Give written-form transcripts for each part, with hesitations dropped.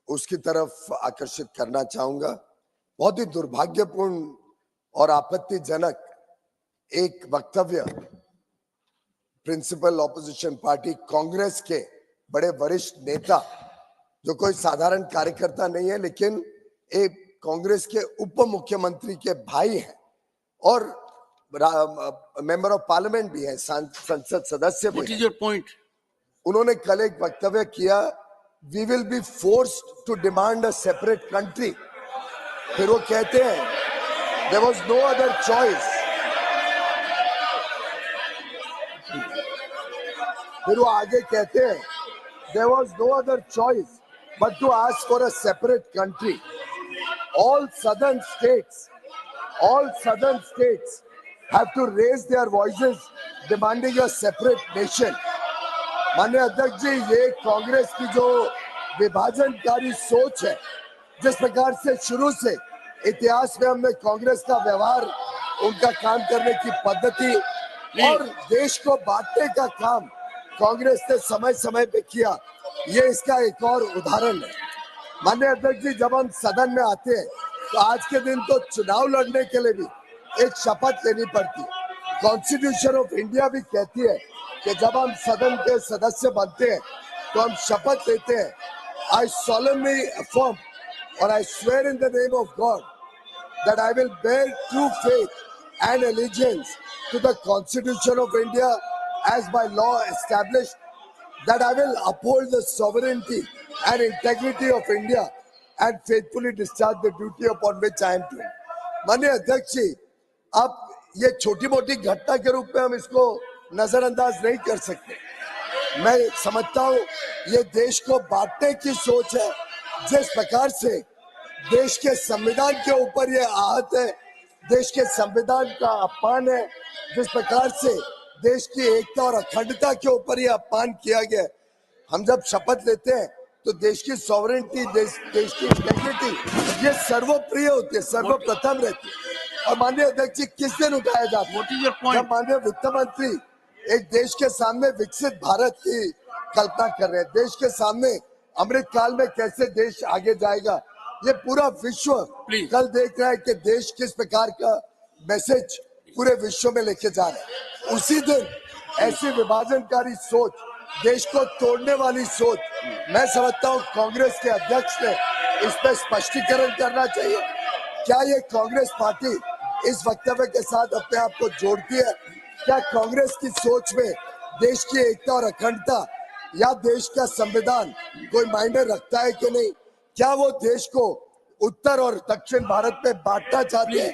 उसकी तरफ आकर्षित करना चाहूंगा। बहुत ही दुर्भाग्यपूर्ण और आपत्तिजनक एक वक्तव्य प्रिंसिपल ऑपोजिशन पार्टी कांग्रेस के बड़े वरिष्ठ नेता, जो कोई साधारण कार्यकर्ता नहीं है लेकिन एक कांग्रेस के उप मुख्यमंत्री के भाई हैं और मेंबर ऑफ पार्लियामेंट भी है, संसद सदस्य भी। What is your point? उन्होंने कल एक वक्तव्य किया, we will be forced to demand a separate country. फिर वो कहते हैं there was no other choice. फिर वो आगे कहते हैं there was no other choice but to ask for a separate country. all southern states have to raise their voices demanding a separate nation. माननीय अध्यक्ष जी, ये कांग्रेस की जो विभाजनकारी सोच है, जिस प्रकार से शुरू से इतिहास में हमने कांग्रेस का व्यवहार, उनका काम करने की पद्धति और देश को बांटने का काम कांग्रेस ने समय समय पे किया, ये इसका एक और उदाहरण है। माननीय अध्यक्ष जी, जब हम सदन में आते हैं तो आज के दिन तो चुनाव लड़ने के लिए भी एक शपथ लेनी पड़ती है। कॉन्स्टिट्यूशन ऑफ इंडिया भी कहती है कि जब हम सदन के सदस्य बनते हैं तो हम शपथ लेते हैं। आई solemnly affirm और I swear in the name of God that I will bear true faith and allegiance to the Constitution of India as by law established, that I will uphold the sovereignty and integrity of India and faithfully discharge the duty upon which I am doing. माननीय अध्यक्ष जी, अब ये छोटी मोटी घटना के रूप में हम इसको नजरअंदाज नहीं कर सकते। मैं समझता हूँ ये देश को बांटने की सोच है। जिस प्रकार से देश के संविधान के ऊपर ये आहत है, देश के संविधान का अपमान है, जिस प्रकार से देश की एकता और अखंडता के ऊपर ये अपमान किया गया। हम जब शपथ लेते हैं तो देश की सॉवरेनिटी, देश की इंटेग्रिटी, ये सर्वप्रिय होती है, सर्वप्रथम रहती है। और माननीय अध्यक्ष जी, किस दिन उठाया जाता है जब माननीय वित्त मंत्री एक देश के सामने विकसित भारत की कल्पना कर रहे हैं, देश के सामने अमृत काल में कैसे देश आगे जाएगा, ये पूरा विश्व कल देख रहा है कि देश किस प्रकार का मैसेज पूरे विश्व में लेके जा रहा है। उसी दिन ऐसी विभाजनकारी सोच, देश को तोड़ने वाली सोच, मैं समझता हूँ कांग्रेस के अध्यक्ष ने इस पर स्पष्टीकरण करना चाहिए। क्या ये कांग्रेस पार्टी इस वक्तव्य के साथ अपने आप को जोड़ती है? क्या कांग्रेस की सोच में देश की एकता और अखंडता या देश का संविधान कोई मायने रखता है कि नहीं? क्या वो देश को उत्तर और दक्षिण भारत में बांटना चाहते हैं?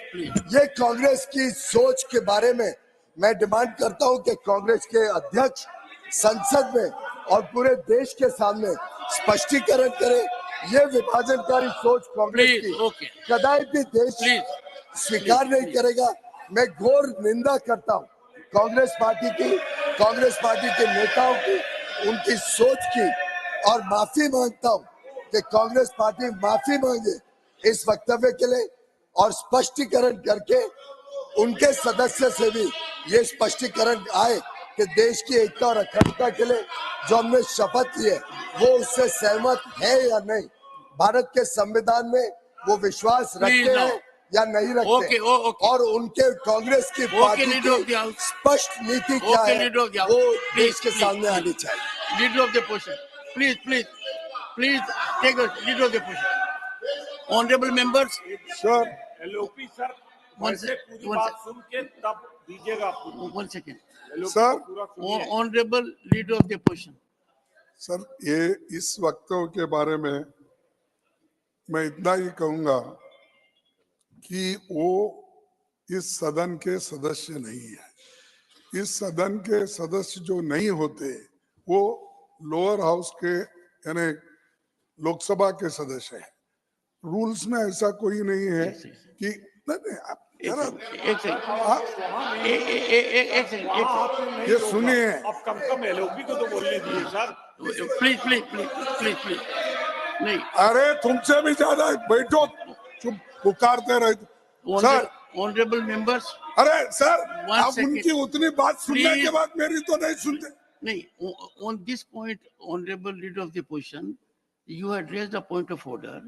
ये कांग्रेस की सोच के बारे में मैं डिमांड करता हूं कि कांग्रेस के अध्यक्ष संसद में और पूरे देश के सामने स्पष्टीकरण करें। ये विभाजनकारी सोच कांग्रेस की कदापि भी देश स्वीकार नहीं करेगा। मैं घोर निंदा करता हूं कांग्रेस पार्टी के नेताओं की, उनकी सोच की, और माफी मांगता हूं कि कांग्रेस पार्टी माफी मांगे इस वक्तव्य के लिए और स्पष्टीकरण करके उनके सदस्य से भी ये स्पष्टीकरण आए कि देश की एकता और अखंडता के लिए जो हमने शपथ ली है वो उससे सहमत है या नहीं, भारत के संविधान में वो विश्वास रखते हैं या नहीं रखते, और उनके कांग्रेस की पार्टी की स्पष्ट नीति क्या है वो देश के सामने आनी चाहिए। Leader of the opposition, please take the leader of the opposition. Honourable members, sir LOP sir, पूरी बात सुन के तब दीजिएगा। 1 second sir, honourable leader of the opposition. Sir, ये इस वक्तव्य के बारे में मैं इतना ही कहूंगा कि वो इस सदन के सदस्य नहीं है। इस सदन के सदस्य जो नहीं होते वो लोअर हाउस के यानी लोकसभा के सदस्य हैं। रूल्स में ऐसा कोई नहीं है कि ये सुनिए, अब कम एलओपी को तो बोलने दीजिए सर। प्लीज नहीं, अरे तुमसे भी ज्यादा बैठो, चुप पुकारते रहे सर। ऑनरेबल मेंबर्स, अरे सर, आप उनकी उतनी बात सुनने के बाद मेरी तो नहीं सुनते। नहीं, on this point, honorable leader of the opposition, You had raised a point of order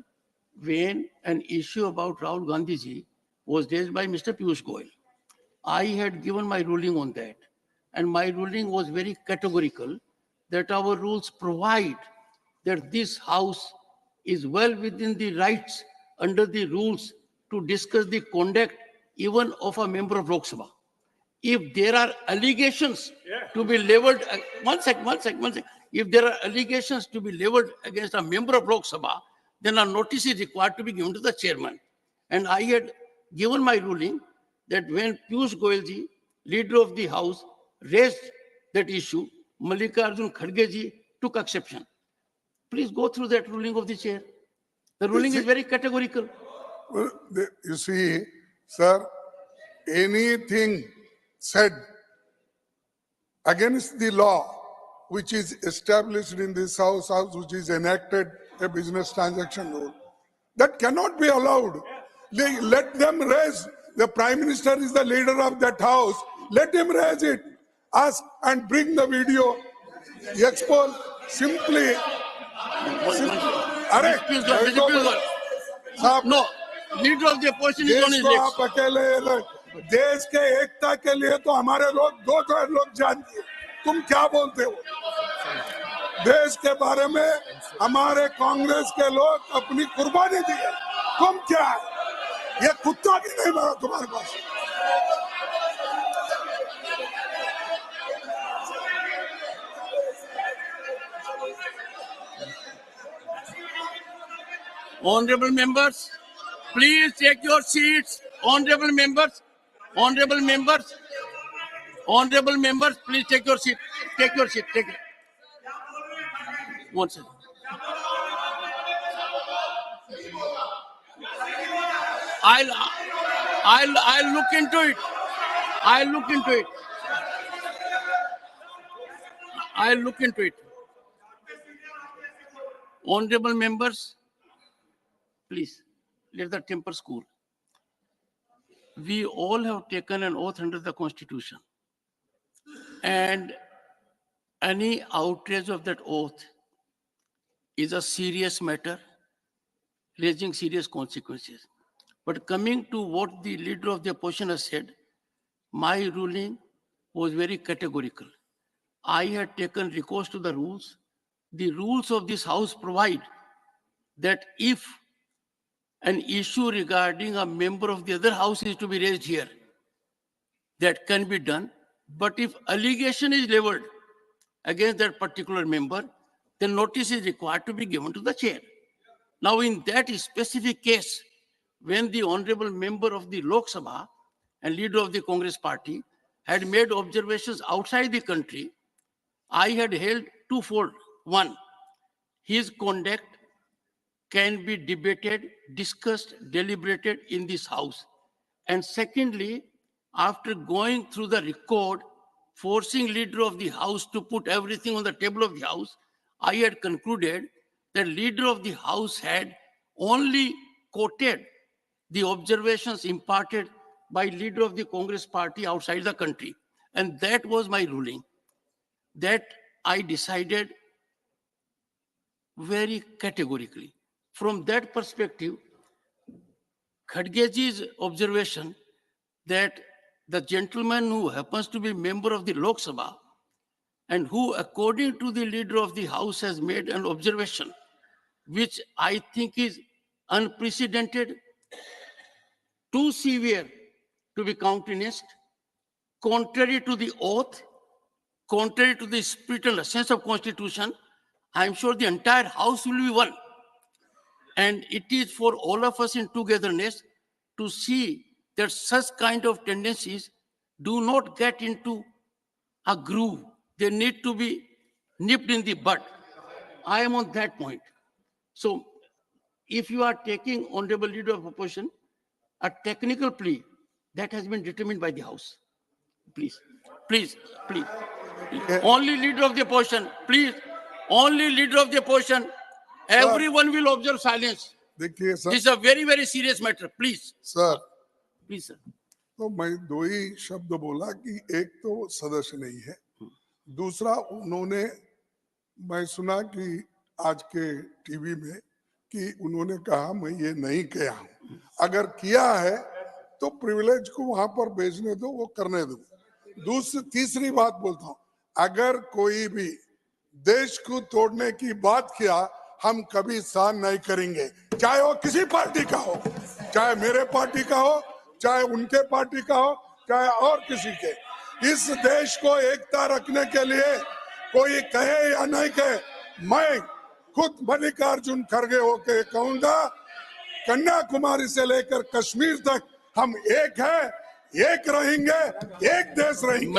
when an issue about Rahul Gandhi ji was raised by Mr. Piyush Goyal. I had given my ruling on that, and my ruling was very categorical that our rules provide that this House is well within the rights under the rules to discuss the conduct even of a member of Lok Sabha. If there are allegations to be leveled, one sec. If there are allegations to be leveled against a member of Lok Sabha, then a notice is required to be given to the chairman. And I had given my ruling that when Piyush Goyal ji, leader of the House, raised that issue, Mallikarjun Kharge ji took exception. Please go through that ruling of the chair. The ruling is very categorical. Well, you see, sir, anything said against the law which is established in this house, which is enacted a business transaction rule, that cannot be allowed. Let them raise. The Prime Minister is the leader of that house. Let him raise it. Ask and bring the video. Expose simply. अरे No, leader of the opposition is on his देश को legs. आप अकेले देश के एकता के लिए तो हमारे लोग 2-4 लोग जानते हैं. तुम क्या बोलते हो? देश के बारे में हमारे कांग्रेस के लोग अपनी कुर्बानी दी है. तुम क्या है? ये कुत्ता भी नहीं मरा तुम्हारे पास. Honorable members, please take your seats. Honorable members, please take your seat. Take your seat. Take it. One second. I'll look into it. I'll look into it. Honorable members, please let the temper cool. We all have taken an oath under the Constitution, and any outrage of that oath is a serious matter, raising serious consequences. But coming to what the leader of the opposition has said, my ruling was very categorical. I had taken recourse to the rules. The rules of this House provide that if an issue regarding a member of the other House is to be raised here, that can be done. But if allegation is leveled against that particular member, then notice is required to be given to the chair. Now, in that specific case, when the honorable member of the Lok Sabha and leader of the Congress party had made observations outside the country, I had held twofold. One, his conduct can be debated, discussed, deliberated in this House. And secondly, after going through the record, forcing leader of the House to put everything on the table of the House, I had concluded that leader of the House had only quoted the observations imparted by leader of the Congress party outside the country. And that was my ruling. That I decided very categorically. From that perspective, Khadgeji's observation that the gentleman who happens to be member of the Lok Sabha and who, according to the leader of the House, has made an observation, which I think is unprecedented, too severe to be countenanced, contrary to the oath, contrary to the spirit and essence of Constitution. I am sure the entire House will be one. And it is for all of us in togetherness to see that such kind of tendencies do not get into a groove. They need to be nipped in the bud. I am on that point. So if you are taking, Honorable Leader of Opposition, a technical plea, that has been determined by the House. Please. Only Leader of the Opposition, please. Only Leader of the Opposition. Everyone will observe silence. देखिए sir, This is a very, very serious matter. Please. Sir, Please, sir. तो मैं 2 ही शब्द बोला कि एक तो सदस्य नहीं है, दूसरा उन्होंने, मैं सुना कि आज के टीवी में कि उन्होंने कहा मैं ये नहीं किया हूं। अगर किया है तो प्रिविलेज को वहां पर भेजने दो, वो करने दो। तीसरी बात बोलता हूं, अगर कोई भी देश को तोड़ने की बात किया हम कभी सहन नहीं करेंगे, चाहे वो किसी पार्टी का हो, चाहे मेरे पार्टी का हो, चाहे उनके पार्टी का हो, चाहे और किसी के। इस देश को एकता रखने के लिए कोई कहे या नहीं कहे, मैं खुद मल्लिकार्जुन खड़गे होके कहूंगा, कन्याकुमारी से लेकर कश्मीर तक हम एक है, एक रहेंगे, एक देश रहेंगे।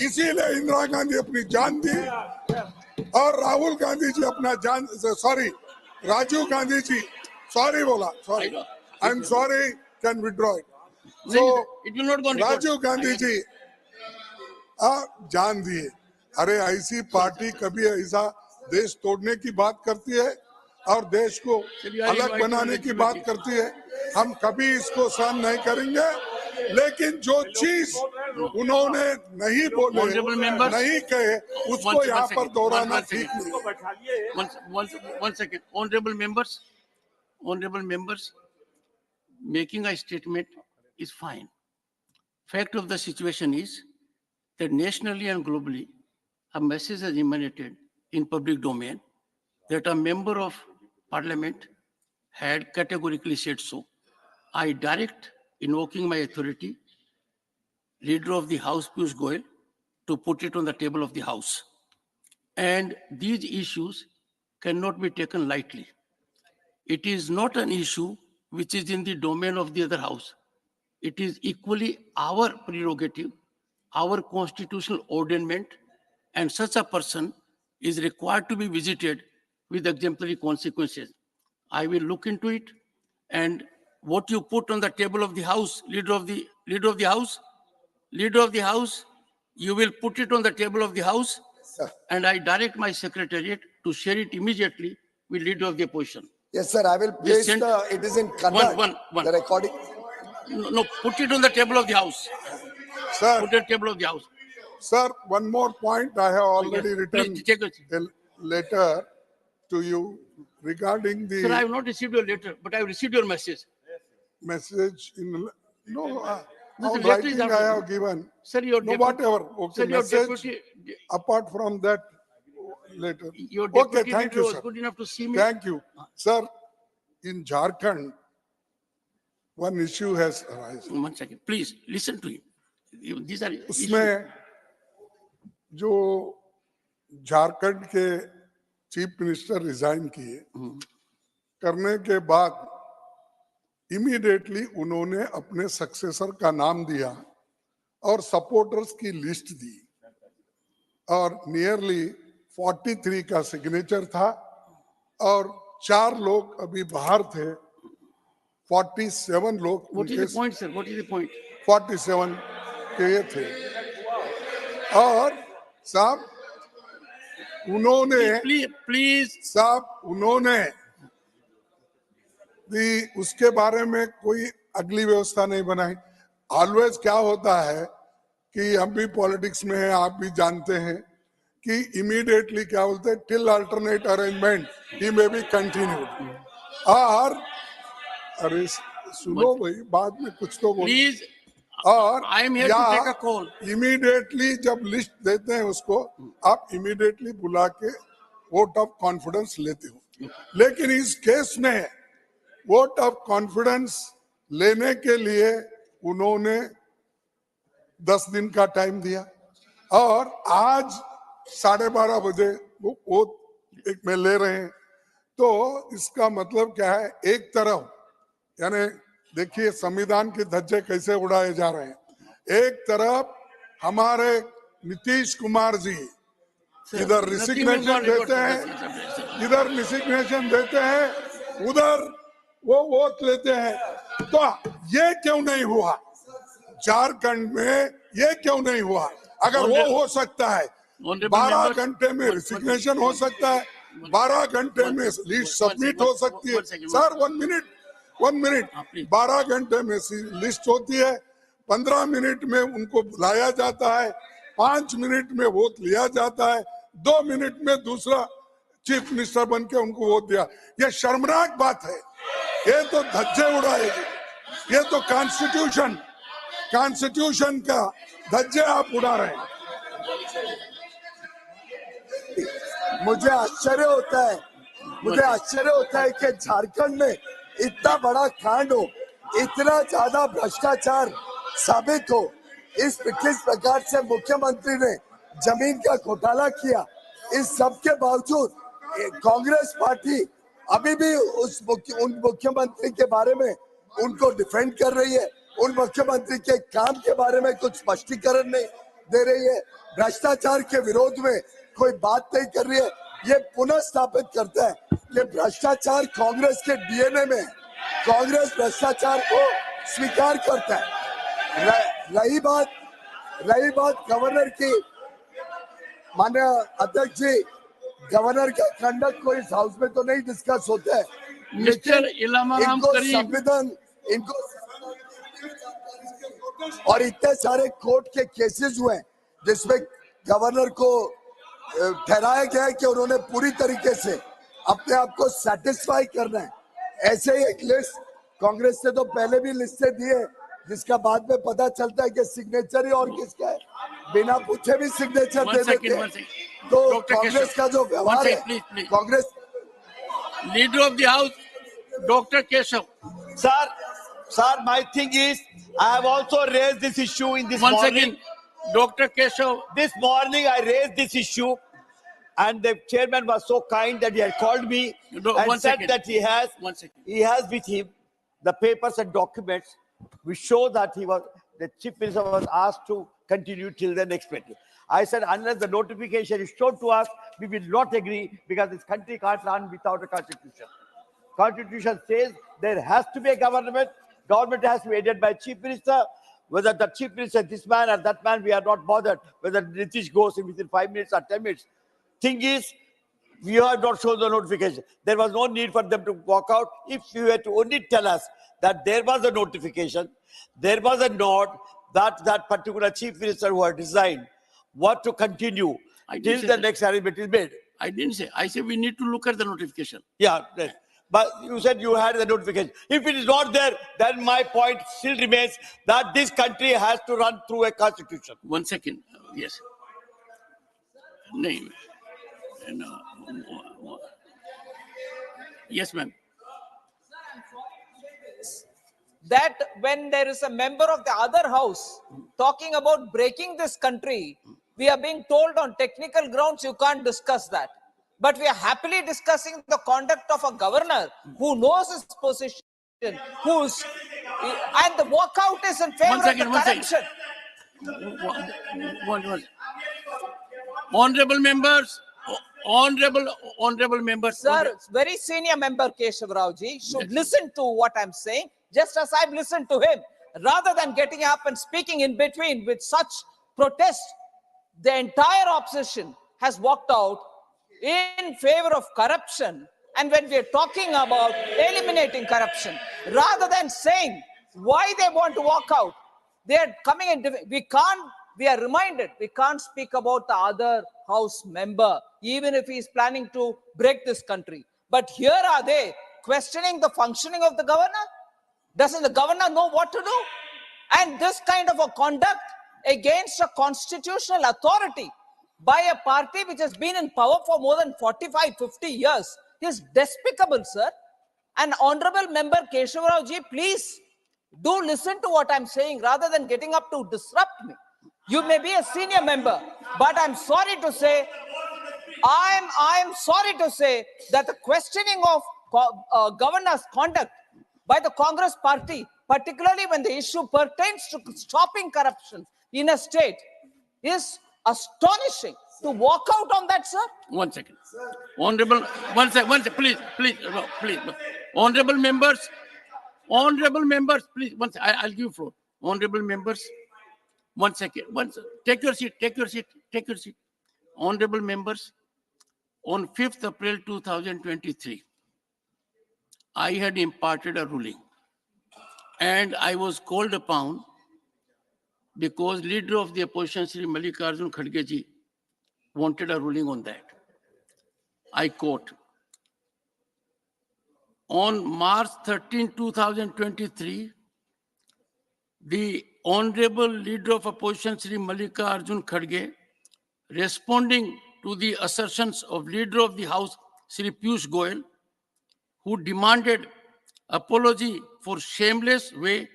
इसीलिए इंदिरा गांधी अपनी जान दी और राहुल गांधी जी अपना जान, सॉरी राजीव गांधी जी, सॉरी बोला, sorry, I am sorry, can withdraw it. So Rajiv Gandhi ji जान दिए। अरे ऐसी पार्टी कभी ऐसा देश तोड़ने की बात करती है और देश को अलग बनाने की बात करती है, हम कभी इसको सहन नहीं करेंगे। लेकिन जो चीज उन्होंने नहीं बोले, नहीं कहे, उसको यहाँ पर दोहराना ठीक नहीं। One second. Honorable members, making a statement is fine. Fact of the situation is that nationally and globally, a message has emanated in public domain that a member of parliament had categorically said so. I direct, invoking my authority, Leader of the House, Piyush Goyal, to put it on the table of the House. And these issues cannot be taken lightly. It is not an issue which is in the domain of the other House. It is equally our prerogative, our constitutional ordainment, and such a person is required to be visited with exemplary consequences. I will look into it, and what you put on the table of the House, Leader of the House, you will put it on the table of the House, and I direct my secretariat to share it immediately with Leader of the Opposition. Yes, sir. I will place it is in Kannada, the recording. No, put it on the table of the House. Sir, put it on the table of the House. Sir, one more point. I have already written Please, take it. a letter to you regarding the. Sir, I have not received your letter, but I have received your message. Message in no. No, on the letter is writing after- I have given. Sir, your No, deputy- whatever. Okay, Sir, your message. deputy- Apart from that letter. Your Okay, deputy thank leader you, was sir. good enough to see me. Thank you, sir. In Jharkhand, one issue has arisen. 1 second, please listen to him. These are issues. उसमें जो झारखंड के chief minister resign किए, करने के बाद immediately उन्होंने अपने successor का नाम दिया और सपोर्टर्स की लिस्ट दी और नियरली 43 का सिग्नेचर था और 4 लोग अभी बाहर थे, 47 लोग What is the point, sir? What is the point? 47 के ये थे और साहब उन्होंने भी उसके बारे में कोई अगली व्यवस्था नहीं बनाई। ऑलवेज क्या होता है कि हम भी पॉलिटिक्स में हैं, आप भी जानते हैं कि इमीडिएटली क्या बोलते हैं, till alternate arrangement he may be continued. और अरे सुनो भाई, बाद में कुछ तो बोलो। Please, और I am here to take a call. Immediately जब लिस्ट देते हैं उसको, आप इमीडिएटली बुला के वोट ऑफ कॉन्फिडेंस लेते हो। लेकिन इस केस में वोट ऑफ कॉन्फिडेंस लेने के लिए उन्होंने 10 दिन का टाइम दिया और आज 12:30 बजे वो वोट एक में ले रहे हैं। तो इसका मतलब क्या है, एक तरफ यानी देखिए संविधान के धज्जे कैसे उड़ाए जा रहे हैं, एक तरफ हमारे नीतीश कुमार जी इधर रिसिग्नेशन देते हैं, इधर रिसिग्नेशन देते हैं, उधर वो वोट लेते हैं। तो ये क्यों नहीं हुआ झारखंड में, ये क्यों नहीं हुआ? अगर वो हो सकता है 12 घंटे में रिसिग्नेशन हो सकता है, 12 घंटे में लिस्ट सबमिट हो सकती है। सर 1 मिनट 12 घंटे में लिस्ट होती है, 15 मिनट में उनको बुलाया जाता है, 5 मिनट में वोट लिया जाता है, 2 मिनट में दूसरा चीफ मिनिस्टर बन के उनको वोट दिया। ये शर्मनाक बात है, ये तो धज्जे उड़ाएगी, ये तो कॉन्स्टिट्यूशन का धज्जे आप उड़ा रहे हैं। मुझे आश्चर्य होता है कि झारखंड में इतना बड़ा कांड हो, इतना ज्यादा भ्रष्टाचार साबित हो, किस प्रकार से मुख्यमंत्री ने जमीन का घोटाला किया, इस सब के बावजूद कांग्रेस पार्टी अभी भी उन मुख्यमंत्री के बारे में उनको डिफेंड कर रही है, उन मुख्यमंत्री के काम के बारे में कुछ स्पष्टीकरण नहीं दे रही है, भ्रष्टाचार के विरोध में कोई बात नहीं कर रही है। ये पुनः स्थापित करता है कि भ्रष्टाचार कांग्रेस के डीएनए में है, कांग्रेस भ्रष्टाचार को स्वीकार करता है। रही बात गवर्नर की, माननीय अध्यक्ष जी, गवर्नर का कंडक्ट को इस हाउस में तो नहीं डिस्कस होता है, मिस्टर इलामाराम करीम, इनको और इतने सारे कोर्ट के केसेस हुए हैं जिसमें गवर्नर को ठहराया गया है कि उन्होंने पूरी तरीके से अपने आप को सेटिस्फाई करना है। ऐसे ही एक लिस्ट कांग्रेस ने तो पहले भी लिस्टें दी है, जिसका बाद में पता चलता है कि सिग्नेचर ही और किसका है, बिना पूछे भी सिग्नेचर दे देते हैं। तो कांग्रेस का जो व्यवहार है, Congress leader of the house doctor Keshav. Sir, my thing is, I have also raised this issue in this Once morning. again, Dr. Keshav. This morning I raised this issue, and the chairman was so kind that he had called me and said that he has with him the papers and documents which show that the chief minister was asked to continue till the next meeting. I said, unless the notification is shown to us, we will not agree, because this country can't run without a constitution. Constitution says there has to be a government. Government has to be aided by chief minister. Whether the chief minister, this man or that man, we are not bothered. Whether Nitish goes in within 5 minutes or 10 minutes. Thing is, we have not shown the notification. There was no need for them to walk out. If you were to only tell us that there was a notification, there was a note that that particular chief minister who had resigned what to continue till the next arrangement is made. I didn't say. I said we need to look at the notification. Yeah, right. But you said you had the notification. If it is not there, then my point still remains that this country has to run through a constitution. 1 second. Yes. No. Yes, ma'am. That when there is a member of the other house talking about breaking this country, we are being told on technical grounds you can't discuss that. But we are happily discussing the conduct of a governor who knows his position, and the walkout is in favor of the corruption. One. Honorable members, honorable members. Sir, very senior member Keshav Rao ji should listen to what I'm saying, just as I've listened to him, rather than getting up and speaking in between with such protest. The entire opposition has walked out in favor of corruption, and when we are talking about eliminating corruption, rather than saying why they want to walk out, they are coming in. We are reminded we can't speak about the other house member, even if he is planning to break this country. But here are they questioning the functioning of the governor. Doesn't the governor know what to do? And this kind of a conduct against a constitutional authority by a party which has been in power for more than 45, 50 years is despicable, sir. And honorable member Keshav Rao ji, please do listen to what I'm saying rather than getting up to disrupt me. You may be a senior member, but I'm sorry to say, I'm sorry to say that the questioning of governor's conduct by the Congress party, particularly when the issue pertains to stopping corruption in a state, is astonishing. To walk out on that, sir? 1 second. Honorable, one second, please. Honorable members, please, I'll give you floor. Honorable members, 1 second. Take your seat. Honorable members, on 5th April 2023, I had imparted a ruling, and I was called upon because leader of the opposition, Shri Mallikarjun Kharge ji, wanted a ruling on that. I quote, on March 13, 2023, the Honorable Leader of Opposition, Shri Mallikarjun Kharge, responding to the assertions of Leader of the House, Shri Piyush Goyal, who demanded apology for shameless way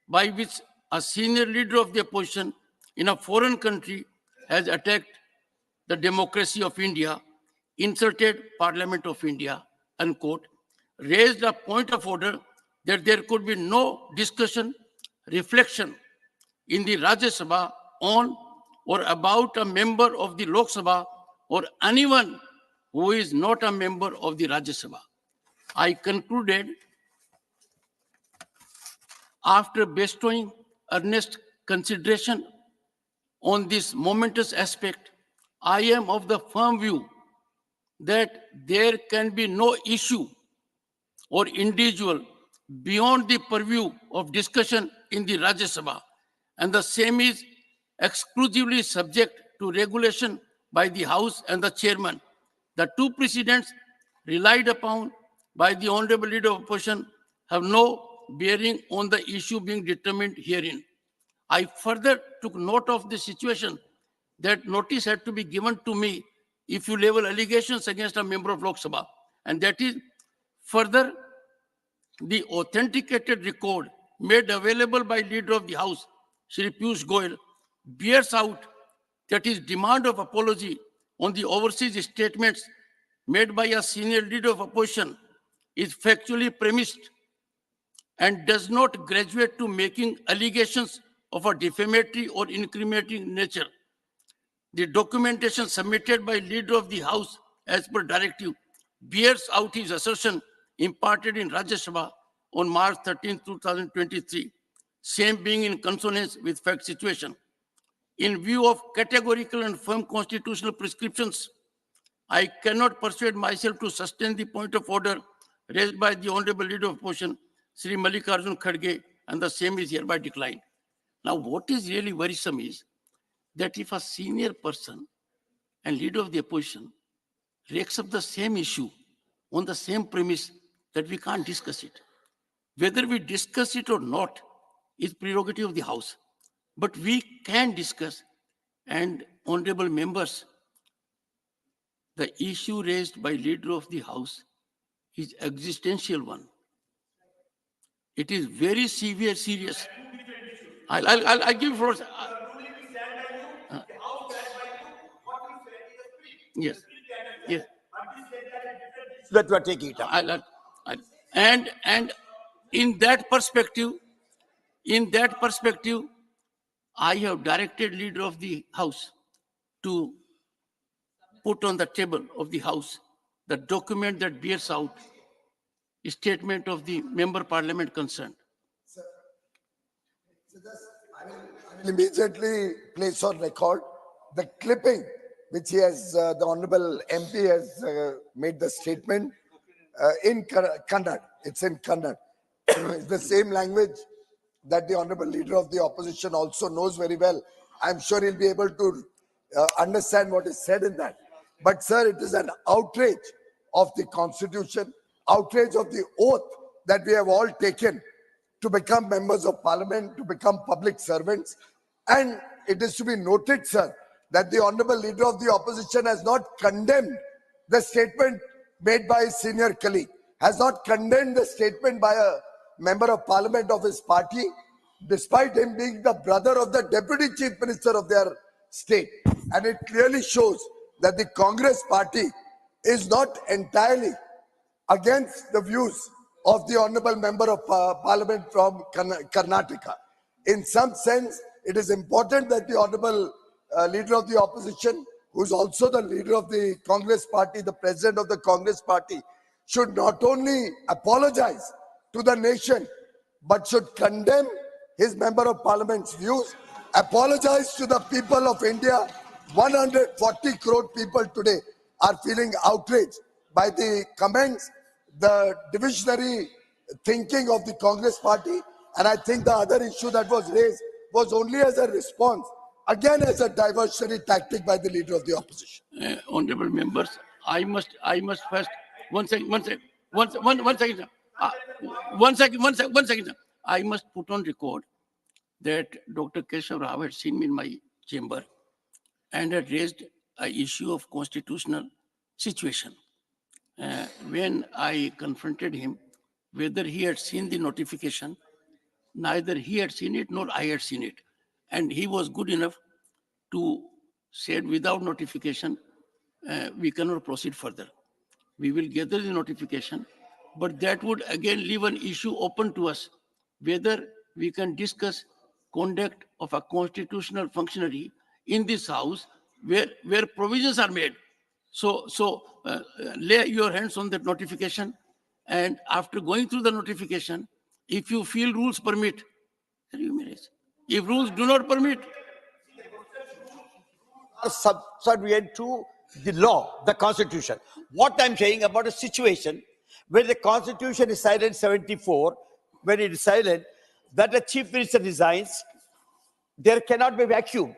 by which a senior leader of the opposition in a foreign country has attacked the democracy of India, insulted Parliament of India, unquote, raised a point of order that there could be no discussion, reflection in the Rajyasabha on or about a member of the Lok Sabha or anyone who is not a member of the Rajyasabha. I concluded, after bestowing earnest consideration on this momentous aspect, I am of the firm view that there can be no issue or individual beyond the purview of discussion in the Rajya Sabha, and the same is exclusively subject to regulation by the House and the Chairman. The two precedents relied upon by the Honorable Leader of Opposition have no bearing on the issue being determined herein. I further took note of the situation that notice had to be given to me if you level allegations against a member of Lok Sabha, and that is further the authenticated record made available by Leader of the House, Shri Piyush Goyal, bears out that his demand of apology on the overseas statements made by a senior leader of opposition is factually premised and does not graduate to making allegations of a defamatory or incriminating nature. The documentation submitted by Leader of the House as per directive bears out his assertion imparted in Rajya Sabha on March 13, 2023, same being in consonance with fact situation. In view of categorical and firm constitutional prescriptions, I cannot persuade myself to sustain the point of order raised by the Honorable Leader of Opposition, Shri Mallikarjun Kharge, and the same is hereby declined. Now, what is really worrisome is that if a senior person and leader of the opposition rakes up the same issue on the same premise that we can't discuss it, whether we discuss it or not is prerogative of the House. But we can discuss, and honorable members, the issue raised by Leader of the House is existential one. It is very severe, serious. I'll give for. Yes. Yes. That we are taking it up. And in that perspective, I have directed Leader of the House to put on the table of the House the document that bears out a statement of the member parliament concerned. I will immediately place on record the clipping which he has, the Honorable MP has made the statement in Kannada. It's in Kannada. It's the same language that the Honorable Leader of the Opposition also knows very well. I'm sure he'll be able to understand what is said in that. But sir, it is an outrage of the Constitution, outrage of the oath that we have all taken to become members of Parliament, to become public servants. And it is to be noted, sir, that the Honorable Leader of the Opposition has not condemned the statement made by his senior colleague, has not condemned the statement by a member of Parliament of his party, despite him being the brother of the Deputy Chief Minister of their state. And it clearly shows that the Congress party is not entirely against the views of the Honorable Member of Parliament from Karnataka. In some sense, it is important that the Honorable Leader of the Opposition, who is also the leader of the Congress party, the president of the Congress party, should not only apologize to the nation, but should condemn his Member of Parliament's views, apologize to the people of India. 140 crore people today are feeling outraged by the comments, the divisionary thinking of the Congress party. And I think the other issue that was raised was only as a response, again as a diversionary tactic by the Leader of the Opposition. Honorable members, I must first, one second, sir. One second, sir. I must put on record that Dr. Keshav Rao had seen me in my chamber and had raised an issue of constitutional situation. When I confronted him, whether he had seen the notification, neither he had seen it nor I had seen it. And he was good enough to say without notification, we cannot proceed further. We will gather the notification, but that would again leave an issue open to us, whether we can discuss conduct of a constitutional functionary in this house where provisions are made. So lay your hands on that notification, and after going through the notification, if you feel rules permit, then you may raise. If rules do not permit, Are subservient to the law, the constitution. What I'm saying about a situation where the constitution is silent 74, when it is silent, that the chief minister resigns, there cannot be vacuum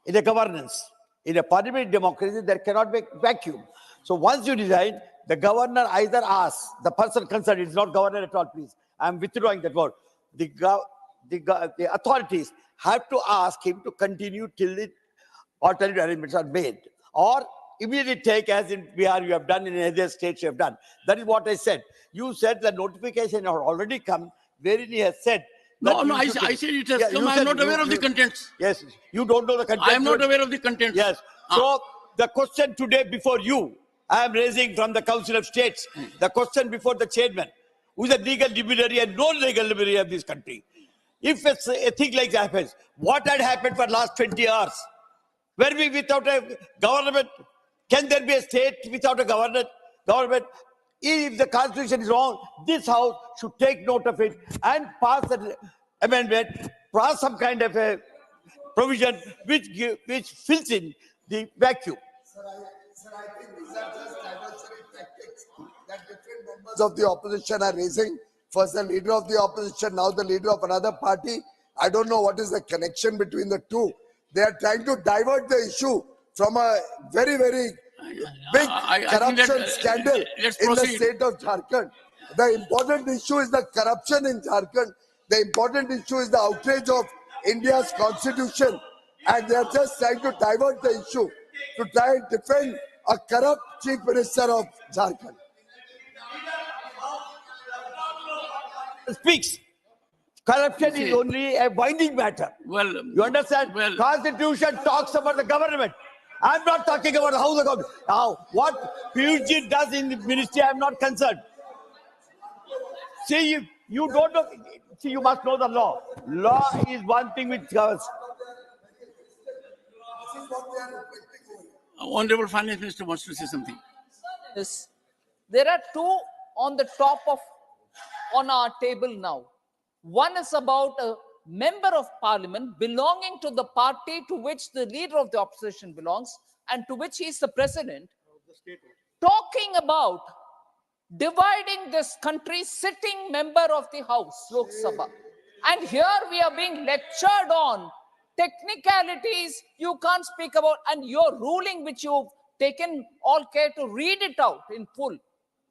in a governance. In a parliamentary democracy, there cannot be vacuum. So once you resign, the governor either asks, the person concerned, it's not governor at all, please. I'm withdrawing that word. The authorities have to ask him to continue till the alternative arrangements are made, or immediately take, as in Bihar you have done, in other states you have done. That is what I said. You said the notification had already come, wherein he has said. No, I said it has come. I am not aware of the contents. Yes, you don't know the contents. I am not aware of the contents. Yes. So the question today before you, I am raising from the Council of States, the question before the chairman, who is a legal luminary and non-legal luminary of this country. If a thing like that happens, what had happened for last 20 hours? Were we without a government? Can there be a state without a government? If the constitution is wrong, this house should take note of it and pass an amendment, pass some kind of a provision which fills in the vacuum. Sir, I think these are just diversionary tactics that different members of the opposition are raising. First the leader of the opposition, now the leader of another party. I don't know what is the connection between the two. They are trying to divert the issue from a very, very big corruption scandal in the state of Jharkhand. The important issue is the corruption in Jharkhand. The important issue is the outrage of India's constitution. And they are just trying to divert the issue to try and defend a corrupt chief minister of Jharkhand. Speaks. Corruption is only a binding matter. Well, you understand? Well, Constitution talks about the government. I'm not talking about how the government. Now, what Piyushji does in the ministry, I'm not concerned. See, you don't know. See, you must know the law. Law is one thing which governs. Honorable Finance Minister wants to say something. Yes. There are two on the top of on our table now. One is about a member of parliament belonging to the party to which the leader of the opposition belongs and to which he is the president, talking about dividing this country, sitting member of the House, Lok Sabha. And here we are being lectured on technicalities you can't speak about, and your ruling, which you've taken all care to read it out in full,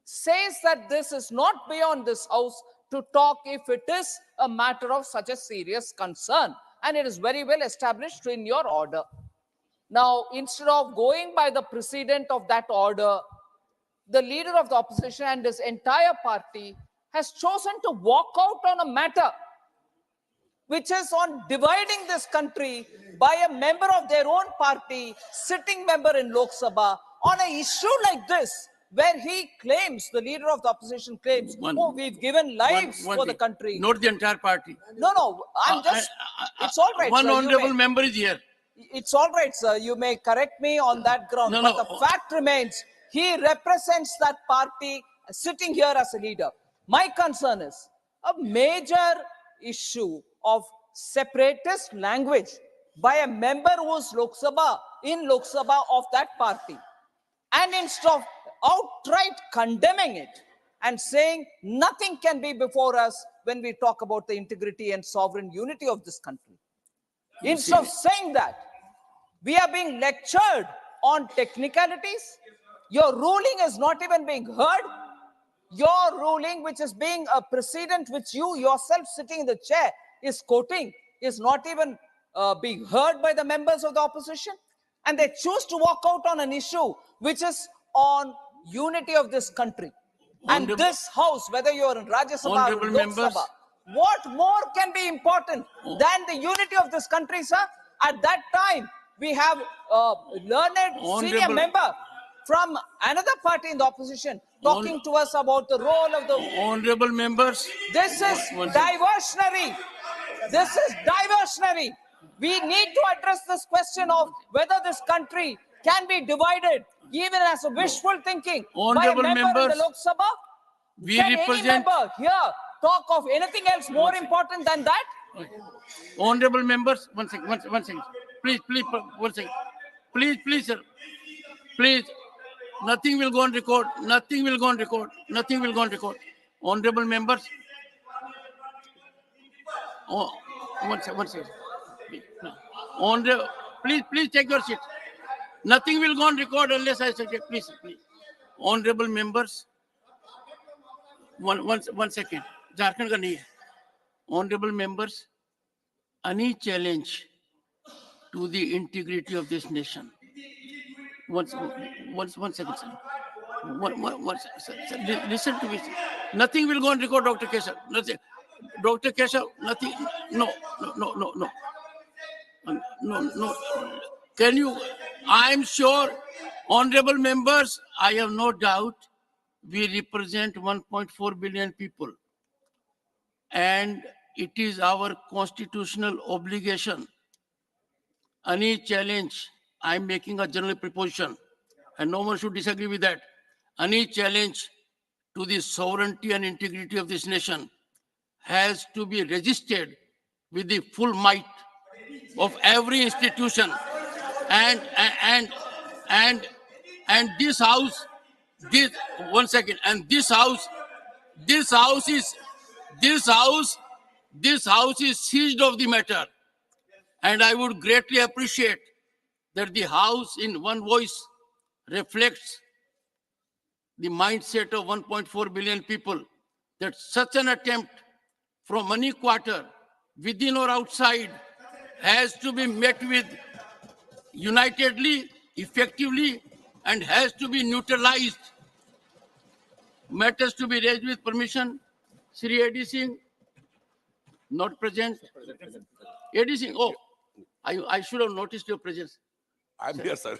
says that this is not beyond this House to talk if it is a matter of such a serious concern. And it is very well established in your order. Now, instead of going by the precedent of that order, the leader of the opposition and his entire party has chosen to walk out on a matter which is on dividing this country by a member of their own party, sitting member in Lok Sabha, on an issue like this, where he claims, the leader of the opposition claims, we've given lives for the country. Not the entire party. No, I'm just, it's all right, One sir, honorable member is here. It's all right, sir. You may correct me on that ground. But the fact remains, he represents that party sitting here as a leader. My concern is a major issue of separatist language by a member who's in Lok Sabha of that party. And instead of outright condemning it and saying nothing can be before us when we talk about the integrity and sovereign unity of this country. Instead of saying that, we are being lectured on technicalities Your ruling is not even being heard. Your ruling, which is being a precedent which you yourself sitting in the chair is quoting, is not even being heard by the members of the opposition. And they choose to walk out on an issue which is on unity of this country. And this house, whether you're in Rajyasabha or Lok Sabha, what more can be important than the unity of this country, sir? At that time, we have a learned senior member from another party in the opposition talking to us about the role of the honorable members. This is diversionary. This is diversionary. We need to address this question of whether this country can be divided, even as a wishful thinking Honorable by a member in the members, Lok Sabha. we Can any represent- member here talk of anything else more important than that? Honorable members, one second. Please, 1 second. Please, sir. Please. Nothing will go on record. Nothing will go on record. Honorable members. Oh, one second. Please take your seat. Nothing will go on record unless I suggest. Please. Honorable members. One second. Jharkhand ka nahi hai. Honorable members, any challenge to the integrity of this nation. One second, sir. One second, sir. Listen to me. Nothing will go on record, Dr. Keshav. Nothing. Dr. Keshav, nothing. No. Can you? I am sure, honorable members, I have no doubt we represent 1.4 billion people. And it is our constitutional obligation. Any challenge, I'm making a general proposition, and no one should disagree with that. Any challenge to the sovereignty and integrity of this nation has to be resisted with the full might of every institution. And this house, this house is seized of the matter. And I would greatly appreciate that the house in one voice reflects the mindset of 1.4 billion people, that such an attempt from any quarter, within or outside, has to be met with unitedly, effectively, and has to be neutralized. Matters to be raised with permission. Sri A.D. Singh, not present. A.D. Singh, oh, I should have noticed your presence. I'm here, sir.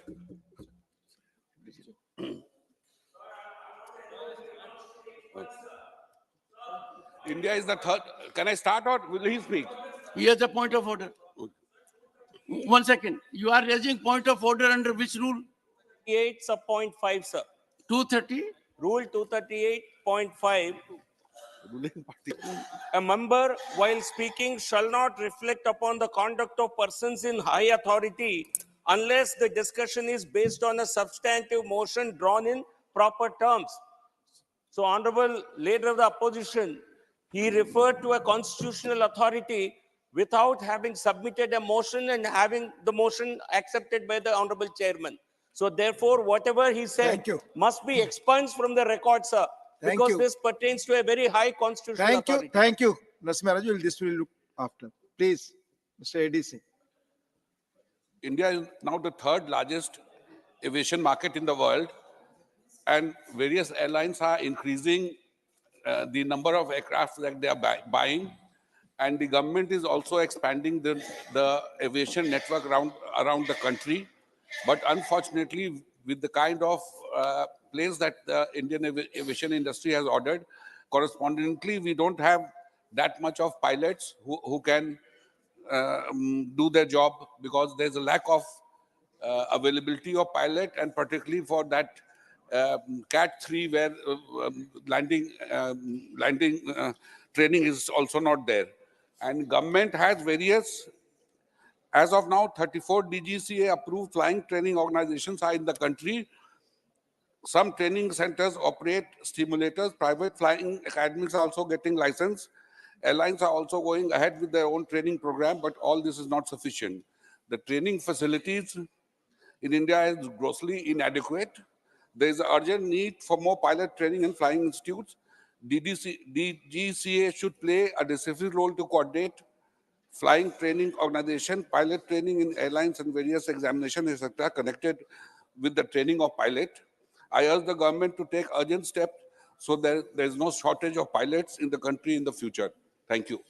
India is the third. Can I start or will he speak? He has a point of order. 1 second. You are raising point of order under which rule? 8 sub point 5, sir. 230? Rule 238.5. A member, while speaking, shall not reflect upon the conduct of persons in high authority unless the discussion is based on a substantive motion drawn in proper terms. So, Honorable Leader of the Opposition, he referred to a constitutional authority without having submitted a motion and having the motion accepted by the Honorable Chairman. So, therefore, whatever he said must be expunged from the record, sir. Because this pertains to a very high constitutional authority. Thank you. Narasimha, this will look after. Please, Mr. ADC. India is now the third largest aviation market in the world, and various airlines are increasing the number of aircraft that they are buying, and the government is also expanding the aviation network around the country. But unfortunately, with the kind of planes that the Indian aviation industry has ordered, correspondingly, we don't have that much of pilots who can do their job, because there's a lack of availability of pilot, and particularly for that Cat 3 where landing training is also not there. And government has various, as of now, 34 DGCA approved flying training organizations are in the country. Some training centers operate simulators. Private flying academies are also getting licensed. Airlines are also going ahead with their own training program, but all this is not sufficient. The training facilities in India is grossly inadequate. There is an urgent need for more pilot training in flying institutes. DGCA should play a decisive role to coordinate flying training organization, pilot training in airlines and various examinations, etc., connected with the training of pilot. I urge the government to take urgent steps so that there is no shortage of pilots in the country in the future. Thank you.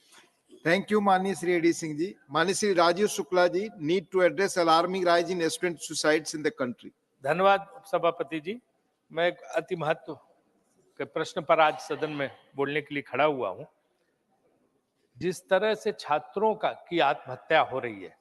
Thank you, Mani Sri A.D. Singh ji. Mani Sri Rajiv Shukla ji need to address alarming rise in student suicides in the country. धन्यवाद सभापति जी। मैं एक अति महत्व के प्रश्न पर आज सदन में बोलने के लिए खड़ा हुआ हूं। जिस तरह से छात्रों की आत्महत्या हो रही है,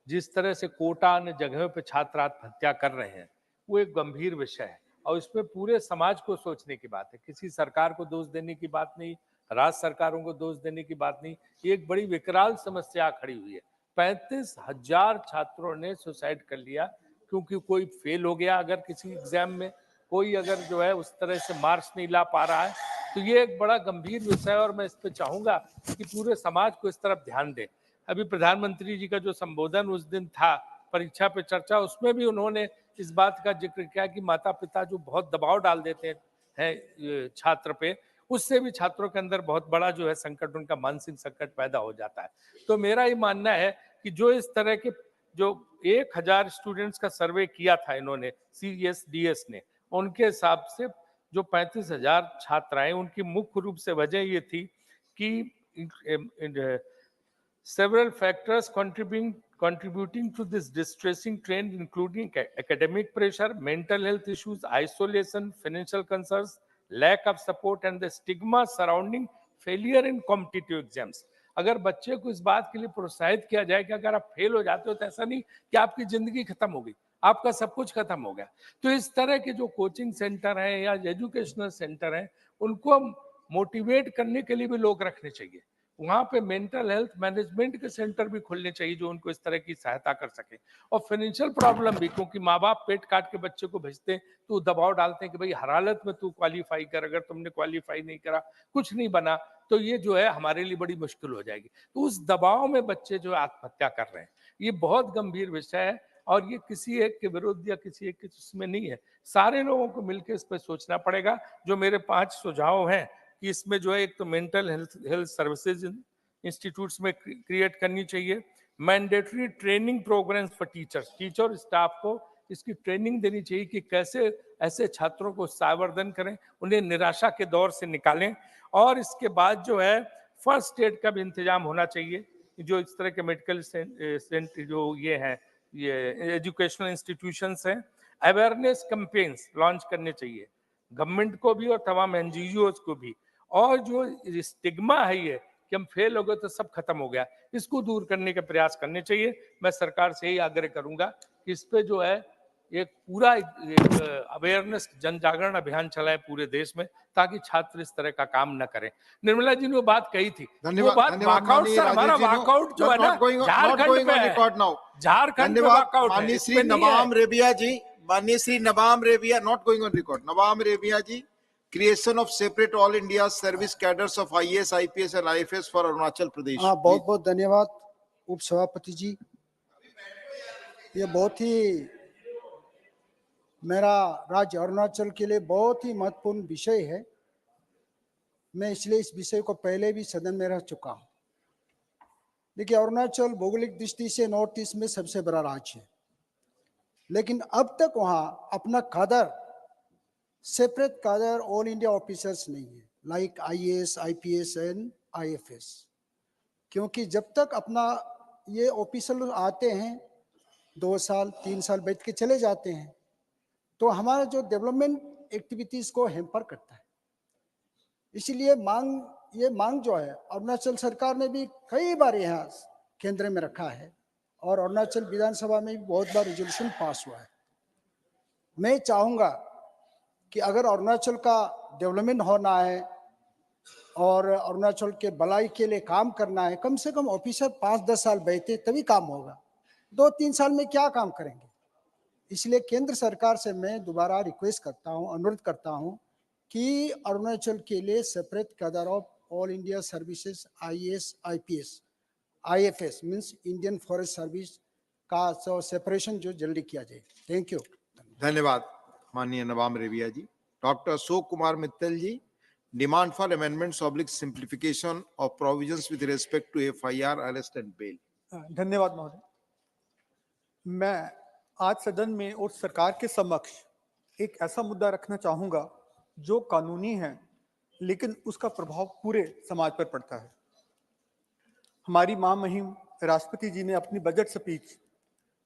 जिस तरह से कोटा अन्य जगहों पे छात्र आत्महत्या कर रहे हैं, वो एक गंभीर विषय है और इसमें पूरे समाज को सोचने की बात है। किसी सरकार को दोष देने की बात नहीं, राज्य सरकारों को दोष देने की बात नहीं। ये एक बड़ी विकराल समस्या खड़ी हुई है। 35,000 छात्रों ने सुसाइड कर लिया क्योंकि कोई फेल हो गया, अगर किसी एग्जाम में कोई अगर जो है उस तरह से मार्क्स नहीं ला पा रहा है, तो ये एक बड़ा गंभीर विषय है और मैं इस पे चाहूंगा कि पूरे समाज को इस तरफ ध्यान दें। अभी प्रधानमंत्री जी का जो संबोधन उस दिन था परीक्षा पे चर्चा, उसमें भी उन्होंने इस बात का जिक्र किया कि माता पिता जो बहुत दबाव डाल देते हैं छात्र पे, उससे भी छात्रों के अंदर बहुत बड़ा जो है संकट, उनका मानसिक संकट पैदा हो जाता है। तो मेरा ये मानना है कि जो इस तरह के जो 1000 स्टूडेंट्स का सर्वे किया था इन्होंने CSDS ने, उनके हिसाब से जो 35,000 छात्राएं, उनकी मुख्य रूप से वजह ये थी कि several factors contributing to this distressing trend, including academic pressure, mental health issues, isolation, financial concerns, lack of support and the stigma surrounding failure in competitive exams. अगर बच्चे को इस बात के लिए प्रोत्साहित किया जाए कि अगर आप फेल हो जाते हो तो ऐसा नहीं कि आपकी जिंदगी खत्म हो गई, आपका सब कुछ खत्म हो गया। तो इस तरह के जो कोचिंग सेंटर हैं या एजुकेशनल सेंटर हैं, उनको मोटिवेट करने के लिए भी लोग रखने चाहिए। वहां पे मेंटल हेल्थ मैनेजमेंट के सेंटर भी खुलने चाहिए जो उनको इस तरह की सहायता कर सके। और फाइनेंशियल प्रॉब्लम भी, क्योंकि माँ बाप पेट काट के बच्चे को भेजते हैं तो दबाव डालते हैं कि भाई हर हालत में तू क्वालिफाई कर, अगर तुमने क्वालिफाई नहीं करा, कुछ नहीं बना, तो ये जो है हमारे लिए बड़ी मुश्किल हो जाएगी। तो उस दबाव में बच्चे जो आत्महत्या कर रहे हैं, ये बहुत गंभीर विषय है और ये किसी एक के विरुद्ध या किसी एक के उसमें नहीं है, सारे लोगों को मिलकर इस पर सोचना पड़ेगा। जो मेरे 5 सुझाव हैं कि इसमें जो है एक तो मेंटल हेल्थ सर्विसेज इंस्टीट्यूट्स में क्रिएट करनी चाहिए, mandatory training programmes for teachers, teacher staff को इसकी ट्रेनिंग देनी चाहिए कि कैसे ऐसे छात्रों को उत्साहवर्धन करें, उन्हें निराशा के दौर से निकालें। और इसके बाद जो है फर्स्ट एड का भी इंतजाम होना चाहिए। जो इस तरह के मेडिकल सेंटर जो ये हैं, ये एजुकेशनल इंस्टीट्यूशंस हैं, अवेयरनेस कैंपेन्स लॉन्च करने चाहिए गवर्नमेंट को भी और तमाम NGOs को भी। और जो स्टिग्मा है ये कि हम फेल हो गए तो सब खत्म हो गया, इसको दूर करने के प्रयास करने चाहिए। मैं सरकार से यही आग्रह करूंगा कि इस पे जो है एक पूरा अवेयरनेस जन जागरण अभियान चलाए पूरे देश में, ताकि छात्र इस तरह का काम न करें। निर्मला जी ने वो बात कही थी, वो बात वॉकआउट सर, हमारा वॉकआउट जो है ना झारखंड पे है, झारखंड पे वॉकआउट है। माननीय श्री नवाम रेबिया जी, माननीय Shri नवाम Rebia, not going on record, नवाम Rebia ji, creation of separate all India service cadres of IAS, IPS and IFS for Arunachal Pradesh. बहुत बहुत धन्यवाद उप सभापति जी। ये बहुत ही मेरा राज्य अरुणाचल के लिए बहुत ही महत्वपूर्ण विषय है। मैं इसलिए इस विषय को पहले भी सदन में रह चुका हूँ। देखिए, अरुणाचल भौगोलिक दृष्टि से नॉर्थ ईस्ट में सबसे बड़ा राज्य है, लेकिन अब तक वहाँ अपना cadre, separate cadre all India officers नहीं है, like IAS, IPS and IFS। क्योंकि जब तक अपना ये ऑफिसर आते हैं 2 साल 3 साल बैठ के चले जाते हैं, तो हमारा जो डेवलपमेंट एक्टिविटीज को हैम्पर करता है। इसलिए ये मांग जो है अरुणाचल सरकार ने भी कई बार यहाँ केंद्र में रखा है और अरुणाचल विधानसभा में भी बहुत बार रेजोल्यूशन पास हुआ है। मैं चाहूँगा कि अगर अरुणाचल का डेवलपमेंट होना है और अरुणाचल के भलाई के लिए काम करना है, कम से कम ऑफिसर 5-10 साल बैठे तभी काम होगा। 2-3 साल में क्या काम करेंगे? इसलिए केंद्र सरकार से मैं दोबारा रिक्वेस्ट करता हूं, अनुरोध करता हूं कि अरुणाचल के लिए separate cadre of all India services IAS, IPS, IFS means Indian forest service का सेपरेशन जो जल्दी किया जाए। Thank you. धन्यवाद। माननीय नवाम रेबिया जी. Dr. Ashok Kumar Mittal ji, demand for amendments oblique simplification of provisions with respect to FIR, arrest and bail. धन्यवाद महोदय. मैं आज सदन में और सरकार के समक्ष एक ऐसा मुद्दा रखना चाहूंगा जो कानूनी है लेकिन उसका प्रभाव पूरे समाज पर पड़ता है. हमारी महामहिम राष्ट्रपति जी ने अपनी बजट स्पीच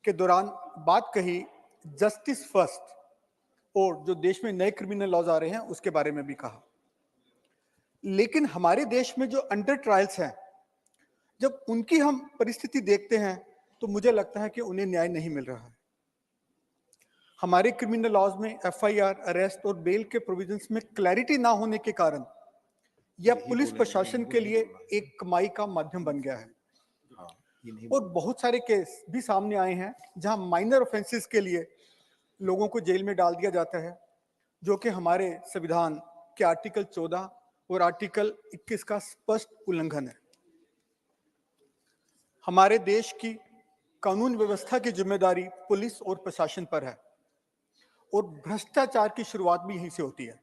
के दौरान बात कही जस्टिस फर्स्ट, और जो देश में नए क्रिमिनल लॉज आ रहे हैं उसके बारे में भी कहा. लेकिन हमारे देश में जो अंडर ट्रायल्स हैं, जब उनकी हम परिस्थिति देखते हैं तो मुझे लगता है कि उन्हें न्याय नहीं मिल रहा है. हमारे क्रिमिनल लॉज में एफआईआर, अरेस्ट और बेल के प्रोविजंस में क्लैरिटी ना होने के कारण यह पुलिस प्रशासन के लिए एक कमाई का माध्यम बन गया है. और बहुत सारे केस भी सामने आए हैं जहां माइनर ऑफेंसेस के लिए लोगों को जेल में डाल दिया जाता है, जो कि हमारे संविधान के आर्टिकल 14 और आर्टिकल 21 का स्पष्ट उल्लंघन है. हमारे देश की कानून व्यवस्था की जिम्मेदारी पुलिस और प्रशासन पर है, और भ्रष्टाचार की शुरुआत भी यहीं से होती है,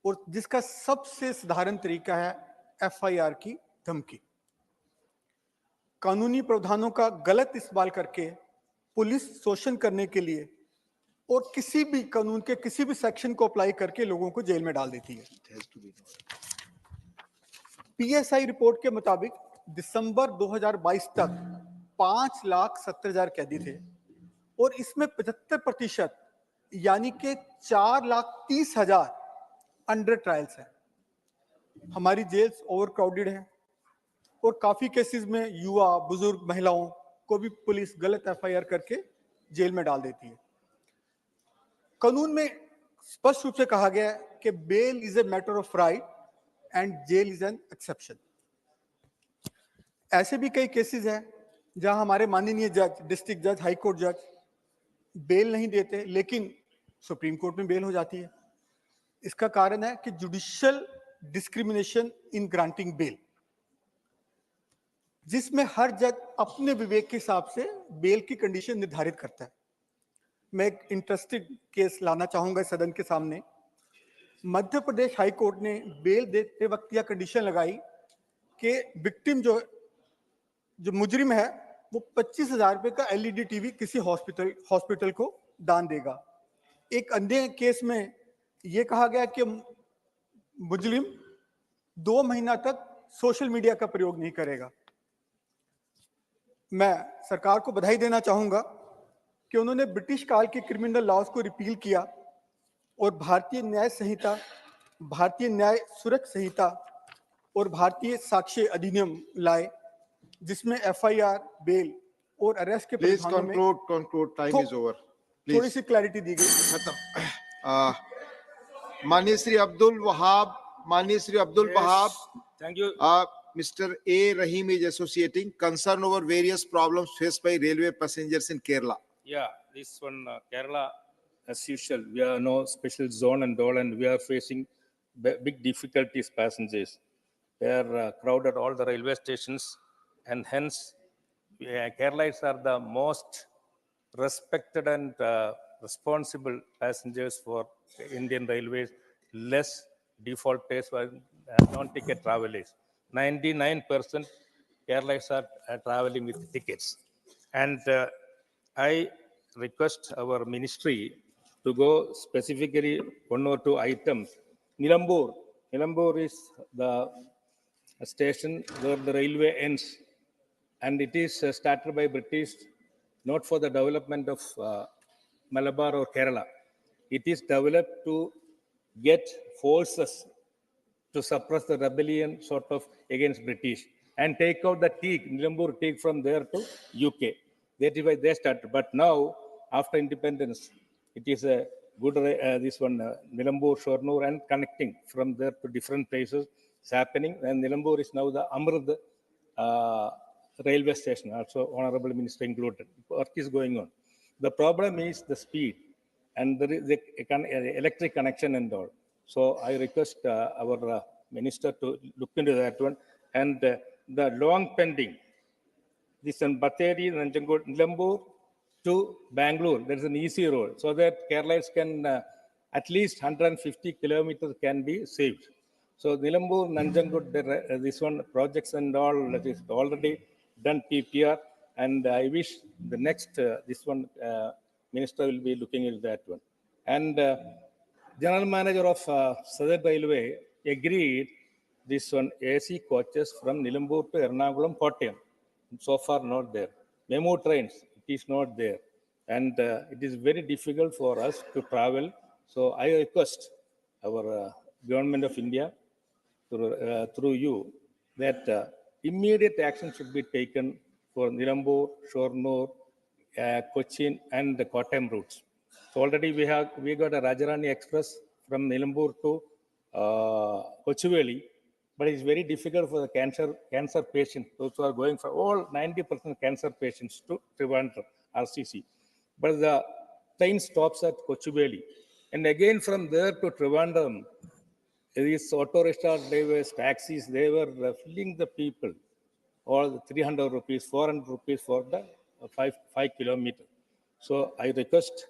और जिसका सबसे साधारण तरीका है एफआईआर की धमकी. कानूनी प्रावधानों का गलत इस्तेमाल करके पुलिस शोषण करने के लिए और किसी भी कानून के किसी भी सेक्शन को अप्लाई करके लोगों को जेल में डाल देती है. पीएसआई रिपोर्ट के मुताबिक दिसंबर 2022 तक 5,70,000 कैदी थे, और इसमें 75% यानी कि 4,30,000 अंडर ट्रायल्स हैं. हमारी जेल्स ओवरक्राउडेड हैं, और काफी केसेस में युवा, बुजुर्ग, महिलाओं को भी पुलिस गलत एफआईआर करके जेल में डाल देती है. कानून में स्पष्ट रूप से कहा गया है कि bail is a matter of right and jail is an exception. ऐसे भी कई केसेस हैं जहां हमारे माननीय जज, डिस्ट्रिक्ट जज, हाई कोर्ट जज बेल नहीं देते, लेकिन सुप्रीम कोर्ट में बेल हो जाती है. इसका कारण है कि judicial discrimination in granting bail, जिसमें हर जज अपने विवेक के हिसाब से बेल की कंडीशन निर्धारित करता है. मैं एक इंटरेस्टिंग केस लाना चाहूंगा सदन के सामने. मध्य प्रदेश हाई कोर्ट ने बेल देते वक्त यह कंडीशन लगाई कि विक्टिम जो मुजरिम है वो 25,000 रुपए का एलईडी टीवी किसी हॉस्पिटल को दान देगा. एक अन्य केस में यह कहा गया कि मुजरिम 2 महीना तक सोशल मीडिया का प्रयोग नहीं करेगा. मैं सरकार को बधाई देना चाहूंगा कि उन्होंने ब्रिटिश काल के क्रिमिनल लॉज को रिपील किया और भारतीय न्याय संहिता, भारतीय न्याय सुरक्षा संहिता और भारतीय साक्ष्य अधिनियम लाए, जिसमें एफआईआर, बेल और अरेस्ट के प्रावधानों में conclude. Time is over. Please. थोड़ी सी क्लैरिटी दी गई. माननीय श्री अब्दुल वहाब, माननीय Shri Abdul Wahab. Thank you. Mr. A. Rahim is associating concern over various problems faced by railway passengers in Kerala. Yeah, this one, Kerala, as usual, we are no special zone and all, and we are facing big difficulties, passengers. They are crowded all the railway stations, and hence, Keralites are the most respected and responsible passengers for Indian Railways, less defaulters or non-ticket travelers. 99% Keralites are traveling with tickets. And I request our ministry to go specifically 1 or 2 items. Nilambur is the station where the railway ends, and it is started by British not for the development of Malabar or Kerala. It is developed to get forces to suppress the rebellion sort of against British and take out the teak, Nilambur teak from there to UK. That is why they started. But now, after independence, it is a good, this one, Nilambur, Shornur, and connecting from there to different places. It's happening. And Nilambur is now the Amrud railway station, also Honorable Minister included. Work is going on. The problem is the speed and the electric connection and all. So I request our minister to look into that one. And the long pending, this one, Batheri, Nanjangod, Nilambur, to Bangalore. There is an easy road so that Keralites can at least 150 kilometers can be saved. So Nilambur, Nanjangud, this one projects and all that is already done PPR, and I wish the next this one minister will be looking at that one. And General Manager of Southern Railway agreed this one AC coaches from Nilambur to Ernakulam, Kottayam. So far not there. Memo trains, it is not there. And it is very difficult for us to travel. So I request our government of India through you that immediate action should be taken for Nilambur, Shornur, Cochin and the Kottayam routes. So already we got a Rajarani Express from Nilambur to Kochuveli, but it's very difficult for the cancer patients, those who are going for all 90% cancer patients to Trivandrum, RCC. But the train stops at Kochuveli. And again from there to Trivandrum, these auto rickshaw drivers, taxis, they were filling the people, all the 300 rupees, 400 rupees for the 5 kilometers. So I request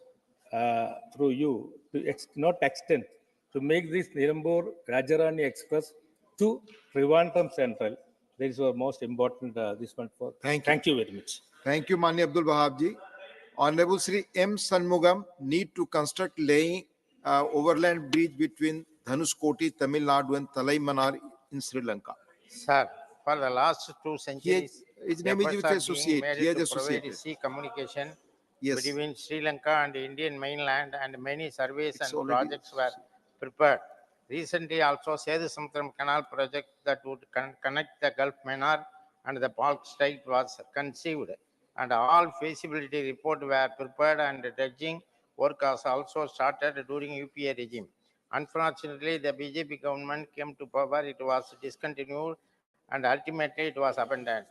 through you to not extend, to make this Nilambur Rajarani Express to Trivandrum Central. That is our most important this one for. Thank you very much. Thank you, Mani Abdul Wahab ji. Honorable Sri M. Sanmugam, need to construct laying overland bridge between Dhanuskoti, Tamil Nadu and Talaimanar in Sri Lanka. Sir, for the last 2 centuries, his name is efforts with are being associate. made He is to associated. provide sea communication Yes. between Sri Lanka and the Indian mainland, and many surveys It's and already- projects were prepared. Recently also Sedu Samudram Canal project that would connect the Gulf Manor and the Palk Strait was conceived, and all feasibility reports were prepared, and dredging work was also started during UPA regime. Unfortunately, the BJP government came to power, it was discontinued, and ultimately it was abandoned.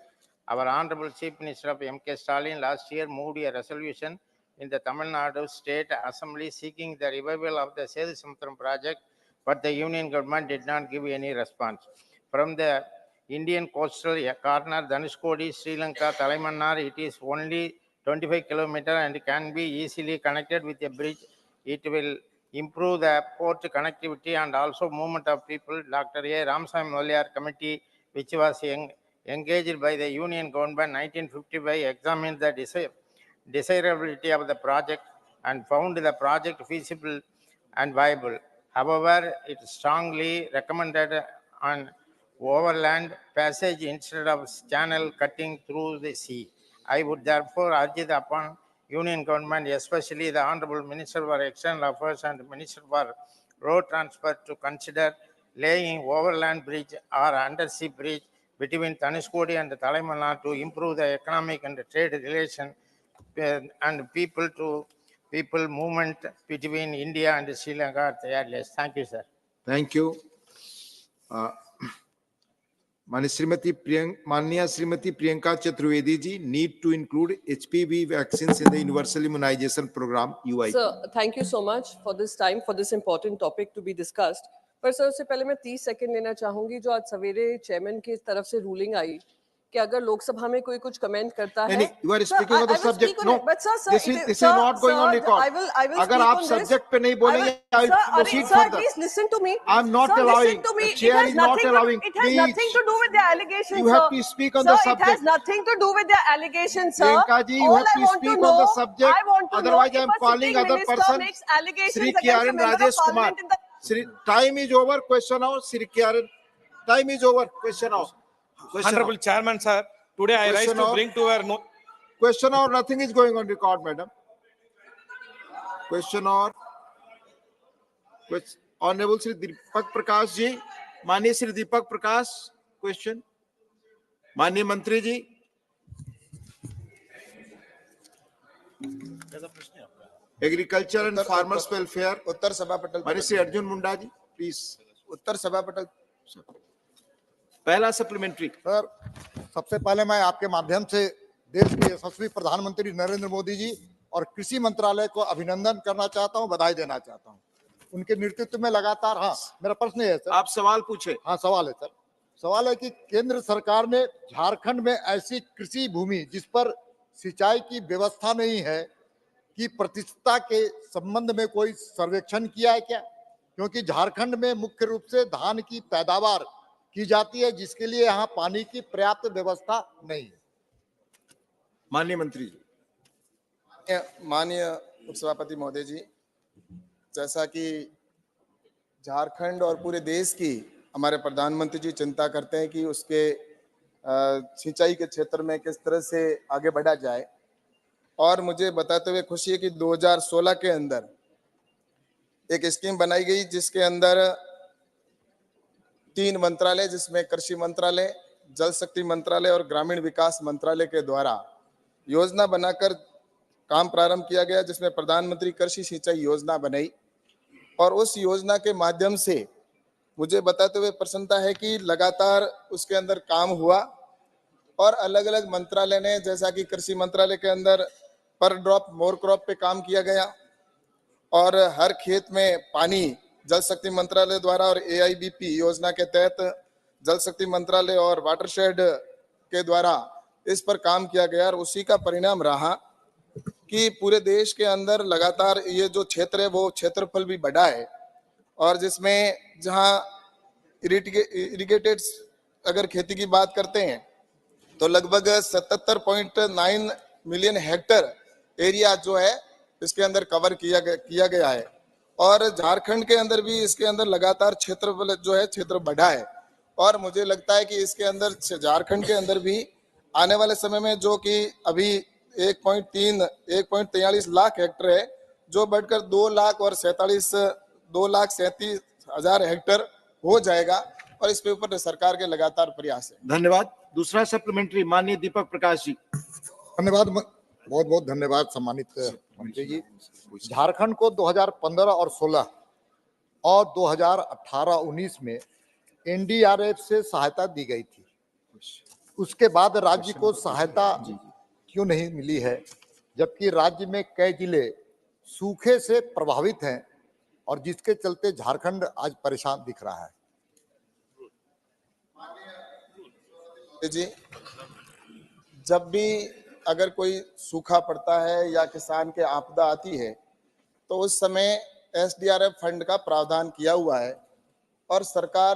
Our Honorable Chief Minister of M.K. Stalin last year moved a resolution in the Tamil Nadu State Assembly seeking the revival of the Sedu Samudram project, but the Union government did not give any response. From the Indian coastal corner, Dhanuskodi, Sri Lanka, Talaimanar, it is only 25 kilometers and can be easily connected with a bridge. It will improve the port connectivity and also movement of people. Dr. A. Ramsamy Moliar committee, which was engaged by the Union government 1955, examined the desirability of the project and found the project feasible and viable. However, it strongly recommended an overland passage instead of channel cutting through the sea. I would therefore urge upon Union government, especially the Honorable Minister for External Affairs and Minister for Road Transport, to consider laying overland bridge or undersea bridge between Dhanuskodi and Talaimanar to improve the economic and trade relation and people movement between India and Sri Lanka at the earliest. Thank you, sir. Thank you. Manya Srimati Priyanka Chaturvedi ji, need to include HPV vaccines in the universal immunization program UIP. Sir, thank you so much for this time, for this important topic to be discussed. पर sir उससे पहले मैं 30 second लेना चाहूंगी जो आज सवेरे chairman की तरफ से रूलिंग आई कि अगर लोकसभा में कोई कुछ कमेंट करता है, you are speaking on the subject. No, but sir, this is not going on record. I will अगर आप subject पे नहीं बोलेंगे, I will proceed sir, further. please listen to me. I am not sir, allowing. Listen to me. The chair is not allowing. It has nothing to do with the allegations, You have to speak on the Sir, subject. it has nothing to do with the allegations, sir. Priyanka ji, you All have I to want speak to on the know, subject. I want to Otherwise, know I am if a calling sitting other minister person. makes allegations Sri against a Kiran member of Rajesh Kumar. parliament in the Time is over. Question out. Sri Kiran. Time is over. Question out. Honorable Chairman, sir, today I rise to bring to our notice. Question or nothing is going on record, madam. Question or Honorable Sri Deepak Prakash ji, Mani Sri Deepak Prakash, question. Mani Mantri ji. Agriculture and Farmers Welfare. उत्तर सभा पटल Mani Sri Arjun Munda ji, please. उत्तर सभा पटल पहला supplementary. Sir, सबसे पहले मैं आपके माध्यम से देश के यशस्वी प्रधानमंत्री नरेंद्र मोदी जी और कृषि मंत्रालय को अभिनंदन करना चाहता हूं, बधाई देना चाहता हूं। उनके नेतृत्व में लगातार, हाँ मेरा प्रश्न है सर। आप सवाल पूछे। हाँ सवाल है सर। सवाल है कि केंद्र सरकार ने झारखंड में ऐसी कृषि भूमि जिस पर सिंचाई की व्यवस्था नहीं है कि प्रतिशतता के संबंध में कोई सर्वेक्षण किया है क्या? क्योंकि झारखंड में मुख्य रूप से धान की पैदावार की जाती है, जिसके लिए यहाँ पानी की पर्याप्त व्यवस्था नहीं है। माननीय मंत्री जी। माननीय उपसभापति महोदय जी, जैसा कि झारखंड और पूरे देश की हमारे प्रधानमंत्री जी चिंता करते हैं कि उसके सिंचाई के क्षेत्र में किस तरह से आगे बढ़ा जाए, और मुझे बताते हुए खुशी है कि 2016 के अंदर एक स्कीम बनाई गई जिसके अंदर 3 मंत्रालय, जिसमें कृषि मंत्रालय, जल शक्ति मंत्रालय और ग्रामीण विकास मंत्रालय के द्वारा योजना बनाकर काम प्रारंभ किया गया, जिसमें प्रधानमंत्री कृषि सिंचाई योजना बनाई। और उस योजना के माध्यम से मुझे बताते हुए प्रसन्नता है कि लगातार उसके अंदर काम हुआ और अलग अलग मंत्रालय ने, जैसा कि कृषि मंत्रालय के अंदर पर ड्रॉप मोर क्रॉप पे काम किया गया और हर खेत में पानी जल शक्ति मंत्रालय द्वारा और AIBP योजना के तहत जल शक्ति मंत्रालय और वाटरशेड के द्वारा इस पर काम किया गया। और उसी का परिणाम रहा कि पूरे देश के अंदर लगातार ये जो क्षेत्र है वो क्षेत्रफल भी बढ़ा है, और जिसमें जहां इरिगेटेड अगर खेती की बात करते हैं तो लगभग 77.9 मिलियन हेक्टर एरिया जो है इसके अंदर कवर किया गया है। और झारखंड के अंदर भी इसके अंदर लगातार क्षेत्रफल जो है क्षेत्र बढ़ा है, और मुझे लगता है कि इसके अंदर झारखंड के अंदर भी आने वाले समय में जो कि अभी 1.43 लाख हेक्टर है, जो बढ़कर 2,37,000 हेक्टर हो जाएगा, और इस पे ऊपर सरकार के लगातार प्रयास है। धन्यवाद। दूसरा सप्लीमेंट्री माननीय दीपक प्रकाश जी। धन्यवाद, बहुत बहुत धन्यवाद सम्मानित मंत्री जी। झारखंड को 2015 और 16 और 2018-19 में NDRF से सहायता दी गई थी। उसके बाद राज्य को सहायता क्यों नहीं मिली है, जबकि राज्य में कई जिले सूखे से प्रभावित हैं और जिसके चलते झारखंड आज परेशान दिख रहा है? जी, जब भी अगर कोई सूखा पड़ता है या किसान के आपदा आती है तो उस समय SDRF फंड का प्रावधान किया हुआ है, और सरकार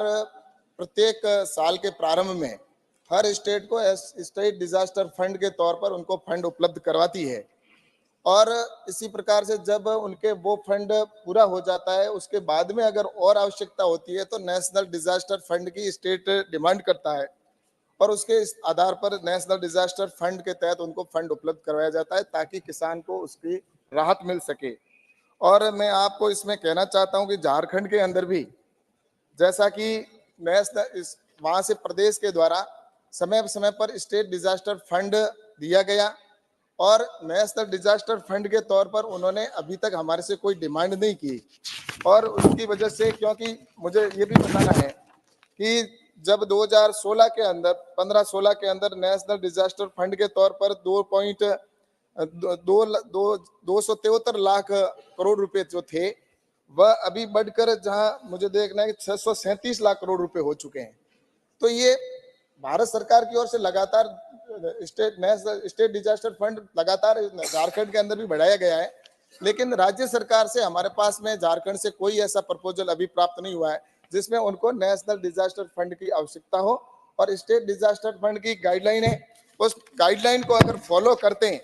प्रत्येक साल के प्रारंभ में हर स्टेट को स्टेट डिजास्टर फंड के तौर पर उनको फंड उपलब्ध करवाती है। और इसी प्रकार से जब उनके वो फंड पूरा हो जाता है उसके बाद में अगर और आवश्यकता होती है तो नेशनल डिजास्टर फंड की स्टेट डिमांड करता है, और उसके आधार पर नेशनल डिजास्टर फंड के तहत उनको फंड उपलब्ध करवाया जाता है ताकि किसान को उसकी राहत मिल सके। और मैं आपको इसमें कहना चाहता हूं कि झारखंड के अंदर भी जैसा कि नेशनल वहां से प्रदेश के द्वारा समय समय पर स्टेट डिजास्टर फंड दिया गया, और नेशनल डिजास्टर फंड के तौर पर उन्होंने अभी तक हमारे से कोई डिमांड नहीं की। और उसकी वजह से, क्योंकि मुझे ये भी बताना है कि जब 2016 के अंदर 15-16 के अंदर नेशनल डिजास्टर फंड के तौर पर 273 लाख करोड़ रुपए जो थे वह अभी बढ़कर जहां मुझे देखना है कि 637 लाख करोड़ रुपए हो चुके हैं। तो ये भारत सरकार की ओर से लगातार स्टेट डिजास्टर फंड लगातार झारखंड के अंदर भी बढ़ाया गया है, लेकिन राज्य सरकार से हमारे पास में झारखंड से कोई ऐसा प्रपोजल अभी प्राप्त नहीं हुआ है जिसमें उनको नेशनल डिजास्टर फंड की आवश्यकता हो। और स्टेट डिजास्टर फंड की गाइडलाइन है, उस गाइडलाइन को अगर फॉलो करते हैं,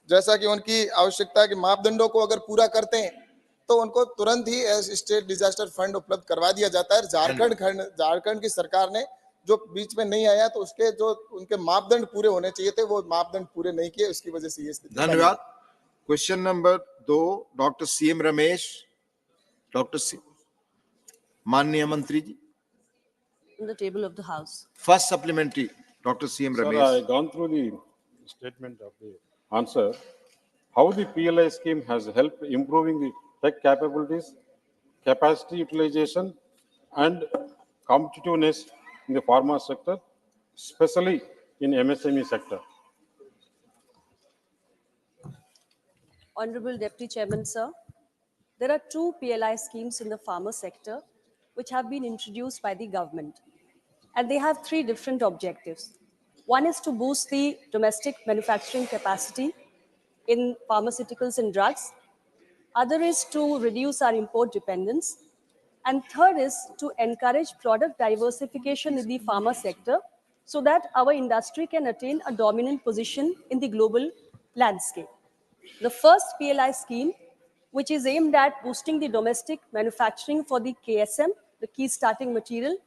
जैसा कि उनकी आवश्यकता के मापदंडों को अगर पूरा करते हैं तो उनको तुरंत ही स्टेट डिजास्टर फंड उपलब्ध करवा दिया जाता है। झारखंड की सरकार ने जो बीच में नहीं आया तो उसके जो उनके मापदंड पूरे होने चाहिए थे वो मापदंड पूरे नहीं किए, उसकी वजह से ये स्थिति। धन्यवाद। Question number 2 doctor CM Ramesh. माननीय मंत्री जी। On the table of the House. First supplementary doctor CM Sir, Ramesh. I have gone through the statement of the answer. How the PLI scheme has helped improving the tech capabilities, capacity utilization, and competitiveness in the pharma sector, especially in MSME sector. Honorable Deputy Chairman, sir, there are 2 PLI schemes in the farmer sector which have been introduced by the government, and they have 3 different objectives. One is to boost the domestic manufacturing capacity in pharmaceuticals and drugs. Other is to reduce our import dependence. And third is to encourage product diversification in the pharma sector so that our industry can attain a dominant position in the global landscape. The first PLI scheme, which is aimed at boosting the domestic manufacturing for the KSM, the key starting material,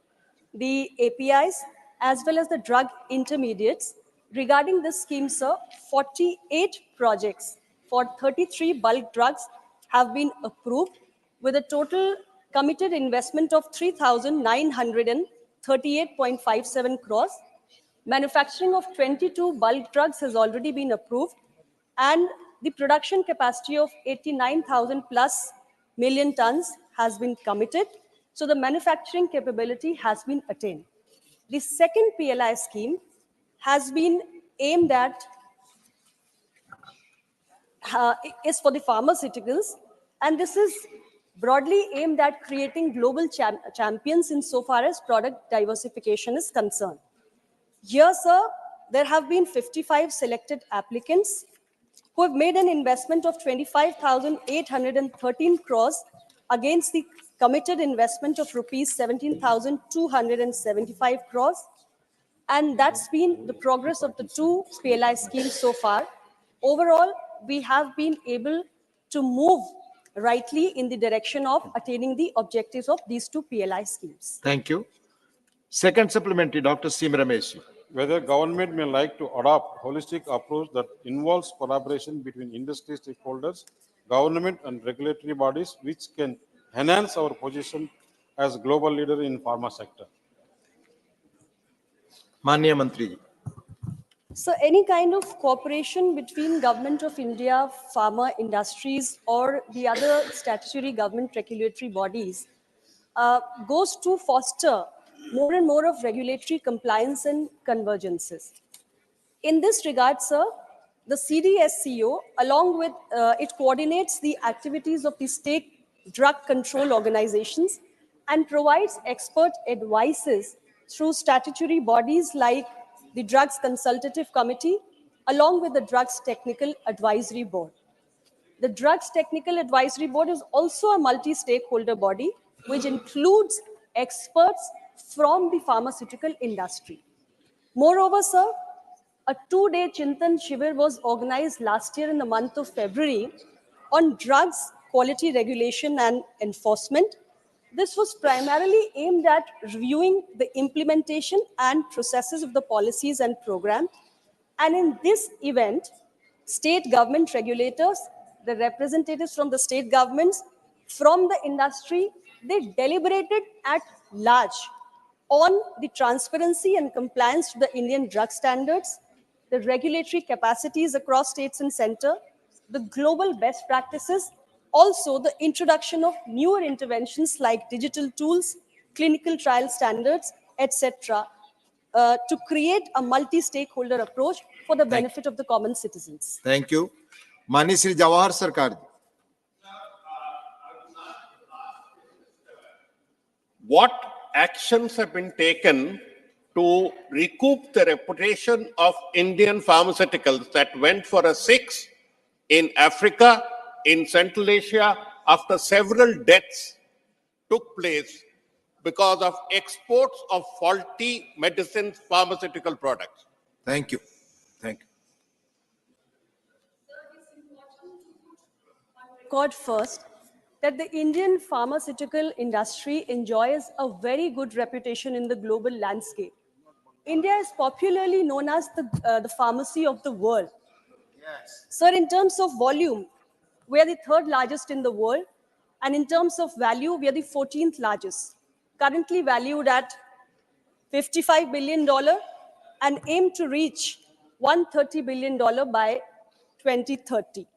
the APIs, as well as the drug intermediates. Regarding this scheme, sir, 48 projects for 33 bulk drugs have been approved with a total committed investment of 3,938.57 crores. Manufacturing of 22 bulk drugs has already been approved, and the production capacity of 89,000 plus million tons has been committed. So the manufacturing capability has been attained. The second PLI scheme has been aimed at is for the pharmaceuticals, and this is broadly aimed at creating global champions insofar as product diversification is concerned. Here, sir, there have been 55 selected applicants who have made an investment of 25,813 crores against the committed investment of rupees 17,275 crores. And that's been the progress of the two PLI schemes so far. Overall, we have been able to move rightly in the direction of attaining the objectives of these two PLI schemes. Thank you. Second supplementary, Dr. Sim Ramesh. Whether government may like to adopt holistic approach that involves collaboration between industry stakeholders, government and regulatory bodies, which can enhance our position as global leader in pharma sector. Manya Mantri. So any kind of cooperation between Government of India, pharma industries, or the other statutory government regulatory bodies goes to foster more and more of regulatory compliance and convergences. In this regard, sir, the CDSCO, along with it coordinates the activities of the state drug control organizations and provides expert advices through statutory bodies like the Drugs Consultative Committee, along with the Drugs Technical Advisory Board. The Drugs Technical Advisory Board is also a multi-stakeholder body, which includes experts from the pharmaceutical industry. Moreover, sir, a two-day Chintan Shivir was organized last year in the month of February on drugs, quality regulation and enforcement. This was primarily aimed at reviewing the implementation and processes of the policies and programs. And in this event, state government regulators, the representatives from the state governments, from the industry, they deliberated at large on the transparency and compliance to the Indian drug standards, the regulatory capacities across states and center, the global best practices, also the introduction of newer interventions like digital tools, clinical trial standards, etc., to create a multi-stakeholder approach for the benefit of the common citizens. Thank you. Mani Sri Jawahar Sarkar. What actions have been taken to recoup the reputation of Indian pharmaceuticals that went for a 6 in Africa, in Central Asia, after several deaths took place because of exports of faulty medicines, pharmaceutical products? Thank you. Thank you. Record first that the Indian pharmaceutical industry enjoys a very good reputation in the global landscape. India is popularly known as the pharmacy of the world. Yes. Sir, in terms of volume, we are the third largest in the world. And in terms of value, we are the 14th largest, currently valued at $55 billion and aim to reach $130 billion by 2030.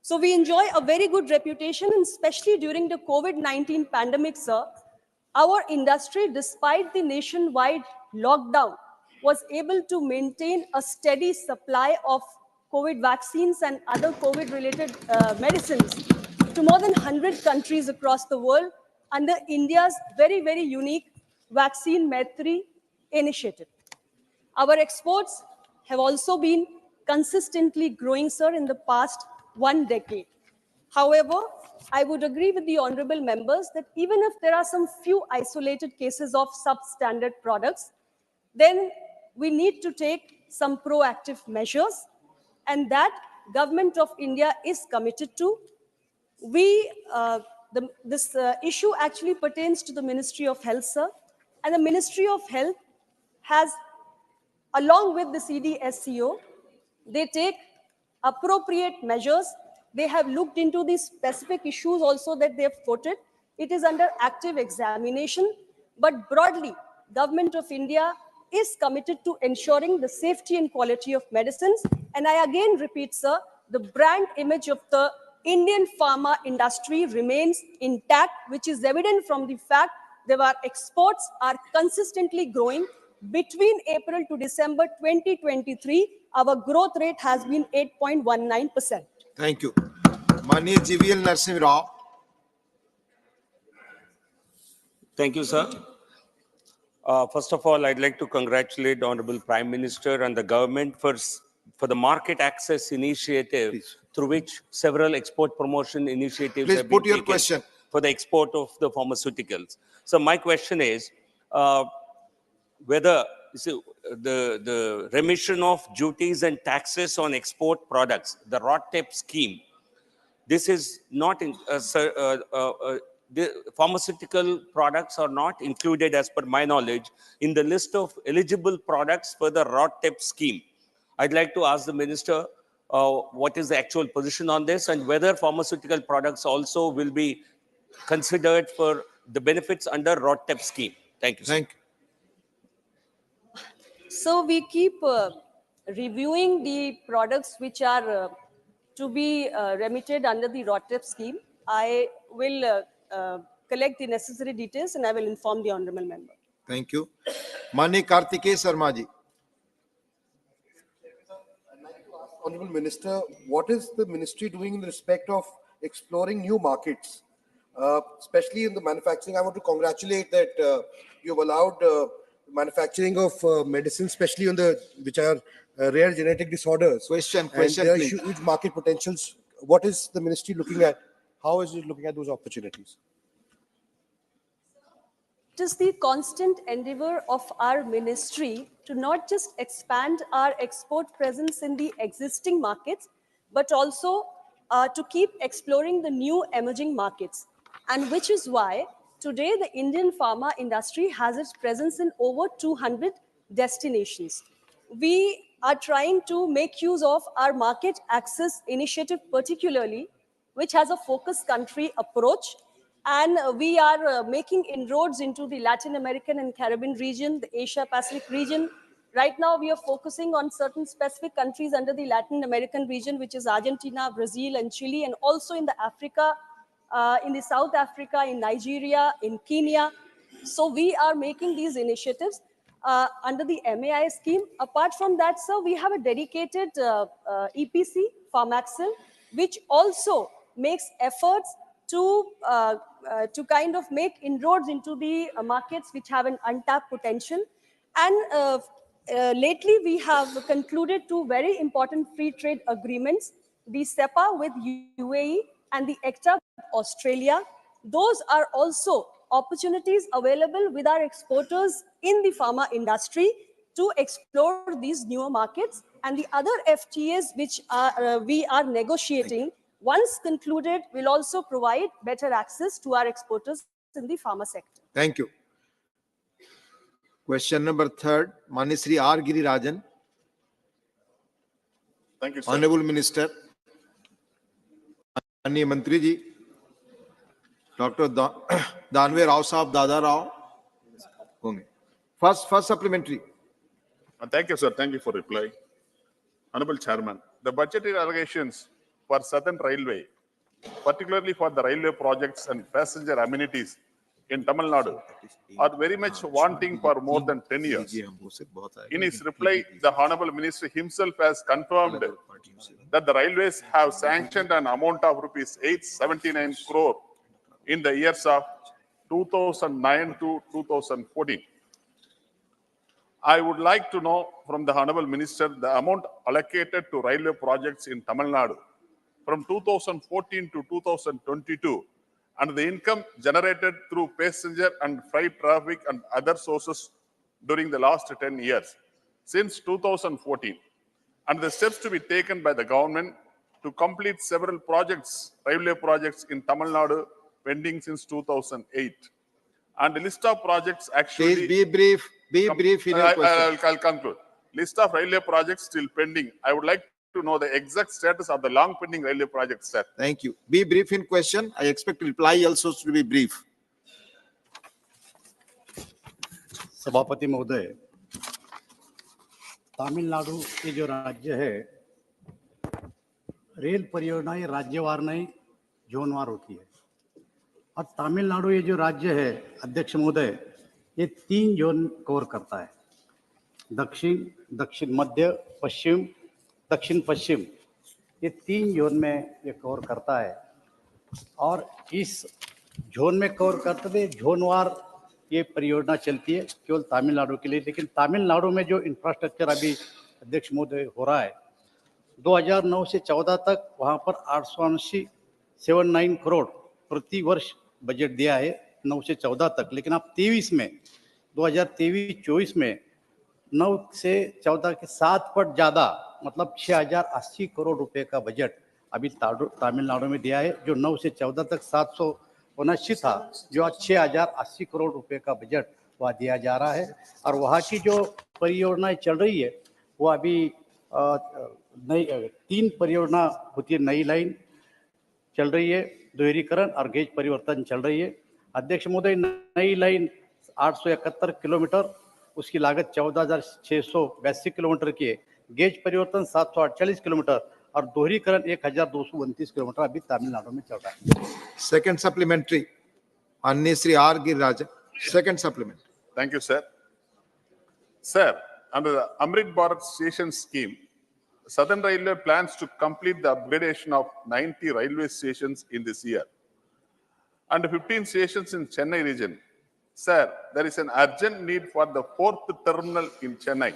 So we enjoy a very good reputation, and especially during the COVID-19 pandemic, sir, our industry, despite the nationwide lockdown, was able to maintain a steady supply of COVID vaccines and other COVID-related medicines to more than 100 countries across the world under India's very, very unique Vaccine Maitri initiative. Our exports have also been consistently growing, sir, in the past 1 decade. However, I would agree with the honorable members that even if there are some few isolated cases of substandard products, then we need to take some proactive measures, and that Government of India is committed to. This issue actually pertains to the Ministry of Health, sir, and the Ministry of Health has, along with the CDSCO, they take appropriate measures. They have looked into the specific issues also that they have quoted. It is under active examination, but broadly, Government of India is committed to ensuring the safety and quality of medicines. And I again repeat, sir, the brand image of the Indian pharma industry remains intact, which is evident from the fact that our exports are consistently growing. Between April to December 2023, our growth rate has been 8.19%. Thank you. Mani GVL Narsimha Rao. Thank you, sir. First of all, I'd like to congratulate the Honorable Prime Minister and the government for the market access initiative through which several export promotion initiatives have been taken Question for the export of the pharmaceuticals. So my question is whether the remission of duties and taxes on export products, the ROTTEP scheme, this is not in, the pharmaceutical products are not included, as per my knowledge, in the list of eligible products for the ROTTEP scheme. I'd like to ask the minister what is the actual position on this, and whether pharmaceutical products also will be considered for the benefits under ROTTEP scheme. Thank you, sir. Thank you. So we keep reviewing the products which are to be remitted under the ROTTEP scheme. I will collect the necessary details and I will inform the honorable member. Thank you. Mani Kartikeya Sharma ji. Honorable Minister, what is the ministry doing in respect of exploring new markets, especially in the manufacturing? I want to congratulate that you've allowed manufacturing of medicines, especially on the which are rare genetic disorders. Question, There are please. huge market potentials. What is the ministry looking at? How is it looking at those opportunities? It is the constant endeavor of our ministry to not just expand our export presence in the existing markets, but also to keep exploring the new emerging markets. And which is why today the Indian pharma industry has its presence in over 200 destinations. We are trying to make use of our market access initiative particularly, which has a focus country approach. And we are making inroads into the Latin American and Caribbean region, the Asia Pacific region. Right now, we are focusing on certain specific countries under the Latin American region, which is Argentina, Brazil, and Chile, and also in the Africa, in the South Africa, in Nigeria, in Kenya. So we are making these initiatives under the MAI scheme. Apart from that, sir, we have a dedicated EPC, Pharmaxil, which also makes efforts to kind of make inroads into the markets which have an untapped potential. And lately, we have concluded two very important free trade agreements, the SEPA with UAE and the ECTA with Australia. Those are also opportunities available with our exporters in the pharma industry to explore these newer markets. And the other FTAs which we are negotiating, once concluded, will also provide better access to our exporters in the pharma sector. Thank you. Question number 3, Manisri R. Girirajan. Thank you, sir. Honorable Minister, Mani Mantri ji, Dr. Danve Rao Sahab Dada Rao. First supplementary. Thank you, sir. Thank you for reply. Honorable Chairman, the budgetary allocations for Southern Railway, particularly for the railway projects and passenger amenities in Tamil Nadu, are very much wanting for more than 10 years. In his reply, the Honorable Minister himself has confirmed that the railways have sanctioned an amount of rupees 879 crore in the years of 2009 to 2014. I would like to know from the Honorable Minister the amount allocated to railway projects in Tamil Nadu from 2014 to 2022 and the income generated through passenger and freight traffic and other sources during the last 10 years since 2014, and the steps to be taken by the government to complete several projects, railway projects in Tamil Nadu pending since 2008. And the list of projects actually... Please be brief. Be brief in your question. I'll conclude. List of railway projects still pending. I would like to know the exact status of the long pending railway projects, sir. Thank you. Be brief in question. I expect reply also to be brief. सभापति महोदय, तमिलनाडु के जो राज्य है, rail परियोजनाएं राज्यवार नहीं जोनवार होती है और तमिलनाडु ये जो राज्य है अध्यक्ष महोदय, ये 3 जोन कवर करता है, दक्षिण, दक्षिण मध्य, पश्चिम, दक्षिण पश्चिम, ये 3 जोन में ये कवर करता है। और इस जोन में कवर करते हुए जोनवार ये परियोजना चलती है केवल तमिलनाडु के लिए। लेकिन तमिलनाडु में जो इंफ्रास्ट्रक्चर अभी अध्यक्ष महोदय हो रहा है, 2009 से 14 तक वहाँ पर 879 करोड़ प्रति वर्ष बजट दिया है 9 से 14 तक। लेकिन अब 23 में 2023-24 में 9 से 14 के 7 पट ज़्यादा, मतलब 6080 करोड़ रुपए का बजट अभी तमिलनाडु में दिया है, जो 9 से 14 तक 779 था, जो आज 6080 करोड़ रुपए का बजट वह दिया जा रहा है। और वहाँ की जो परियोजनाएं चल रही है वो अभी नई 3 परियोजना होती है, नई लाइन चल रही है, दोहरीकरण और गेज परिवर्तन चल रही है। अध्यक्ष महोदय, नई लाइन 871 किलोमीटर, उसकी लागत 14,682 किलोमीटर की है, गेज परिवर्तन 748 किलोमीटर और दोहरीकरण 1,229 किलोमीटर अभी तमिलनाडु में चल रहा है। सेकंड सप्लीमेंट्री, माननीय Shri R Giriraj, second supplement. Thank you, sir. Sir, under the Amrit Bharat Station Scheme, Southern Railway plans to complete the upgradation of 90 railway stations in this year and 15 stations in Chennai region. Sir, there is an urgent need for the 4th terminal in Chennai.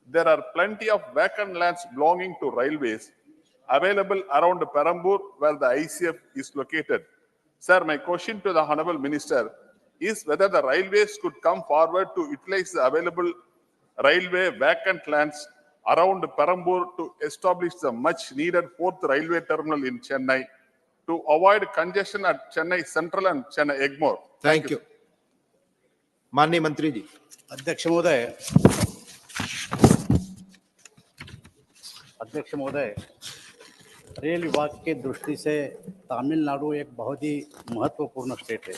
There are plenty of vacant lands belonging to railways available around Perambur where the ICF is located. Sir, my question to the Honorable Minister is whether the railways could come forward to utilize the available railway vacant lands around Perambur to establish the much needed 4th railway terminal in Chennai to avoid congestion at Chennai Central and Chennai Egmore. Thank you. माननीय मंत्री जी। अध्यक्ष महोदय, rail विभाग के दृष्टि से तमिलनाडु एक बहुत ही महत्वपूर्ण स्टेट है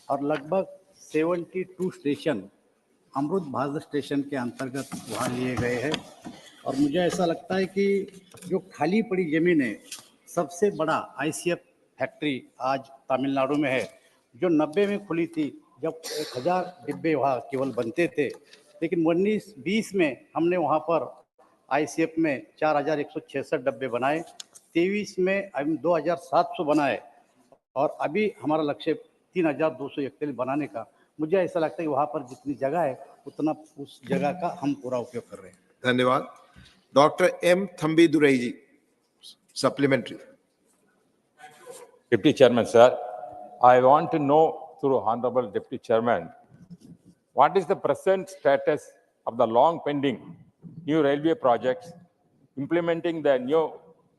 और लगभग 72 स्टेशन अमृत भारत स्टेशन के अंतर्गत वहाँ लिए गए हैं। और मुझे ऐसा लगता है कि जो खाली पड़ी जमीन है, सबसे बड़ा ICF फैक्ट्री आज तमिलनाडु में है, जो 90 में खुली थी, जब 1000 डिब्बे वहाँ केवल बनते थे। लेकिन 19-20 में हमने वहाँ पर ICF में 4166 डब्बे बनाए, 23 में हम 2700 बनाए और अभी हमारा लक्ष्य 3241 बनाने का। मुझे ऐसा लगता है कि वहाँ पर जितनी जगह है उतना उस जगह का हम पूरा उपयोग कर रहे हैं। धन्यवाद। Doctor M Thambi Durai ji, supplementary. Deputy Chairman, sir, I want to know through Honorable Deputy Chairman, what is the present status of the long pending new railway projects implementing the new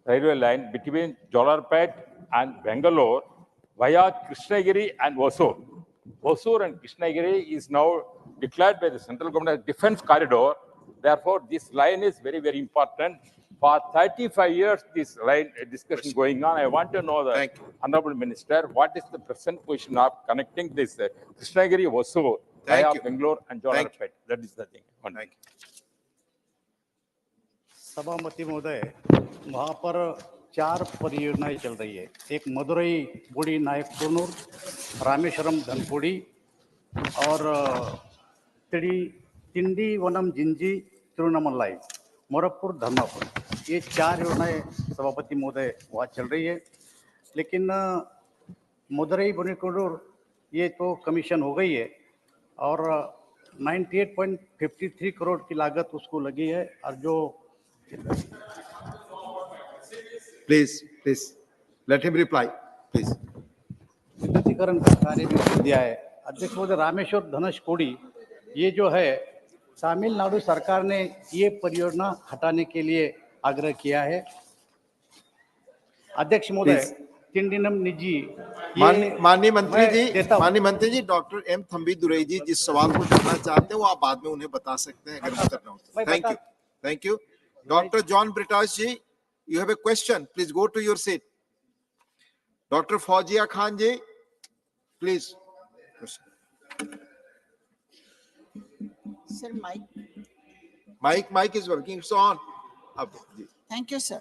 railway line between Jolarpet and Bangalore via Krishnagiri and Hosur. Hosur and Krishnagiri is now declared by the central government as defense corridor. Therefore, this line is very, very important. For 35 years, this line discussion going on. I want to know the Honorable Minister, what is the present position of connecting this Krishnagiri, Hosur via Bangalore and Jolarpet? That is the thing. सभापति महोदय, वहाँ पर 4 परियोजनाएं चल रही है। एक मदुरई बुड़ी नायकपुर, रामेश्वरम धनपुड़ी और तिंडी वनम जिंजी तिरुवन्नामलाई, मोरप्पुर धर्मापुर, ये 4 योजनाएं सभापति महोदय वहाँ चल रही है। लेकिन मदुरई बुनीकोडूर ये तो कमीशन हो गई है और 98.53 करोड़ की लागत उसको लगी है। और जो please let him reply please. विद्युतीकरण का कार्य भी कर दिया है। अध्यक्ष महोदय, रामेश्वर धनुषकोडी ये जो है तमिलनाडु सरकार ने ये परियोजना हटाने के लिए आग्रह किया है। अध्यक्ष महोदय, तिंडिनम निजी माननीय मंत्री जी डॉक्टर एम थम्बी दुरई जी जिस सवाल को करना चाहते हैं वो आप बाद में उन्हें बता सकते हैं अगर करना हो तो। Thank you. Doctor John Brittas ji, you have a question, please go to your seat. Doctor Fauzia Khan ji, please. Sir mike is working, so on. Thank you sir.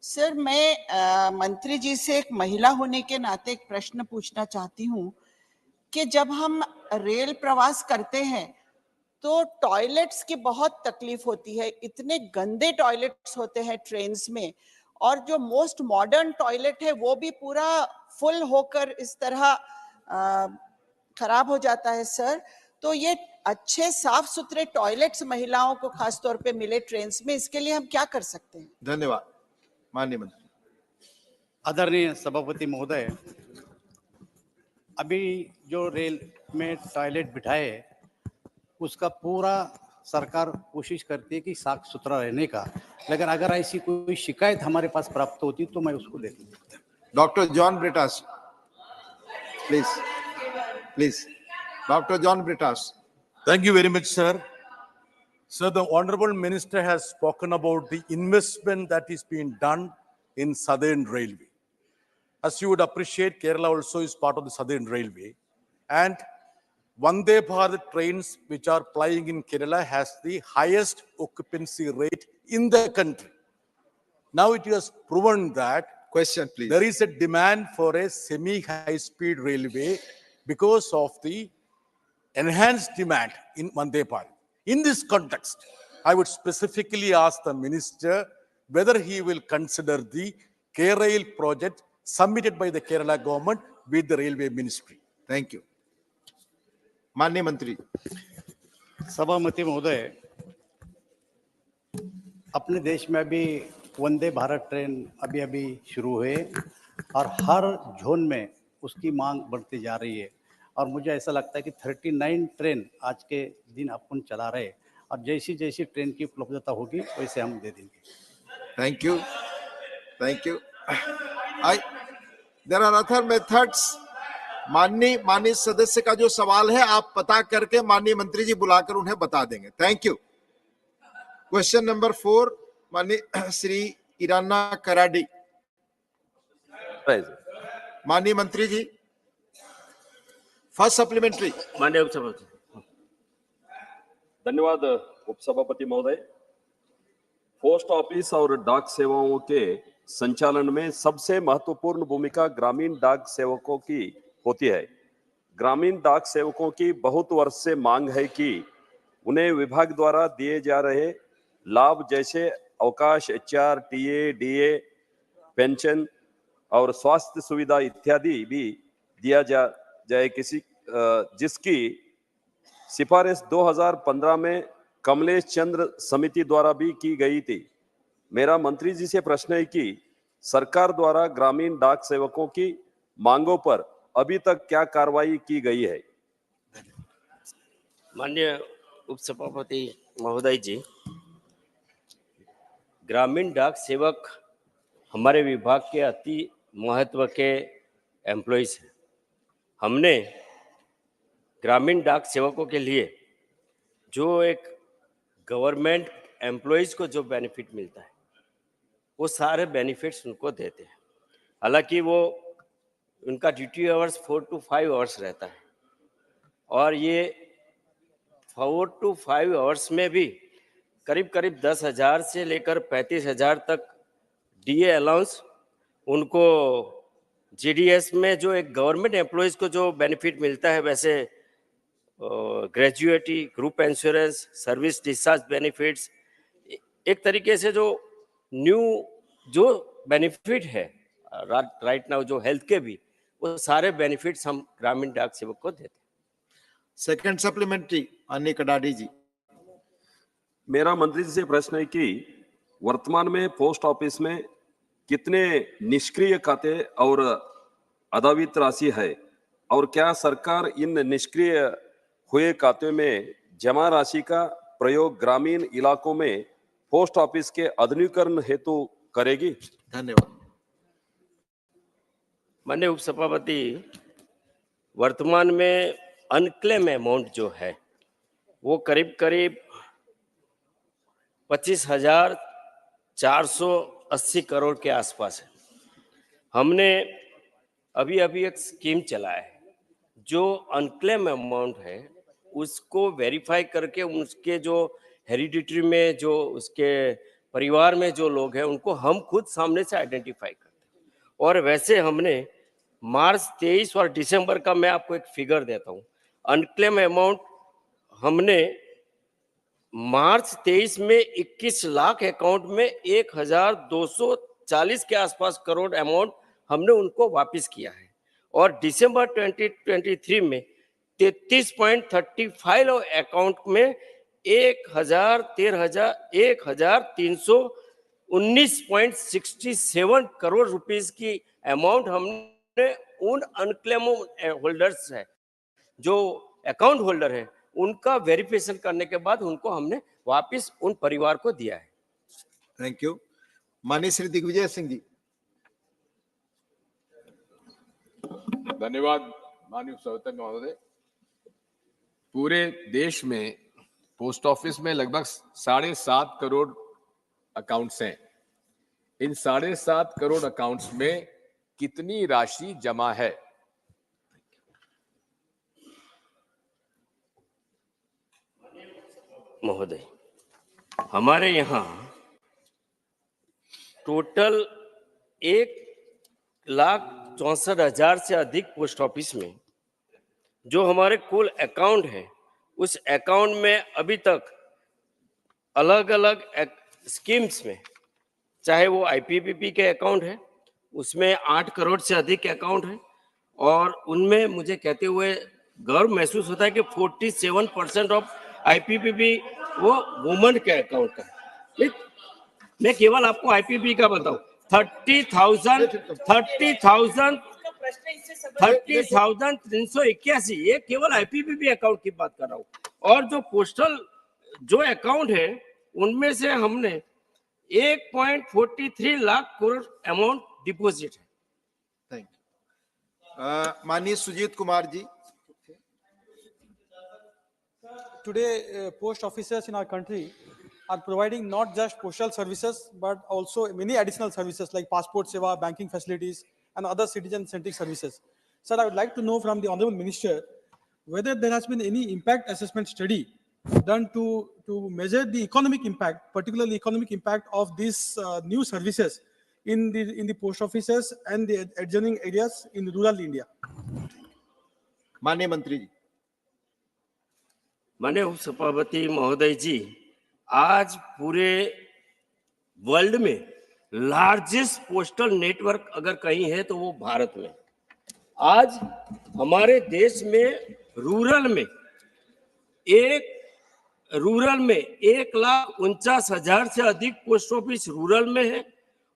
Sir मैं मंत्री जी से एक महिला होने के नाते एक प्रश्न पूछना चाहती हूँ कि जब हम रेल प्रवास करते हैं तो टॉयलेट्स की बहुत तकलीफ होती है। इतने गंदे टॉयलेट्स होते हैं ट्रेन्स में, और जो मोस्ट मॉडर्न टॉयलेट है वो भी पूरा फुल होकर इस तरह खराब हो जाता है सर। तो ये अच्छे साफ सुथरे टॉयलेट्स महिलाओं को खासतौर पे मिले ट्रेन्स में, इसके लिए हम क्या कर सकते हैं? धन्यवाद। माननीय मंत्री। आदरणीय सभापति महोदय, अभी जो रेल में टॉयलेट बिठाए उसका पूरा सरकार कोशिश करती है कि साफ सुथरा रहने का, लेकिन अगर ऐसी कोई शिकायत हमारे पास प्राप्त होती तो मैं उसको देख लूंगा। Doctor John Brittas, please. Dr. John Britas. Thank you very much, sir. Sir, the Honorable Minister has spoken about the investment that is being done in Southern Railway. As you would appreciate, Kerala also is part of the Southern Railway. And Vande Bharat trains which are plying in Kerala has the highest occupancy rate in the country. Now it has proven that question, please. There is a demand for a semi-high-speed railway because of the enhanced demand in Vande Bharat. In this context, I would specifically ask the minister whether he will consider the K-Rail project submitted by the Kerala government with the Railway Ministry. Thank you. माननीय मंत्री। सभापति महोदय, अपने देश में अभी Vande Bharat train अभी शुरू हुए और हर जोन में उसकी मांग बढ़ती जा रही है, और मुझे ऐसा लगता है कि 39 ट्रेन आज के दिन अपन चला रहे, और जैसी जैसी ट्रेन की उपलब्धता होगी वैसे हम दे देंगे। Thank you. There are other methods. माननीय सदस्य का जो सवाल है आप पता करके माननीय मंत्री जी बुलाकर उन्हें बता देंगे। Thank you. क्वेश्चन नंबर 4, माननीय श्री ईराना कराडी। माननीय मंत्री जी, फर्स्ट सप्लीमेंट्री। माननीय उपसभापति। धन्यवाद उपसभापति महोदय। पोस्ट ऑफिस और डाक सेवाओं के संचालन में सबसे महत्वपूर्ण भूमिका ग्रामीण डाक सेवकों की होती है। ग्रामीण डाक सेवकों की बहुत वर्ष से मांग है कि उन्हें विभाग द्वारा दिए जा रहे लाभ जैसे अवकाश, एचआर, टीए, डीए, पेंशन और स्वास्थ्य सुविधा इत्यादि भी दिया जाए जिसकी सिफारिश 2015 में कमलेश चंद्र समिति द्वारा भी की गई थी। मेरा मंत्री जी से प्रश्न है कि सरकार द्वारा ग्रामीण डाक सेवकों की मांगों पर अभी तक क्या कार्रवाई की गई है? माननीय उपसभापति महोदय जी, ग्रामीण डाक सेवक हमारे विभाग के अति महत्व के एम्प्लॉइज हैं। हमने ग्रामीण डाक सेवकों के लिए जो एक गवर्नमेंट एम्प्लॉइज को जो बेनिफिट मिलता है वो सारे बेनिफिट्स उनको देते हैं। हालांकि वो उनका ड्यूटी आवर्स 4 to 5 आवर्स रहता है, और ये 4 to 5 आवर्स में भी करीब 10,000 से लेकर 35,000 तक डीए अलाउंस, उनको जीडीएस में जो एक गवर्नमेंट एम्प्लॉइज को जो बेनिफिट मिलता है वैसे gratuity, group insurance, service discharge benefits, एक तरीके से जो न्यू जो बेनिफिट है राइट नाउ जो हेल्थ के भी, वो सारे बेनिफिट्स हम ग्रामीण डाक सेवक को देते हैं। सेकंड सप्लीमेंट्री अन्य कडाडी जी। मेरा मंत्री जी से प्रश्न है कि वर्तमान में पोस्ट ऑफिस में कितने निष्क्रिय खाते और अदावित राशि है और क्या सरकार इन निष्क्रिय हुए खाते में जमा राशि का प्रयोग ग्रामीण इलाकों में पोस्ट ऑफिस के आधुनिकीकरण हेतु करेगी? धन्यवाद। माननीय उपसभापति, वर्तमान में अनक्लेम अमाउंट जो है वो करीब करीब 25,480 करोड़ के आसपास है। हमने अभी अभी एक स्कीम चलाया है जो अनक्लेम अमाउंट है उसको वेरीफाई करके उसके जो हेरिडिटरी में जो उसके परिवार में जो लोग हैं उनको हम खुद सामने से आइडेंटिफाई करते हैं। और वैसे हमने मार्च 23 और दिसंबर का मैं आपको एक फिगर देता हूँ। अनक्लेम अमाउंट हमने मार्च 23 में 21 लाख अकाउंट में 1,240 के आसपास करोड़ अमाउंट हमने उनको वापस किया है और दिसंबर 2023 में 33.35 अकाउंट में 1,319.67 करोड़ रुपीस की अमाउंट हमने उन अनक्लेम होल्डर्स है जो अकाउंट होल्डर है उनका वेरिफिकेशन करने के बाद उनको हमने वापस उन परिवार को दिया है। Thank you. माननीय श्री दिग्विजय सिंह जी। धन्यवाद माननीय सभापति महोदय। पूरे देश में पोस्ट ऑफिस में लगभग 7.5 करोड़ अकाउंट्स हैं। इन 7.5 करोड़ अकाउंट्स में कितनी राशि जमा है? महोदय, हमारे यहाँ टोटल 1,64,000 से अधिक पोस्ट ऑफिस में जो हमारे कुल अकाउंट है उस अकाउंट में अभी तक अलग अलग स्कीम्स में चाहे वो आईपीपीबी के अकाउंट है उसमें 8 करोड़ से अधिक अकाउंट है और उनमें मुझे कहते हुए गर्व महसूस होता है कि 47% ऑफ आईपीपीबी वो वुमन के अकाउंट का है। मैं केवल आपको आईपीपी का बताऊं 30,381 ये केवल आईपीपीबी अकाउंट की बात कर रहा हूं और जो पोस्टल जो अकाउंट है उनमें से हमने 1.43 लाख करोड़ अमाउंट डिपॉजिट है। Thank you. माननीय Sujit Kumar ji. Today, post officers in our country are providing not just postal services, but also many additional services like passport seva, banking facilities, and other citizen-centric services. Sir, I would like to know from the Honorable Minister whether there has been any impact assessment study done to measure the economic impact, particularly economic impact of these new services in the post offices and the adjoining areas in rural India. माननीय मंत्री जी। माननीय उपसभापति महोदय जी, आज पूरे world में largest postal network अगर कहीं है तो वो भारत में। आज हमारे देश में रूरल में 1,49,000 से अधिक पोस्ट ऑफिस रूरल में है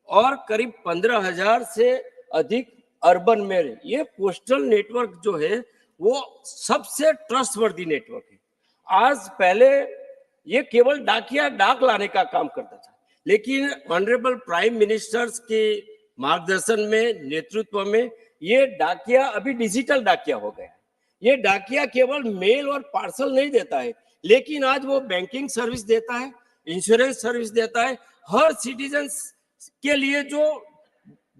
और करीब 15,000 से अधिक अर्बन में है। ये पोस्टल नेटवर्क जो है वो सबसे ट्रस्टवर्दी नेटवर्क है। आज पहले ये केवल डाकिया डाक लाने का काम करता था, लेकिन ऑनरेबल प्राइम मिनिस्टर्स के मार्गदर्शन में नेतृत्व में ये डाकिया अभी डिजिटल डाकिया हो गया है। ये डाकिया केवल मेल और पार्सल नहीं देता है, लेकिन आज वो बैंकिंग सर्विस देता है, इंश्योरेंस सर्विस देता है। हर सिटीजन के लिए जो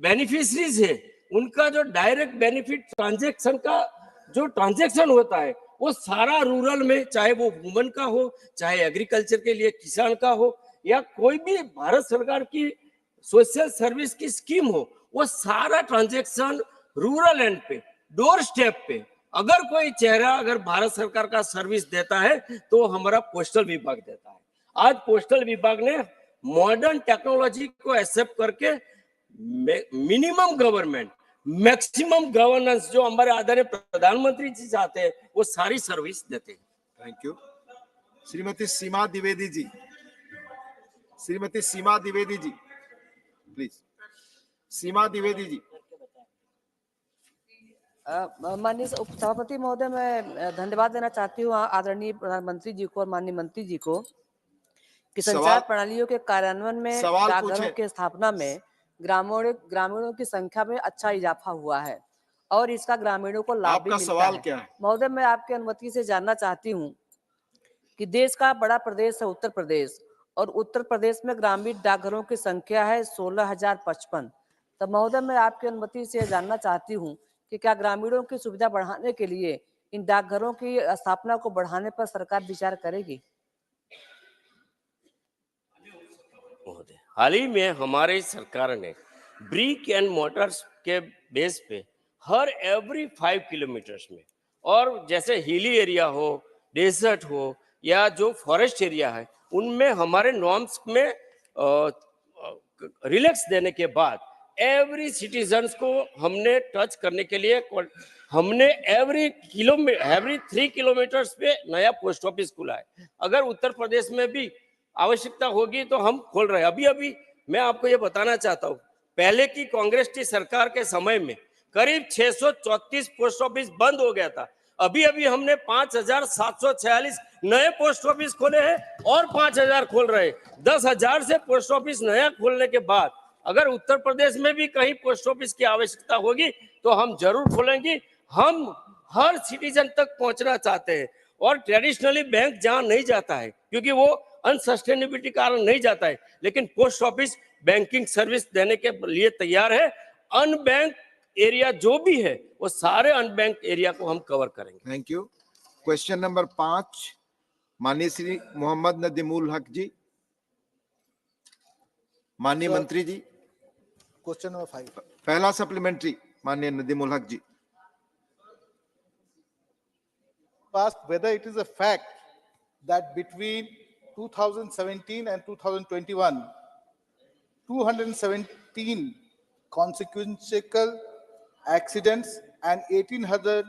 बेनिफिशरीज है उनका जो डायरेक्ट बेनिफिट ट्रांजैक्शन का जो ट्रांजैक्शन होता है वो सारा रूरल में, चाहे वो वुमन का हो, चाहे एग्रीकल्चर के लिए किसान का हो या कोई भी भारत सरकार की सोशल सर्विस की स्कीम हो, वो सारा ट्रांजैक्शन रूरल एंड पे, डोर स्टेप पे अगर कोई चेहरा अगर भारत सरकार का सर्विस देता है तो हमारा पोस्टल विभाग देता है। आज पोस्टल विभाग ने मॉडर्न टेक्नोलॉजी को एक्सेप्ट करके मिनिमम गवर्नमेंट मैक्सिमम गवर्नेंस जो हमारे आदरणीय प्रधानमंत्री जी चाहते हैं वो सारी सर्विस देते हैं। Thank you. Shrimati Seema Dwivedi ji, Shrimati Seema Dwivedi ji, please. Seema Dwivedi ji. माननीय उपसभापति महोदय, मैं धन्यवाद देना चाहती हूँ आदरणीय प्रधानमंत्री जी को और माननीय मंत्री जी को कि संचार प्रणालियों के कार्यान्वयन में डाकघरों की स्थापना में ग्रामीणों की संख्या में अच्छा इजाफा हुआ है और इसका ग्रामीणों को लाभ भी मिलता है। सवाल क्या है? महोदय, मैं आपकी अनुमति से जानना चाहती हूँ कि देश का बड़ा प्रदेश है उत्तर प्रदेश और उत्तर प्रदेश में ग्रामीण डाकघरों की संख्या है 16,055। तो महोदय, मैं आपकी अनुमति से जानना चाहती हूँ कि क्या ग्रामीणों की सुविधा बढ़ाने के लिए इन डाकघरों की स्थापना को बढ़ाने पर सरकार विचार करेगी? हाल ही में हमारी सरकार ने ब्रिक एंड मोटर्स के बेस पे हर एवरी 5 किलोमीटर्स में, और जैसे हिली एरिया हो, डेजर्ट हो या जो फॉरेस्ट एरिया है, उनमें हमारे नॉर्म्स में रिलैक्स देने के बाद एवरी सिटीजन्स को हमने टच करने के लिए हमने एवरी 3 किलोमीटर्स पे नया पोस्ट ऑफिस खुला है। अगर उत्तर प्रदेश में भी आवश्यकता होगी तो हम खोल रहे हैं। अभी मैं आपको ये बताना चाहता हूँ, पहले की कांग्रेस की सरकार के समय में करीब 634 पोस्ट ऑफिस बंद हो गया था। अभी हमने 5,746 नए पोस्ट ऑफिस खोले हैं और 5,000 खोल रहे हैं। 10,000 से पोस्ट ऑफिस नया खोलने के बाद अगर उत्तर प्रदेश में भी कहीं पोस्ट ऑफिस की आवश्यकता होगी तो हम जरूर खोलेंगे। हम हर सिटीजन तक पहुंचना चाहते हैं और ट्रेडिशनली बैंक जहां नहीं जाता है क्योंकि वो अनसस्टेनेबिलिटी कारण नहीं जाता है, लेकिन पोस्ट ऑफिस बैंकिंग सर्विस देने के लिए तैयार है। अनबैंक एरिया जो भी है वो सारे अनबैंक एरिया को हम कवर करेंगे। Thank you. क्वेश्चन नंबर 5, माननीय श्री मोहम्मद नदीमुल हक जी। माननीय मंत्री जी, क्वेश्चन नंबर 5, पहला सप्लीमेंट्री, माननीय नदीमुल हक जी। asked whether it is a fact that between 2017 and 2021, 217 consequential accidents and 1,800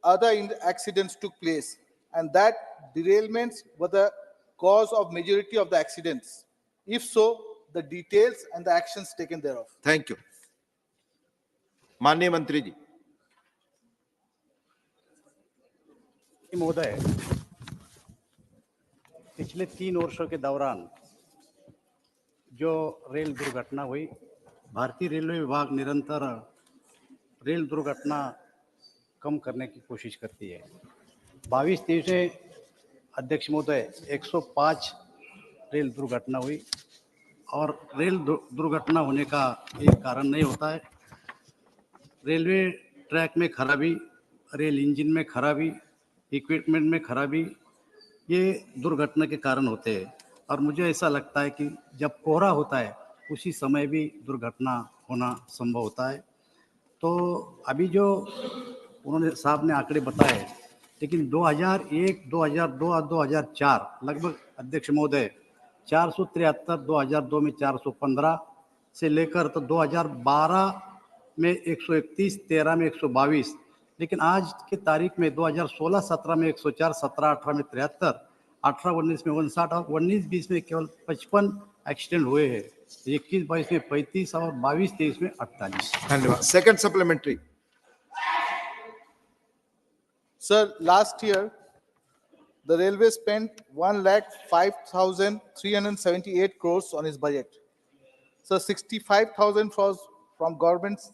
other accidents took place, and that derailments were the cause of majority of the accidents. If so, the details and the actions taken thereof. Thank you. माननीय मंत्री जी। महोदय, पिछले 3 वर्षों के दौरान जो rail दुर्घटना हुई, भारतीय रेलवे विभाग निरंतर रेल दुर्घटना कम करने की कोशिश करती है। 22-23 में अध्यक्ष महोदय 105 रेल दुर्घटना हुई और रेल दुर्घटना होने का एक कारण नहीं होता है। रेलवे ट्रैक में खराबी, रेल इंजन में खराबी, इक्विपमेंट में खराबी, ये दुर्घटना के कारण होते हैं। और मुझे ऐसा लगता है कि जब कोहरा होता है उसी समय भी दुर्घटना होना संभव होता है। तो अभी जो उन्होंने साहब ने आंकड़े बताए, लेकिन 2001, 2002 और 2004 लगभग अध्यक्ष महोदय 473, 2002 में 415 से लेकर तो 2012 में 131, 13 में 122, लेकिन आज के तारीख में 2016-17 में 104, 17-18 में 73, 18-19 में 59 और 19-20 में केवल 55 एक्सीडेंट हुए हैं। 21-22 में 35 और 22-23 में 48। धन्यवाद। Second supplementary. Sir, last year, the railway spent 1,05,378 crores on its budget. So 65,000 was from government's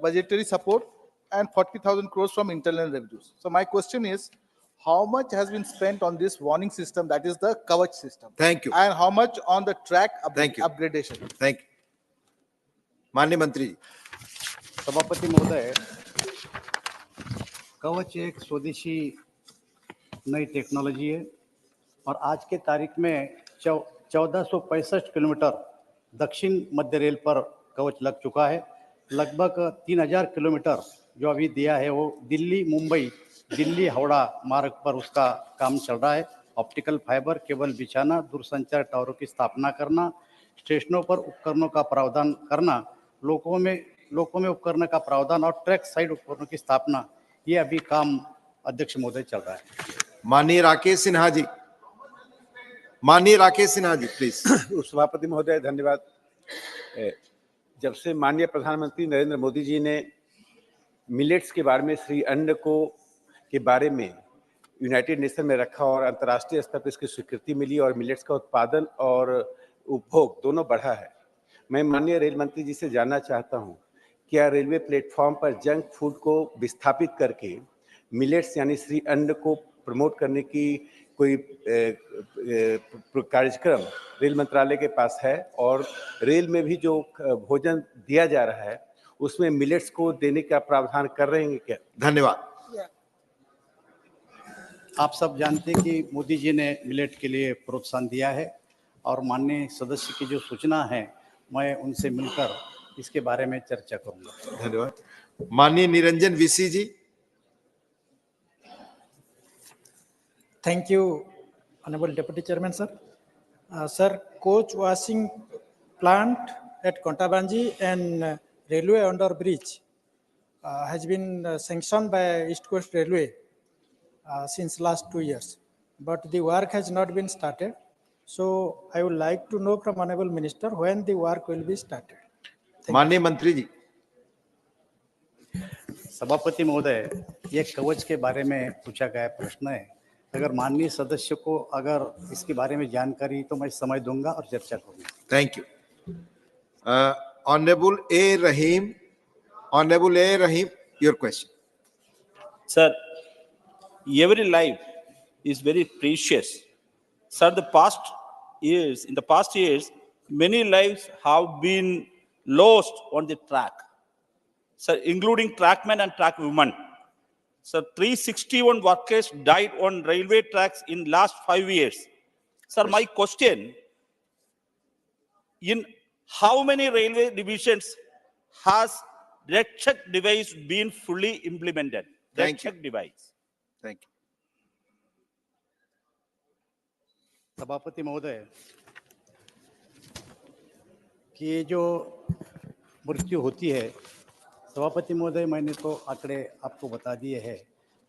budgetary support and 40,000 crores from internal revenues. So my question is, how much has been spent on this warning system, that is the Kavach system? Thank you. And how much on the track upgradation? Thank you. माननीय मंत्री जी। सभापति महोदय, कवच एक स्वदेशी नई technology है और आज के तारीख में 1465 किलोमीटर दक्षिण मध्य रेल पर कवच लग चुका है। लगभग 3000 किलोमीटर जो अभी दिया है वो दिल्ली मुंबई, दिल्ली हावड़ा मार्ग पर उसका काम चल रहा है। ऑप्टिकल फाइबर केबल बिछाना, दूरसंचार टावरों की स्थापना करना, स्टेशनों पर उपकरणों का प्रावधान करना, लोकोमेव उपकरण का प्रावधान और ट्रैक साइड उपकरणों की स्थापना, ये अभी काम अध्यक्ष महोदय चल रहा है। माननीय राकेश सिन्हा जी, माननीय राकेश सिन्हा जी प्लीज। सभापति महोदय धन्यवाद। जब से माननीय प्रधानमंत्री नरेंद्र मोदी जी ने मिलेट्स के बारे में, श्री अन्न के बारे में यूनाइटेड नेशन में रखा और अंतर्राष्ट्रीय स्तर पर इसकी स्वीकृति मिली और मिलेट्स का उत्पादन और उपभोग दोनों बढ़ा है, मैं माननीय रेल मंत्री जी से जानना चाहता हूं, क्या रेलवे प्लेटफॉर्म पर जंक फूड को विस्थापित करके मिलेट्स यानी श्री अन्न को प्रमोट करने की कोई कार्यक्रम रेल मंत्रालय के पास है, और रेल में भी जो भोजन दिया जा रहा है उसमें मिलेट्स को देने का प्रावधान कर रहे हैं क्या? धन्यवाद। आप सब जानते हैं कि मोदी जी ने मिलेट के लिए प्रोत्साहन दिया है और माननीय सदस्य की जो सूचना है मैं उनसे मिलकर इसके बारे में चर्चा करूंगा। धन्यवाद। माननीय Niranjan VC ji. Thank you, Honorable Deputy Chairman, sir. Sir, coach washing plant at Kontabanji and railway under bridge has been sanctioned by East Coast Railway since last 2 years, but the work has not been started. So I would like to know from Honorable Minister when the work will be started. माननीय मंत्री जी। सभापति महोदय, ये कवच के बारे में पूछा गया प्रश्न है। अगर माननीय सदस्य को अगर इसके बारे में जानकारी तो मैं समय दूंगा और चर्चा करूंगा। Thank you. Honourable A Rahim, your question. Sir, every life is very precious. Sir, in the past years, many lives have been lost on the track. Sir, including trackmen and track women. Sir, 361 workers died on railway tracks in last 5 years. Sir, my question, in how many railway divisions has red check device been fully implemented? Red check device. Thank you. सभापति महोदय, कि ये जो मृत्यु होती है, सभापति महोदय मैंने तो आंकड़े आपको बता दिए हैं,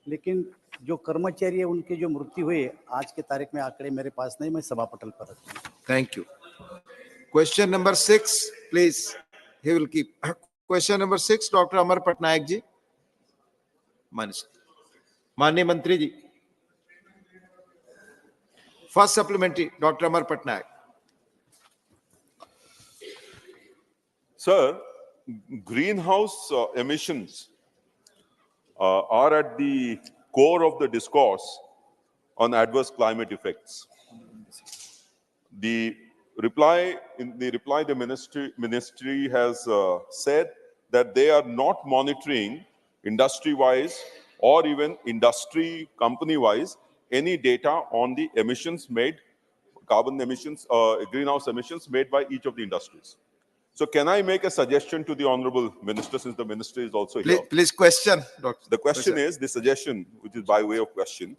लेकिन जो कर्मचारी है उनकी जो मृत्यु हुई आज के तारीख में आंकड़े मेरे पास नहीं, मैं सभा पटल पर रखूंगा। Thank you. Question number 6 please, he will keep. Question number 6 doctor Amar Patnaik ji. माननीय मंत्री जी, first supplementary doctor Amar Patnaik. Sir, greenhouse emissions are at the core of the discourse on adverse climate effects. The reply, the ministry has said that they are not monitoring industry-wise or even industry company-wise any data on the emissions made, carbon emissions, greenhouse emissions made by each of the industries. So can I make a suggestion to the Honorable Minister, since the Minister is also here? Please question, Doctor. The question is, the suggestion, which is by way of question,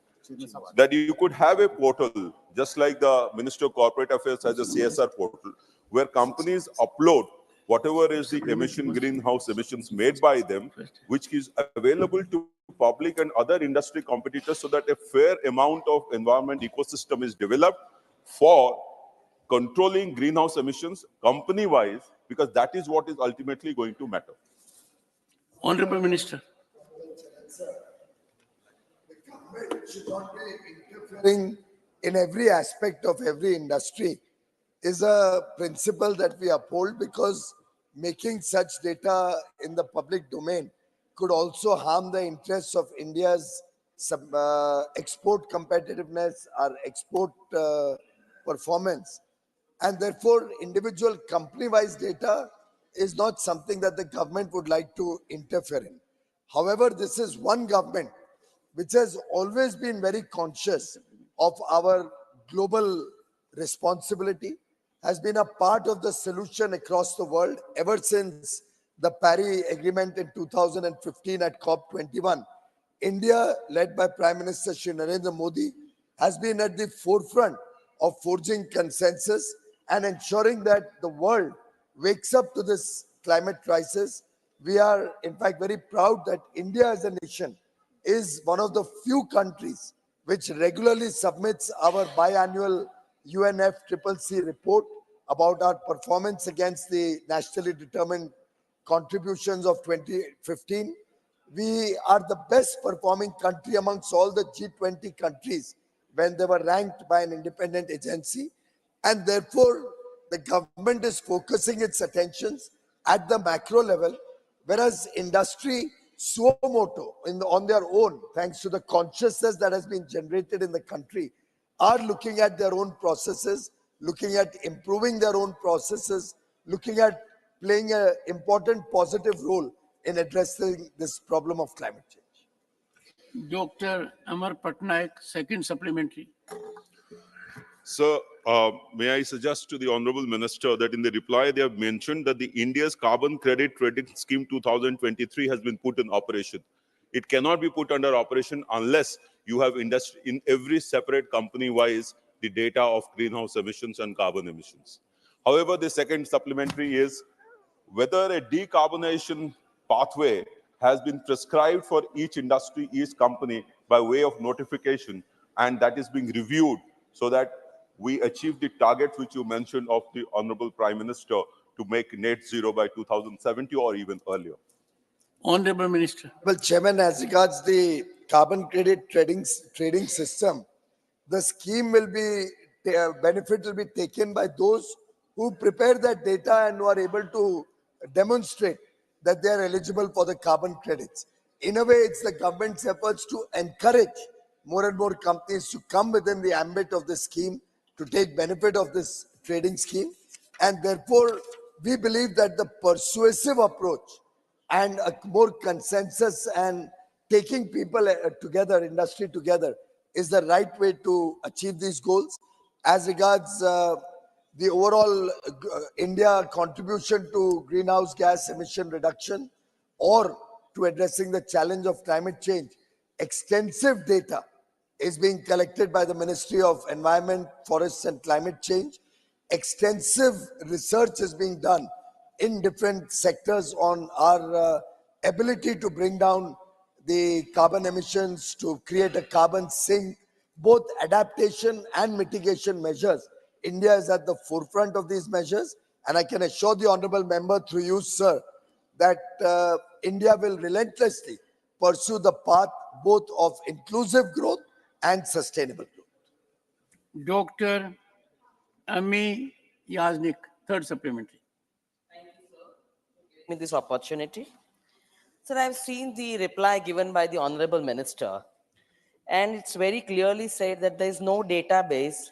that you could have a portal, just like the Minister of Corporate Affairs has a CSR portal, where companies upload whatever is the greenhouse emissions made by them, which is available to public and other industry competitors, so that a fair amount of environment ecosystem is developed for controlling greenhouse emissions company-wise, because that is what is ultimately going to matter. Honorable Minister. The government should not be interfering in every aspect of every industry is a principle that we uphold, because making such data in the public domain could also harm the interests of India's export competitiveness, our export performance. And therefore, individual company-wise data is not something that the government would like to interfere in. However, this is one government which has always been very conscious of our global responsibility, has been a part of the solution across the world ever since the Paris Agreement in 2015 at COP21. India, led by Prime Minister Shri Narendra Modi, has been at the forefront of forging consensus and ensuring that the world wakes up to this climate crisis we are in fact very proud that India as a nation is one of the few countries which regularly submits our biannual UNFCCC report about our performance against the nationally determined contributions of 2015. We are the best performing country amongst all the G20 countries when they were ranked by an independent agency. And therefore, the government is focusing its attentions at the macro level, whereas industry suo moto on their own, thanks to the consciousness that has been generated in the country, are looking at their own processes, looking at improving their own processes, looking at playing an important positive role in addressing this problem of climate change. Dr. Amar Patnaik, second supplementary. Sir, may I suggest to the Honorable Minister that in the reply they have mentioned that the India's Carbon Credit Trading Scheme 2023 has been put in operation. It cannot be put under operation unless you have industry in every separate company-wise the data of greenhouse emissions and carbon emissions. However, the second supplementary is whether a decarbonization pathway has been prescribed for each industry, each company by way of notification, and that is being reviewed so that we achieve the target which you mentioned of the Honorable Prime Minister to make net zero by 2070 or even earlier. Honorable Minister. Well, Chairman, as regards the carbon credit trading system, the scheme will be, benefit will be taken by those who prepare that data and who are able to demonstrate that they are eligible for the carbon credits. In a way, it's the government's efforts to encourage more and more companies to come within the ambit of the scheme to take benefit of this trading scheme. And therefore, we believe that the persuasive approach and a more consensus and taking people together, industry together, is the right way to achieve these goals. As regards the overall India contribution to greenhouse gas emission reduction or to addressing the challenge of climate change, extensive data is being collected by the Ministry of Environment, Forests and Climate Change. Extensive research is being done in different sectors on our ability to bring down the carbon emissions, to create a carbon sink, both adaptation and mitigation measures. India is at the forefront of these measures, and I can assure the honorable member through you, sir, that India will relentlessly pursue the path both of inclusive growth and sustainable growth. Dr. Ami Yaznik, third supplementary. Me this opportunity. Sir, I've seen the reply given by the Honorable Minister, and it's very clearly said that there is no database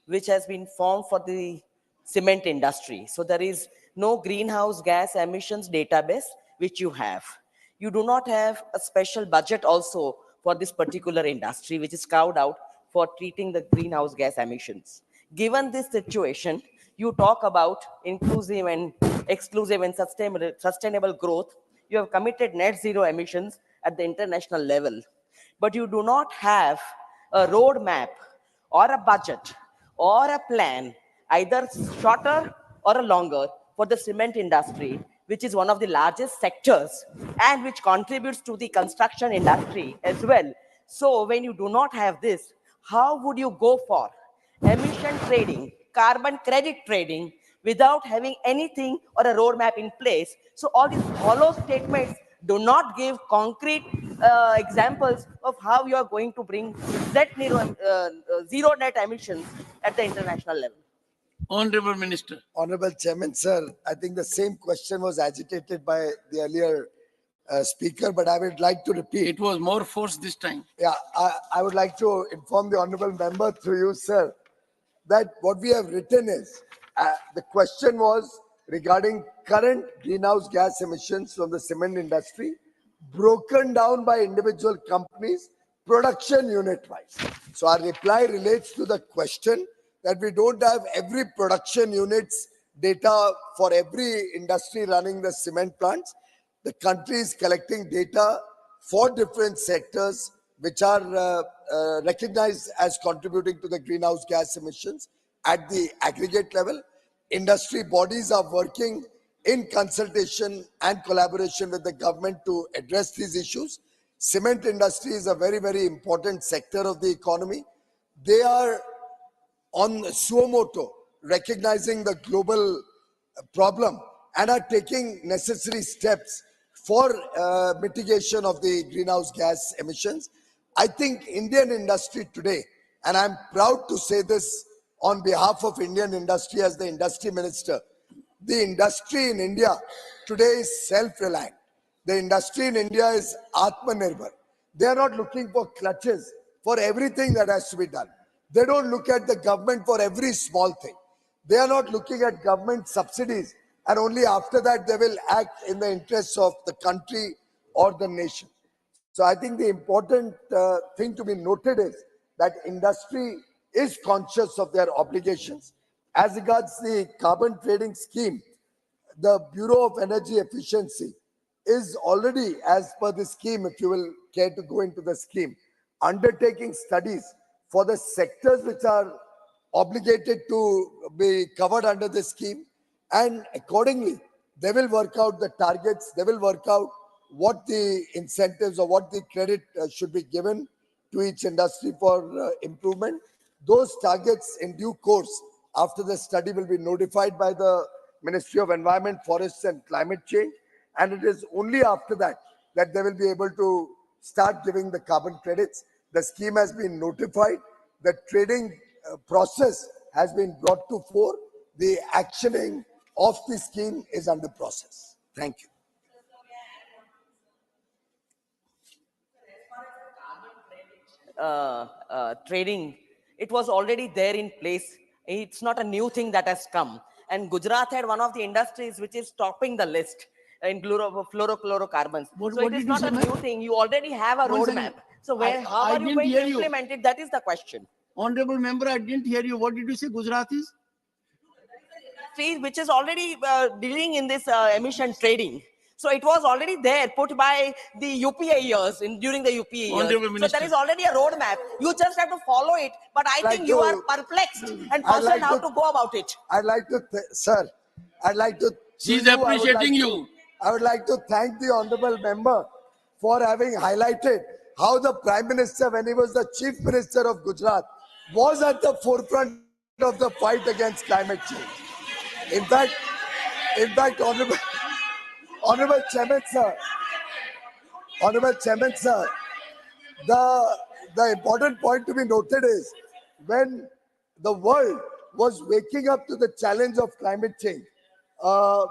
which has been formed for the cement industry. So there is no greenhouse gas emissions database which you have. You do not have a special budget also for this particular industry, which is carved out for treating the greenhouse gas emissions. Given this situation, you talk about inclusive and exclusive and sustainable growth. You have committed net zero emissions at the international level, but you do not have a roadmap or a budget or a plan, either shorter or a longer, for the cement industry, which is one of the largest sectors and which contributes to the construction industry as well. So when you do not have this, how would you go for emission trading, carbon credit trading, without having anything or a roadmap in place? So all these hollow statements do not give concrete examples of how you are going to bring zero net emissions at the international level. Honorable Minister. Honorable Chairman, sir, I think the same question was agitated by the earlier speaker, but I would like to repeat. It was more force this time. Yeah, I would like to inform the honorable member through you, sir, that what we have written is, the question was regarding current greenhouse gas emissions from the cement industry, broken down by individual companies, production unit-wise. So our reply relates to the question that we don't have every production unit's data for every industry running the cement plants. The country is collecting data for different sectors which are recognized as contributing to the greenhouse gas emissions at the aggregate level. Industry bodies are working in consultation and collaboration with the government to address these issues. Cement industry is a very, very important sector of the economy. They are on suo moto, recognizing the global problem and are taking necessary steps for mitigation of the greenhouse gas emissions. I think Indian industry today, and I'm proud to say this on behalf of Indian industry as the industry minister, the industry in India today is self-reliant. The industry in India is Atmanirbhar. They are not looking for clutches for everything that has to be done. They don't look at the government for every small thing. They are not looking at government subsidies, and only after that they will act in the interests of the country or the nation. So I think the important thing to be noted is that industry is conscious of their obligations. As regards the carbon trading scheme, the Bureau of Energy Efficiency is already, as per the scheme, if you will care to go into the scheme, undertaking studies for the sectors which are obligated to be covered under the scheme, and accordingly they will work out the targets, they will work out what the incentives or what the credit should be given to each industry for improvement. Those targets in due course after the study will be notified by the Ministry of Environment, Forests and Climate Change, and it is only after that that they will be able to start giving the carbon credits. The scheme has been notified, the trading process has been brought to fore, the actioning of the scheme is under process. Thank you. Trading, it was already there in place. It's not a new thing that has come. And Gujarat had one of the industries which is topping the list in fluorocarbons. So it is not a new thing. You already have a roadmap. So how are you going to implement it? That is the question. Honorable member, I didn't hear you. What did you say, Gujaratis? Which is already dealing in this emission trading. So it was already there, put by the UPA years, during the UPA years. So there is already a roadmap. You just have to follow it. But I think you are perplexed and puzzled how to go about it. I'd like to, sir, I'd like to. She's appreciating you. I would like to thank the honorable member for having highlighted how the Prime Minister, when he was the Chief Minister of Gujarat, was at the forefront of the fight against climate change. In fact, Honorable Chairman, sir, the important point to be noted is when the world was waking up to the challenge of climate change,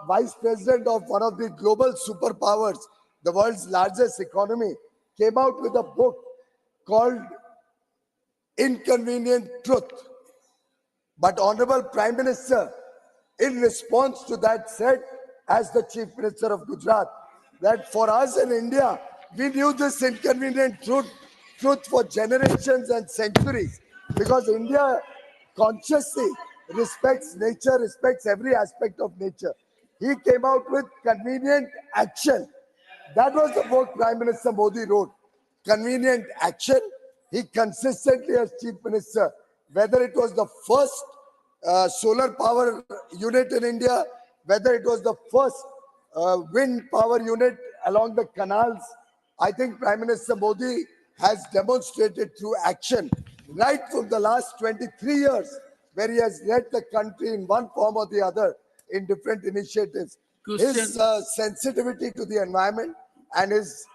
Vice President of one of the global superpowers, the world's largest economy, came out with a book called Inconvenient Truth. But Honorable Prime Minister, in response to that, said, as the Chief Minister of Gujarat, that for us in India, we knew this inconvenient truth for generations and centuries, because India consciously respects nature, respects every aspect of nature. He came out with Convenient Action. That was the book Prime Minister Modi wrote. Convenient Action. He consistently, as Chief Minister, whether it was the first solar power unit in India, whether it was the first wind power unit along the canals, I think Prime Minister Modi has demonstrated through action right from the last 23 years, where he has led the country in one form or the other in different initiatives. His sensitivity to the environment and his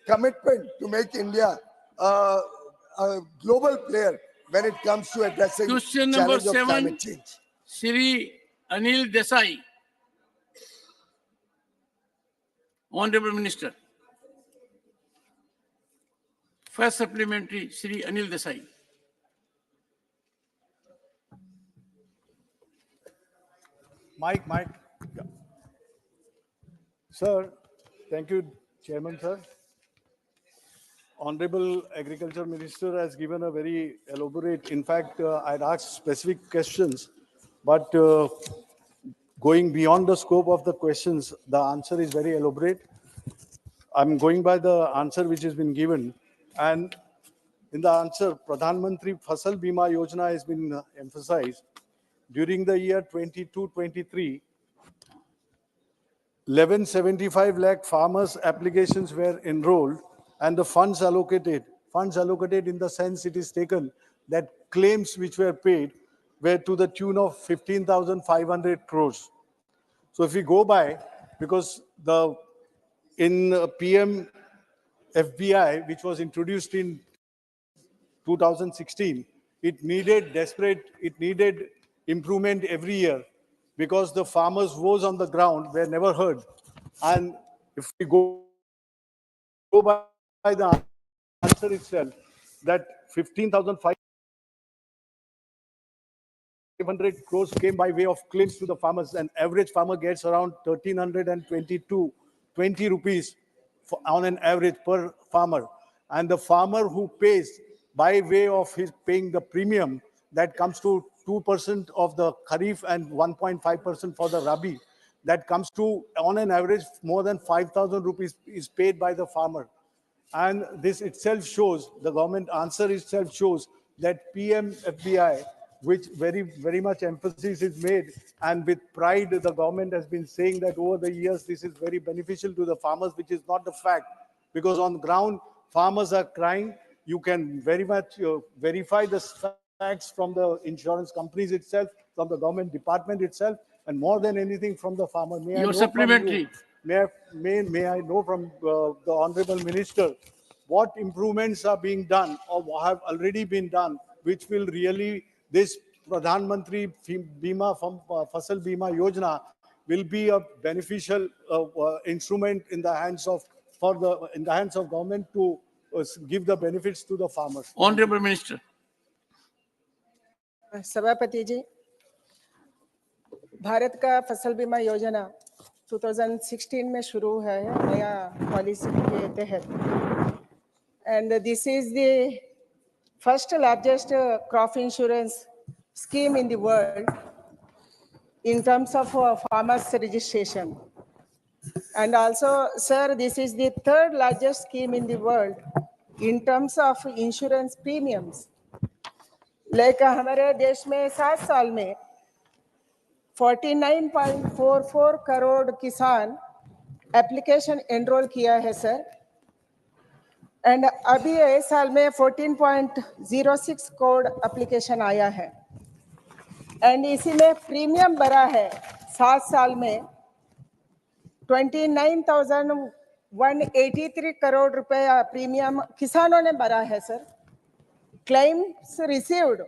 commitment to make India a global player when it comes to addressing the challenge of climate change. Shri Anil Desai. Honorable Minister. First supplementary, Shri Anil Desai. Mike. Yeah. Sir, thank you, Chairman, sir. Honorable Agriculture Minister has given a very elaborate, in fact, I'd asked specific questions, but going beyond the scope of the questions, the answer is very elaborate. I'm going by the answer which has been given, and in the answer, Pradhan Mantri Fasal Bima Yojana has been emphasized. During the year 22-23, 1175 lakh farmers' applications were enrolled, and the funds allocated in the sense it is taken that claims which were paid were to the tune of 15,500 crores. So if we go by, because in PM FBI, which was introduced in 2016, it needed improvement every year, because the farmers' woes on the ground were never heard. And if we go by the answer itself, that 15,500 crores came by way of claims to the farmers. An average farmer gets around 1,320 rupees on an average per farmer. And the farmer who pays by way of his paying the premium, that comes to 2% of the Kharif and 1.5% for the Rabi. That comes to, on an average, more than 5,000 rupees is paid by the farmer. And this itself shows, the government answer itself shows that PMFBI, which very much emphasis is made, and with pride the government has been saying that over the years this is very beneficial to the farmers, which is not the fact, because on ground farmers are crying. You can very much verify the facts from the insurance companies itself, from the government department itself, and more than anything from the farmer. Your supplementary. May I know from the Honorable Minister what improvements are being done or have already been done, which will really, this Pradhan Mantri Bima Fasal Bima Yojana will be a beneficial instrument in the hands of government to give the benefits to the farmers. Honorable Minister. सभापति जी, भारत का फसल बीमा योजना 2016 में शुरू है नया policy के तहत, and this is the first largest crop insurance scheme in the world in terms of farmers registration. And also, sir, this is the third largest scheme in the world in terms of insurance premiums. Like हमारे देश में 7 साल में 49.44 करोड़ किसान application enrol किया है sir, and अभी इस साल में 14.06 करोड़ एप्लीकेशन आया है, एंड इसी में प्रीमियम भरा है 7 साल में 29,183 करोड़ रुपए प्रीमियम किसानों ने भरा है सर. क्लेम्स रिसीव्ड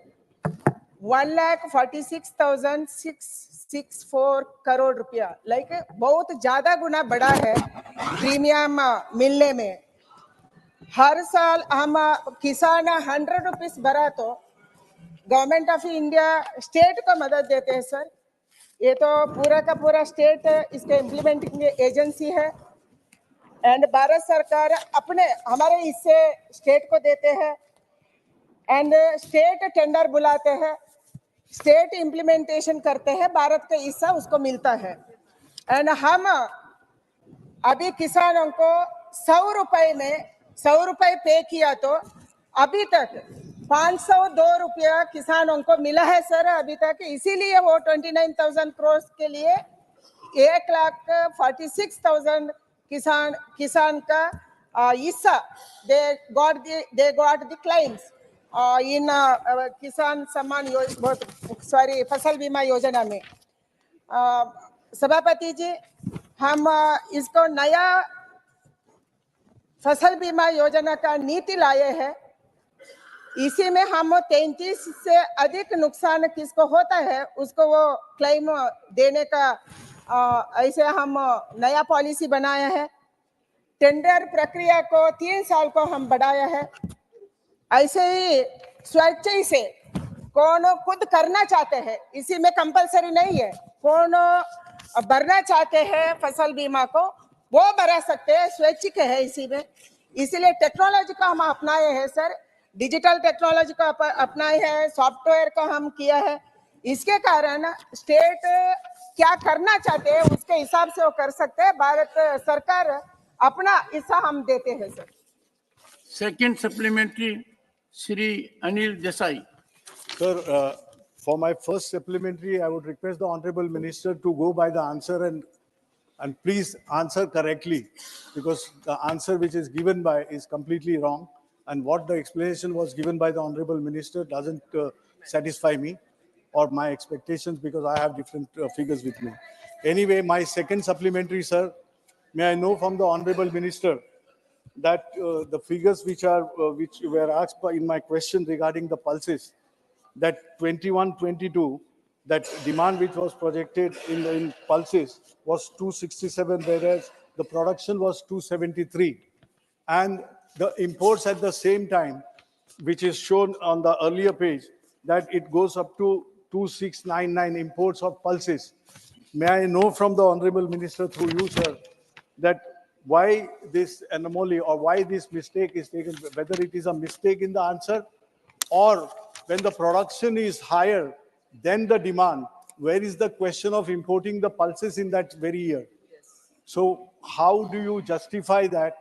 1,46,664 करोड़ रुपया, लाइक बहुत ज्यादा गुना बढ़ा है प्रीमियम मिलने में. हर साल हम किसान 100 रुपीस भरा तो गवर्नमेंट ऑफ इंडिया स्टेट को मदद देते हैं सर. ये तो पूरा का पूरा स्टेट इसके इम्प्लीमेंटिंग एजेंसी है, एंड भारत सरकार अपने हमारे इससे स्टेट को देते हैं, एंड स्टेट टेंडर बुलाते हैं, स्टेट इम्प्लीमेंटेशन करते हैं, भारत का हिस्सा उसको मिलता है. एंड हम अभी किसानों को 100 रुपए पे किया तो अभी तक 502 रुपया किसानों को मिला है सर अभी तक. इसीलिए वो 29,000 करोड़ के लिए 1,46,000 किसान का हिस्सा दे गॉट द क्लेम्स इन किसान सम्मान फसल बीमा योजना में. सभापति जी, हम इसको नया फसल बीमा योजना का नीति लाए हैं. इसी में हम 33 से अधिक नुकसान किसको होता है उसको वो क्लेम देने का ऐसे हम नया पॉलिसी बनाया है. टेंडर प्रक्रिया को 3 साल को हम बढ़ाया है. ऐसे ही स्वेच्छा से कौन खुद करना चाहते हैं, इसी में कंपलसरी नहीं है, कौन भरना चाहते हैं फसल बीमा को वो भरा सकते हैं, स्वैच्छिक है इसी में. इसीलिए टेक्नोलॉजी को हम अपनाए हैं सर, डिजिटल टेक्नोलॉजी को अपनाए हैं, सॉफ्टवेयर को हम किया है. इसके कारण स्टेट क्या करना चाहते हैं उसके हिसाब से वो कर सकते हैं. भारत सरकार अपना हिस्सा हम देते हैं sir. Second supplementary, Shri Anil Desai. Sir, for my first supplementary, I would request the Honorable Minister to go by the answer and And please answer correctly, because the answer which is given by is completely wrong. And what the explanation was given by the Honorable Minister doesn't satisfy me or my expectations, because I have different figures with me. Anyway, my second supplementary, sir, may I know from the Honorable Minister that the figures which were asked in my question regarding the pulses, that 21-22, that demand which was projected in pulses was 267, whereas the production was 273. And the imports at the same time, which is shown on the earlier page, that it goes up to 2699 imports of pulses. May I know from the Honorable Minister through you, sir, that why this anomaly or why this mistake is taken, whether it is a mistake in the answer, or when the production is higher than the demand, where is the question of importing the pulses in that very year? So how do you justify that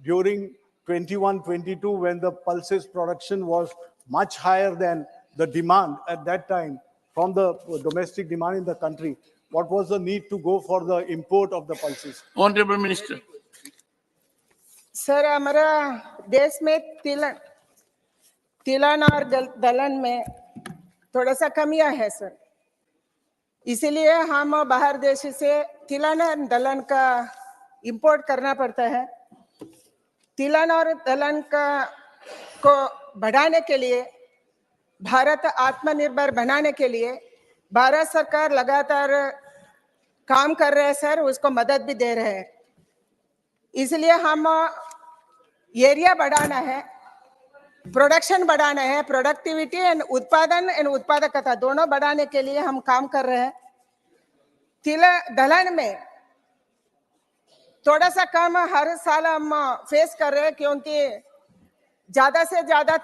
during 21-22, when the pulses production was much higher than the demand at that time from the domestic demand in the country, what was the need to go for the import of the pulses? Honorable Minister. Sir, हमारा देश में तिलहन और दलहन में थोड़ा सा कमियां है सर, इसीलिए हम बाहर देश से तिलहन और दलहन का इंपोर्ट करना पड़ता है। तिलहन और दलहन को बढ़ाने के लिए, भारत आत्मनिर्भर बनाने के लिए भारत सरकार लगातार काम कर रहे हैं सर, उसको मदद भी दे रहे हैं। इसलिए हम एरिया बढ़ाना है, प्रोडक्शन बढ़ाना है, प्रोडक्टिविटी एंड उत्पादन एंड उत्पादकता दोनों बढ़ाने के लिए हम काम कर रहे हैं। दलहन में थोड़ा सा कम हर साल हम फेस कर रहे हैं, क्योंकि ज्यादा से ज्यादा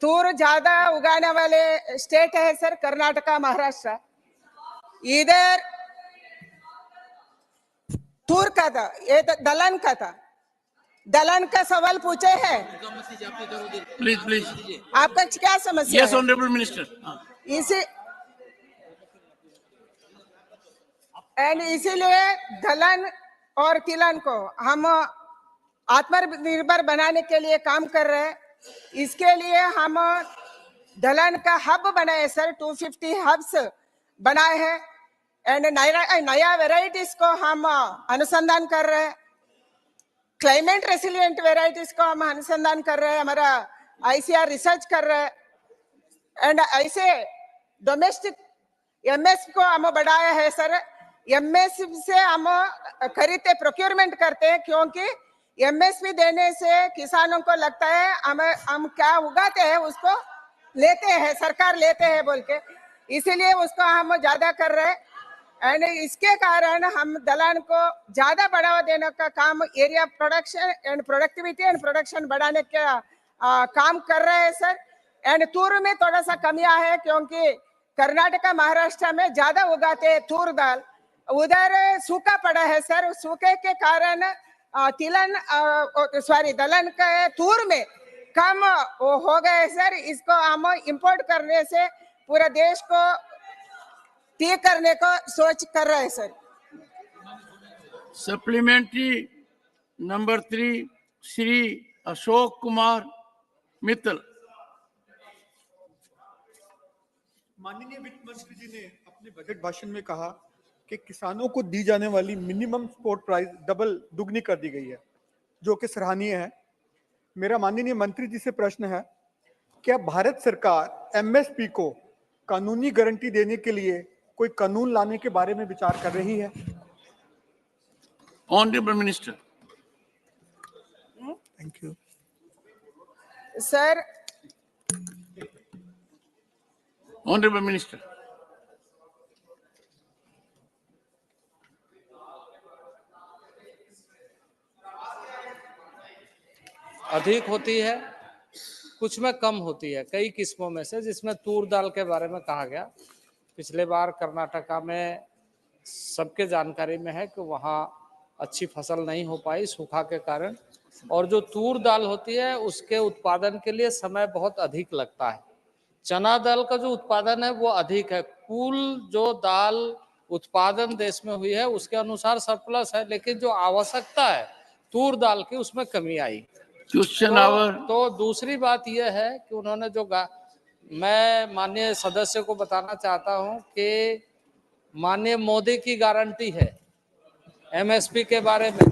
तूर ज्यादा उगाने वाले स्टेट है सर, कर्नाटका, महाराष्ट्र। इधर तूर का था, ये दलहन का था। दलहन का सवाल पूछे हैं। प्लीज आपका क्या समस्या है? Yes honourable minister. इसीलिए दलहन और तिलहन को हम आत्मनिर्भर बनाने के लिए काम कर रहे हैं। इसके लिए हम दलहन का हब बनाए सर, 250 हब्स बनाए हैं एंड नया वेराइटीज को हम अनुसंधान कर रहे हैं। क्लाइमेट रेसिलिएंट वेराइटीज को हम अनुसंधान कर रहे हैं, हमारा आईसीआर रिसर्च कर रहे हैं। एंड ऐसे डोमेस्टिक एमएस को हम बढ़ाया है सर। एमएस से हम खरीदते प्रोक्योरमेंट करते हैं, क्योंकि एमएसपी देने से किसानों को लगता है हम क्या उगाते हैं उसको लेते हैं, सरकार लेते हैं बोल के, इसीलिए उसको हम ज्यादा कर रहे हैं। एंड इसके कारण हम दलहन को ज्यादा बढ़ावा देने का काम, area production and productivity and production बढ़ाने का काम कर रहे हैं सर। एंड तूर में थोड़ा सा कमियां है, क्योंकि कर्नाटका, महाराष्ट्र में ज्यादा उगाते हैं तूर दाल, उधर सूखा पड़ा है सर। सूखे के कारण दलहन के तूर में कम हो गए सर। इसको हम इंपोर्ट करने से पूरा देश को ठीक करने को सोच कर रहे हैं sir. Supplementary number 3 Shri Ashok Kumar Mittal. माननीय वित्त मंत्री जी ने अपने बजट भाषण में कहा कि किसानों को दी जाने वाली मिनिमम सपोर्ट प्राइस दुगनी कर दी गई है, जो कि सराहनीय है। मेरा माननीय मंत्री जी से प्रश्न है, क्या भारत सरकार एमएसपी को कानूनी गारंटी देने के लिए कोई कानून लाने के बारे में विचार कर रही है? Honourable minister. Thank you sir. Honourable minister. अधिक होती है, कुछ में कम होती है, कई किस्मों में से, जिसमें तूर दाल के बारे में कहा गया। पिछले बार कर्नाटका में सबके जानकारी में है कि वहाँ अच्छी फसल नहीं हो पाई सूखा के कारण, और जो तूर दाल होती है उसके उत्पादन के लिए समय बहुत अधिक लगता है। चना दाल का जो उत्पादन है वो अधिक है। कुल जो दाल उत्पादन देश में हुई है उसके अनुसार सरप्लस है, लेकिन जो आवश्यकता है तूर दाल की उसमें कमी आई। तो दूसरी बात यह है कि उन्होंने जो मैं माननीय सदस्य को बताना चाहता हूं कि माननीय मोदी की गारंटी है एमएसपी के बारे में,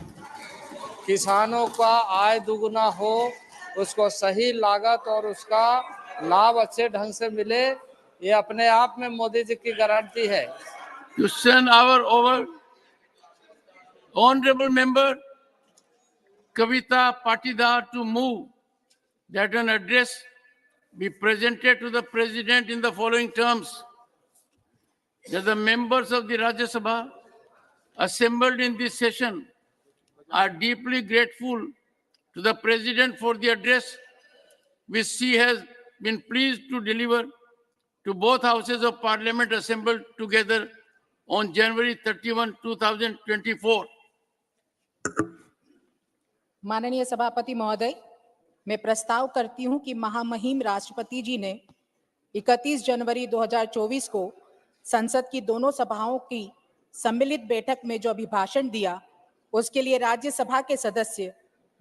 किसानों का आय दुगुना हो, उसको सही लागत और उसका लाभ अच्छे ढंग से मिले, ये अपने आप में मोदी जी की गारंटी है। Question hour over. Honorable member Kavita Patidar to move that an address be presented to the President in the following terms. That the members of the Rajyasabha assembled in this session are deeply grateful to the President for the address which she has been pleased to deliver to both houses of Parliament assembled together on January 31, 2024. माननीय सभापति महोदय, मैं प्रस्ताव करती हूं कि महामहिम राष्ट्रपति जी ने 31 जनवरी 2024 को संसद की दोनों सभाओं की सम्मिलित बैठक में जो अभिभाषण दिया, उसके लिए राज्यसभा के सदस्य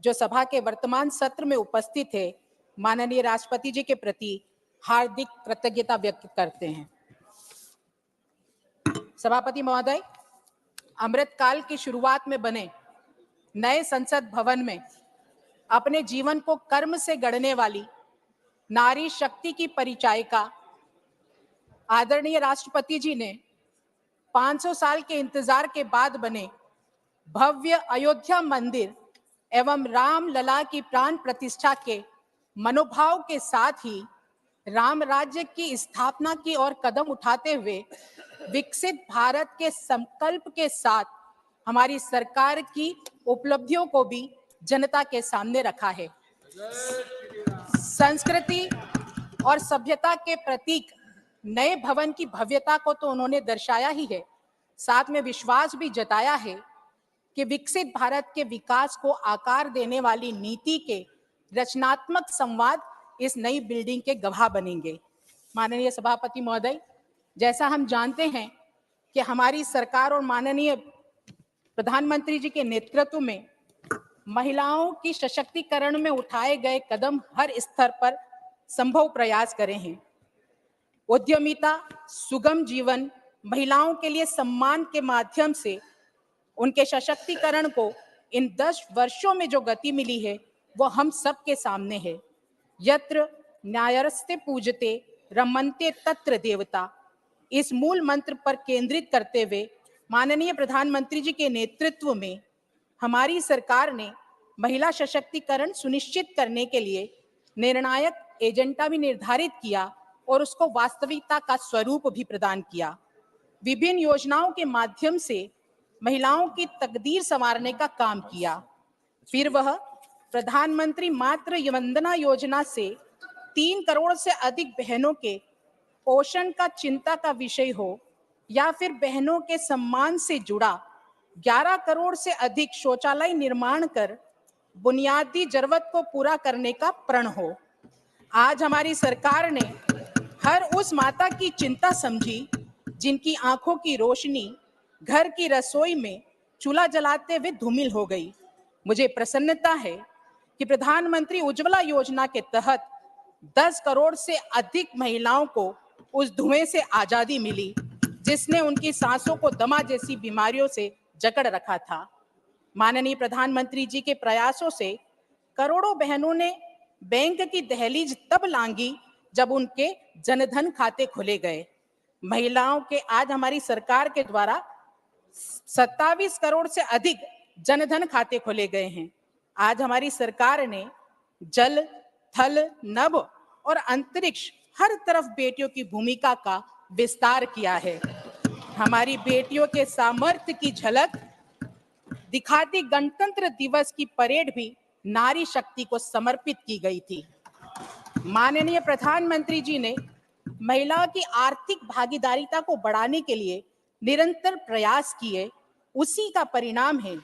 जो सभा के वर्तमान सत्र में उपस्थित है, माननीय राष्ट्रपति जी के प्रति हार्दिक कृतज्ञता व्यक्त करते हैं। सभापति महोदय, अमृतकाल की शुरुआत में बने नए संसद भवन में अपने जीवन को कर्म से गढ़ने वाली नारी शक्ति की परिचायिका आदरणीय राष्ट्रपति जी ने 500 साल के इंतजार के बाद बने भव्य अयोध्या मंदिर एवं राम लला की प्राण प्रतिष्ठा के मनोभाव के साथ ही राम राज्य की स्थापना की ओर कदम उठाते हुए विकसित भारत के संकल्प के साथ हमारी सरकार की उपलब्धियों को भी जनता के सामने रखा है। संस्कृति और सभ्यता के प्रतीक नए भवन की भव्यता को तो उन्होंने दर्शाया ही है, साथ में विश्वास भी जताया है कि विकसित भारत के विकास को आकार देने वाली नीति के रचनात्मक संवाद इस नई बिल्डिंग के गवाह बनेंगे। माननीय सभापति महोदय, जैसा हम जानते हैं कि हमारी सरकार और माननीय प्रधानमंत्री जी के नेतृत्व में महिलाओं की सशक्तिकरण में उठाए गए कदम हर स्तर पर संभव प्रयास करे हैं। उद्यमिता, सुगम जीवन, महिलाओं के लिए सम्मान के माध्यम से उनके सशक्तिकरण को इन 10 वर्षों में जो गति मिली है वो हम सबके सामने है। यत्र न्यायस्ते पूजते रमन्ते तत्र देवता, इस मूल मंत्र पर केंद्रित करते हुए माननीय प्रधानमंत्री जी के नेतृत्व में हमारी सरकार ने महिला सशक्तिकरण सुनिश्चित करने के लिए निर्णायक एजेंडा भी निर्धारित किया और उसको वास्तविकता का स्वरूप भी प्रदान किया। विभिन्न योजनाओं के माध्यम से महिलाओं की तकदीर संवारने का काम किया। फिर वह प्रधानमंत्री मातृ वंदना योजना से 3 करोड़ से अधिक बहनों के पोषण का चिंता का विषय हो, या फिर बहनों के सम्मान से जुड़ा 11 करोड़ से अधिक शौचालय निर्माण कर बुनियादी जरूरत को पूरा करने का प्रण हो। आज हमारी सरकार ने हर उस माता की चिंता समझी जिनकी आंखों की रोशनी घर की रसोई में चूल्हा जलाते हुए धूमिल हो गई। मुझे प्रसन्नता है कि प्रधानमंत्री उज्ज्वला योजना के तहत 10 करोड़ से अधिक महिलाओं को उस धुएं से आजादी मिली जिसने उनकी सांसों को दमा जैसी बीमारियों से जकड़ रखा था। माननीय प्रधानमंत्री जी के प्रयासों से करोड़ों बहनों ने बैंक की दहलीज तब लांघी जब उनके जनधन खाते खोले गए। महिलाओं के आज हमारी सरकार के द्वारा 27 करोड़ से अधिक जनधन खाते खोले गए हैं। आज हमारी सरकार ने जल, थल, नभ और अंतरिक्ष हर तरफ बेटियों की भूमिका का विस्तार किया है। हमारी बेटियों के सामर्थ्य की झलक दिखाती गणतंत्र दिवस की परेड भी नारी शक्ति को समर्पित की गई थी। माननीय प्रधानमंत्री जी ने महिलाओं की आर्थिक भागीदारिता को बढ़ाने के लिए निरंतर प्रयास किए। उसी का परिणाम है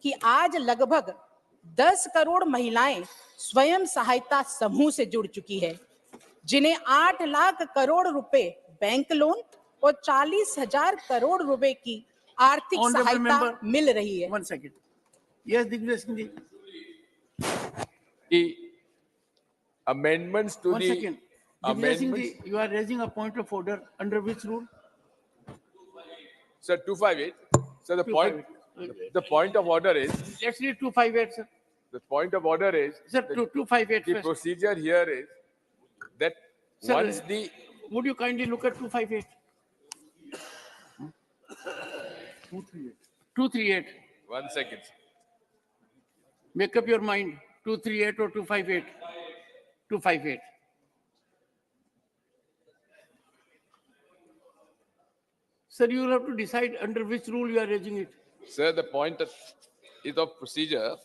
कि आज लगभग 10 करोड़ महिलाएं स्वयं सहायता समूह से जुड़ चुकी है, जिन्हें 8 लाख करोड़ रुपए बैंक लोन को 40,000 करोड़ रुपए की आर्थिक सहायता मिल रही है। 1 second. Yes, Digvijay Singh ji. The amendments to 1 the second. Digvijay Singh amendments. ji, you are raising a point of order under which rule? Sir, 258. So the point of order is. Let's read 258, sir. The point of order is. Sir, 258 The first. procedure here is that Sir, once the. Would you kindly look at 258? 238. 1 second. Make up your mind. 238 or 258? 258. Sir, you will have to decide under which rule you are raising it. Sir, the point is of procedure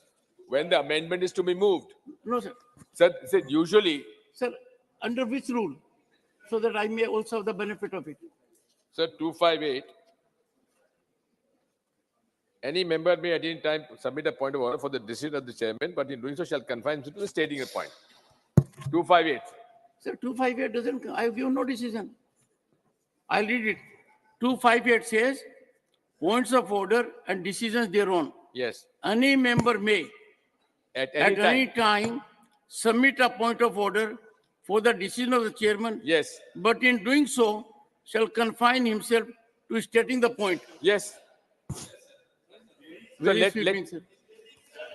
when the amendment is to be moved. No, sir. Sir, usually. Sir, under which rule? So that I may also have the benefit of it. Sir, 258. Any member may at any time submit a point of order for the decision of the chairman, but in doing so shall confine himself to stating a point. 258. Sir, 258 doesn't, I have given no decision. I'll read it. 258 says, points of order and decisions thereon. Yes. Any member may, at any time, submit a point of order for the decision of the chairman. Yes. But in doing so, shall confine himself to stating the point. Yes. So Very let, sweeping, sir.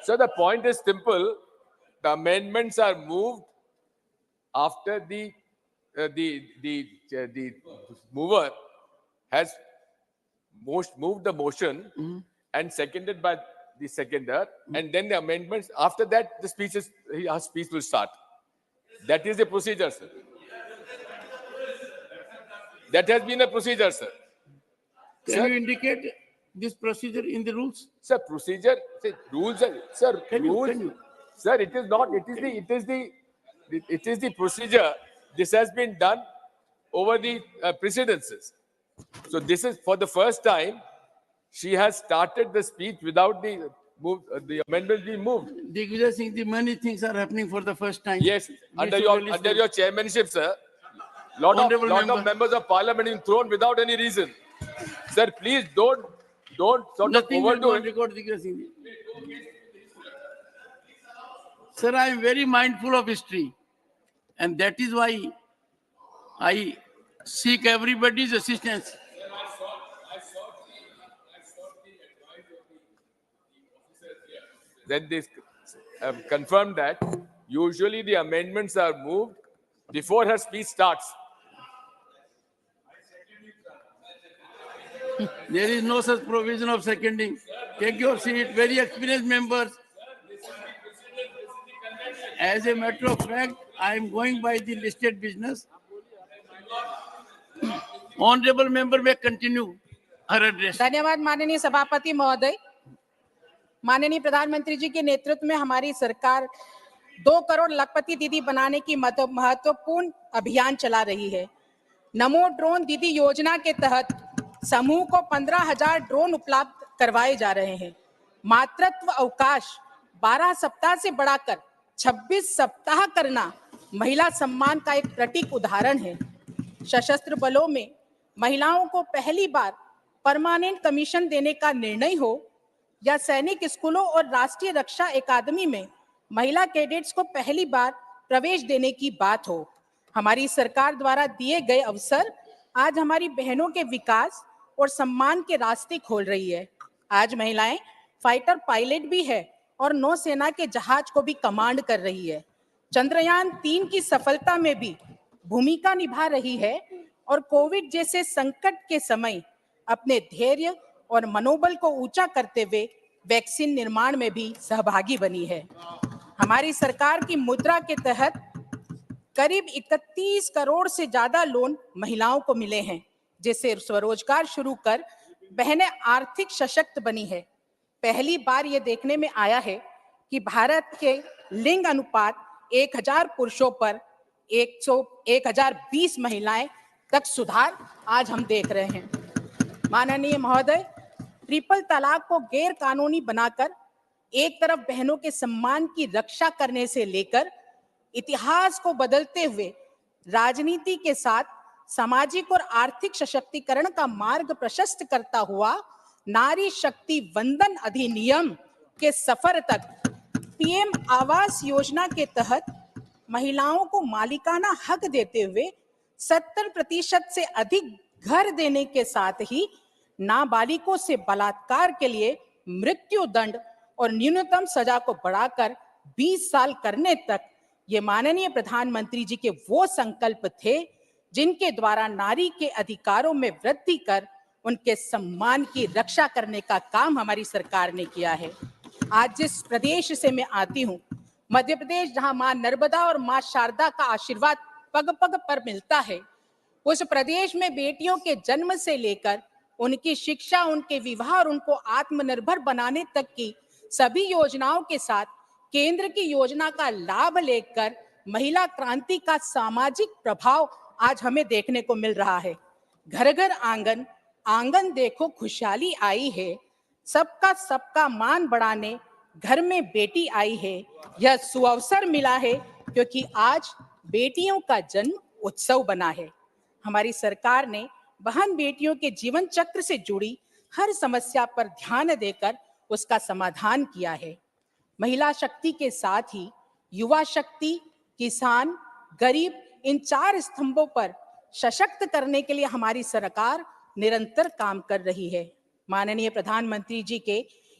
So the point is simple. The amendments are moved after the mover has moved the motion and seconded by the seconder, and then the amendments. After that, the speech will start. That is the procedure, sir. That has been a procedure, sir. Can you indicate this procedure in the rules? Sir, procedure, rules, sir, rules. Can you? Sir, it is not. It is the procedure. This has been done over the precedences. So this is for the first time. She has started the speech without the amendment being moved. Digvijay Singh, many things are happening for the first time. Yes, under your chairmanship, sir. Lot of members of parliament being thrown without any reason. Sir, please don't sort of overdo it. Record, sir, I am very mindful of history, and that is why I seek everybody's assistance. Then they confirmed that usually the amendments are moved before her speech starts. There is no such provision of seconding. Take your seat, very experienced members. As a matter of fact, I am going by the listed business. Honorable member may continue her address. धन्यवाद माननीय सभापति महोदय। माननीय प्रधानमंत्री जी के नेतृत्व में हमारी सरकार 2 करोड़ लखपति दीदी बनाने की महत्वपूर्ण अभियान चला रही है। नमो ड्रोन दीदी योजना के तहत समूह को 15,000 ड्रोन उपलब्ध करवाए जा रहे हैं। मातृत्व अवकाश 12 सप्ताह से बढ़ाकर 26 सप्ताह करना महिला सम्मान का एक प्रतीक उदाहरण है। सशस्त्र बलों में महिलाओं को पहली बार परमानेंट कमीशन देने का निर्णय हो या सैनिक स्कूलों और राष्ट्रीय रक्षा अकादमी में महिला कैडेट्स को पहली बार प्रवेश देने की बात हो, हमारी सरकार द्वारा दिए गए अवसर आज हमारी बहनों के विकास और सम्मान के रास्ते खोल रही है। आज महिलाएं फाइटर पायलट भी है और नौसेना के जहाज को भी कमांड कर रही है। चंद्रयान 3 की सफलता में भी भूमिका निभा रही है और कोविड जैसे संकट के समय अपने धैर्य और मनोबल को ऊंचा करते हुए वैक्सीन निर्माण में भी सहभागी बनी है। हमारी सरकार की मुद्रा के तहत करीब 31 करोड़ से ज्यादा लोन महिलाओं को मिले हैं, जिससे स्वरोजगार शुरू कर बहनें आर्थिक सशक्त बनी है। पहली बार ये देखने में आया है कि भारत के लिंग अनुपात 1000 पुरुषों पर 1020 महिलाएं तक सुधार आज हम देख रहे हैं। माननीय महोदय, ट्रिपल तलाक को गैर कानूनी बनाकर एक तरफ बहनों के सम्मान की रक्षा करने से लेकर इतिहास को बदलते हुए राजनीति के साथ सामाजिक और आर्थिक सशक्तिकरण का मार्ग प्रशस्त करता हुआ नारी शक्ति वंदन अधिनियम के सफर तक पीएम आवास योजना के तहत महिलाओं को मालिकाना हक देते हुए 70% से अधिक घर देने के साथ ही नाबालिगों से बलात्कार के लिए मृत्यु दंड और न्यूनतम सजा को बढ़ाकर 20 साल करने तक ये माननीय प्रधानमंत्री जी के वो संकल्प थे जिनके द्वारा नारी के अधिकारों में वृद्धि कर उनके सम्मान की रक्षा करने का काम हमारी सरकार ने किया है। आज जिस प्रदेश से मैं आती हूँ, मध्य प्रदेश, जहां मां नर्मदा और मां शारदा का आशीर्वाद पग पग पर मिलता है, उस प्रदेश में बेटियों के जन्म से लेकर उनकी शिक्षा, उनके विवाह और उनको आत्मनिर्भर बनाने तक की सभी योजनाओं के साथ केंद्र की योजना का लाभ लेकर महिला क्रांति का सामाजिक प्रभाव आज हमें देखने को मिल रहा है। घर घर आंगन, आंगन देखो खुशहाली आई है, सबका सबका मान बढ़ाने घर में बेटी आई है। यह सुअवसर मिला है क्योंकि आज बेटियों का जन्म उत्सव बना है। हमारी सरकार ने बहन बेटियों के जीवन चक्र से जुड़ी हर समस्या पर ध्यान देकर उसका समाधान किया है। महिला शक्ति के साथ ही युवा शक्ति, किसान, गरीब, इन 4 स्तंभों पर सशक्त करने के लिए हमारी सरकार निरंतर काम कर रही है। माननीय प्रधानमंत्री जी के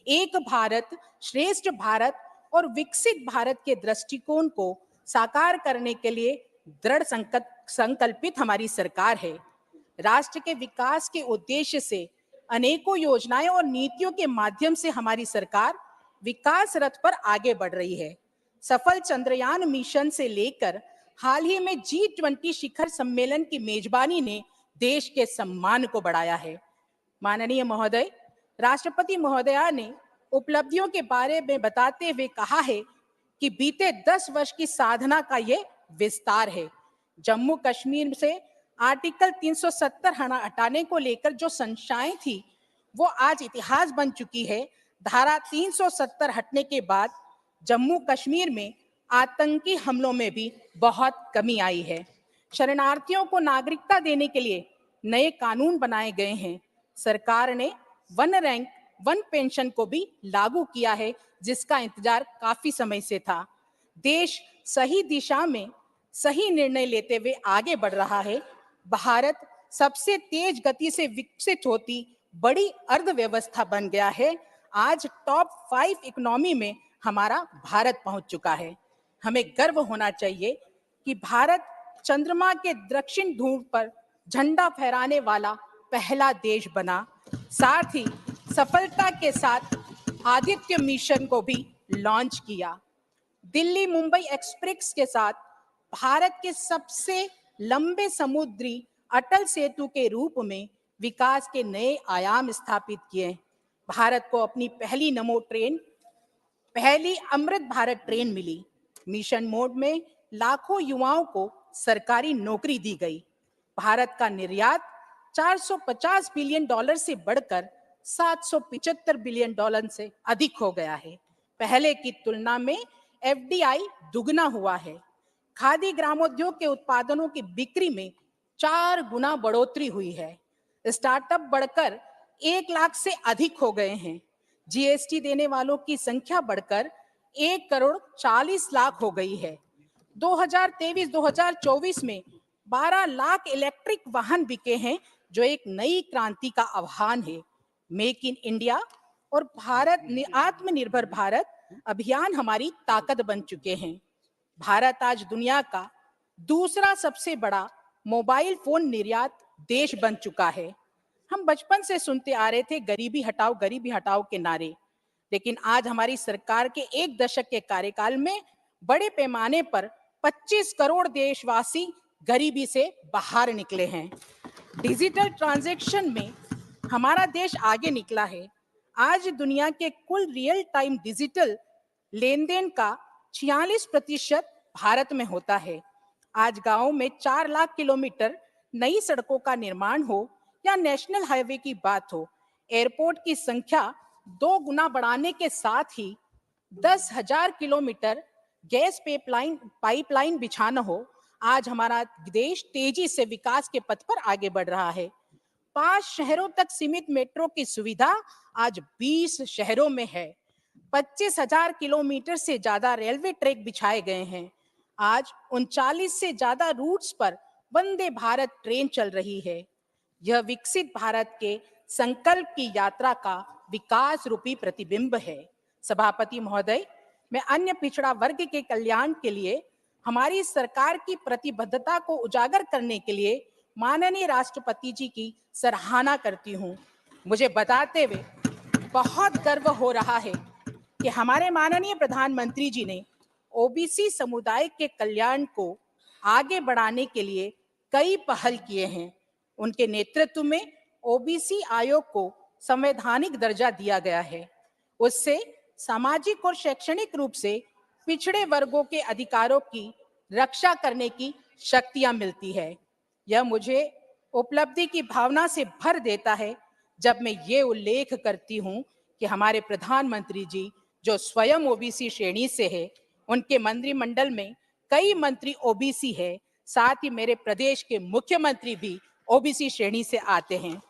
एक भारत श्रेष्ठ भारत और विकसित भारत के दृष्टिकोण को साकार करने के लिए दृढ़ संकल्पित हमारी सरकार है। राष्ट्र के विकास के उद्देश्य से अनेकों योजनाएं और नीतियों के माध्यम से हमारी सरकार विकास रथ पर आगे बढ़ रही है। सफल चंद्रयान मिशन से लेकर हाल ही में G20 शिखर सम्मेलन की मेजबानी ने देश के सम्मान को बढ़ाया है। माननीय महोदय, राष्ट्रपति महोदया ने उपलब्धियों के बारे में बताते हुए कहा है कि बीते 10 वर्ष की साधना का ये विस्तार है। जम्मू कश्मीर से आर्टिकल 370 हटाने को लेकर जो संशय थी वो आज इतिहास बन चुकी है। धारा 370 हटने के बाद जम्मू कश्मीर में आतंकी हमलों में भी बहुत कमी आई है। शरणार्थियों को नागरिकता देने के लिए नए कानून बनाए गए हैं। सरकार ने वन रैंक वन पेंशन को भी लागू किया है, जिसका इंतजार काफी समय से था। देश सही दिशा में सही निर्णय लेते हुए आगे बढ़ रहा है। भारत सबसे तेज गति से विकसित होती बड़ी अर्थव्यवस्था बन गया है। आज टॉप 5 इकोनॉमी में हमारा भारत पहुंच चुका है। हमें गर्व होना चाहिए कि भारत चंद्रमा के दक्षिण ध्रुव पर झंडा फहराने वाला पहला देश बना। साथ ही सफलता के साथ आदित्य मिशन को भी लॉन्च किया। दिल्ली मुंबई एक्सप्रेस के साथ भारत के सबसे लंबे समुद्री अटल सेतु के रूप में विकास के नए आयाम स्थापित किए। भारत को अपनी पहली नमो ट्रेन, पहली अमृत भारत ट्रेन मिली। मिशन मोड में लाखों युवाओं को सरकारी नौकरी दी गई। भारत का निर्यात $450 बिलियन से बढ़कर $775 बिलियन से अधिक हो गया है। पहले की तुलना में FDI दुगना हुआ है। खादी ग्रामोद्योग के उत्पादनों की बिक्री में 4 गुना बढ़ोतरी हुई है। स्टार्टअप बढ़कर 1 लाख से अधिक हो गए हैं। GST देने वालों की संख्या बढ़कर 1,40,00,000 हो गई है। 2023-2024 में 12 लाख इलेक्ट्रिक वाहन बिके हैं, जो एक नई क्रांति का आह्वान है। मेक इन इंडिया और भारत आत्मनिर्भर भारत अभियान हमारी ताकत बन चुके हैं। भारत आज दुनिया का दूसरा सबसे बड़ा मोबाइल फोन निर्यात देश बन चुका है। हम बचपन से सुनते आ रहे थे गरीबी हटाओ के नारे, लेकिन आज हमारी सरकार के 1 दशक के कार्यकाल में बड़े पैमाने पर 25 करोड़ देशवासी गरीबी से बाहर निकले हैं। डिजिटल ट्रांजैक्शन में हमारा देश आगे निकला है। आज दुनिया के कुल रियल टाइम डिजिटल लेन देन का 46% भारत में होता है। आज गांवों में 4 लाख किलोमीटर नई सड़कों का निर्माण हो या नेशनल हाईवे की बात हो, एयरपोर्ट की संख्या 2 गुना बढ़ाने के साथ ही 10,000 किलोमीटर गैस पाइपलाइन बिछाना हो, आज हमारा देश तेजी से विकास के पथ पर आगे बढ़ रहा है। 5 शहरों तक सीमित मेट्रो की सुविधा आज 20 शहरों में है। 25,000 किलोमीटर से ज्यादा रेलवे ट्रैक बिछाए गए हैं। आज 39 से ज्यादा रूट्स पर वंदे भारत ट्रेन चल रही है। यह विकसित भारत के संकल्प की यात्रा का विकास रूपी प्रतिबिंब है। सभापति महोदय, मैं अन्य पिछड़ा वर्ग के कल्याण के लिए हमारी सरकार की प्रतिबद्धता को उजागर करने के लिए माननीय राष्ट्रपति जी की सराहना करती हूँ। मुझे बताते हुए बहुत गर्व हो रहा है कि हमारे माननीय प्रधानमंत्री जी ने ओबीसी समुदाय के कल्याण को आगे बढ़ाने के लिए कई पहल किए हैं। उनके नेतृत्व में ओबीसी आयोग को संवैधानिक दर्जा दिया गया है। उससे सामाजिक और शैक्षणिक रूप से पिछड़े वर्गों के अधिकारों की रक्षा करने की शक्तियां मिलती है। यह मुझे उपलब्धि की भावना से भर देता है जब मैं ये उल्लेख करती हूं कि हमारे प्रधानमंत्री जी जो स्वयं ओबीसी श्रेणी से है, उनके मंत्रिमंडल में कई मंत्री ओबीसी है। साथ ही मेरे प्रदेश के मुख्यमंत्री भी ओबीसी श्रेणी से आते हैं।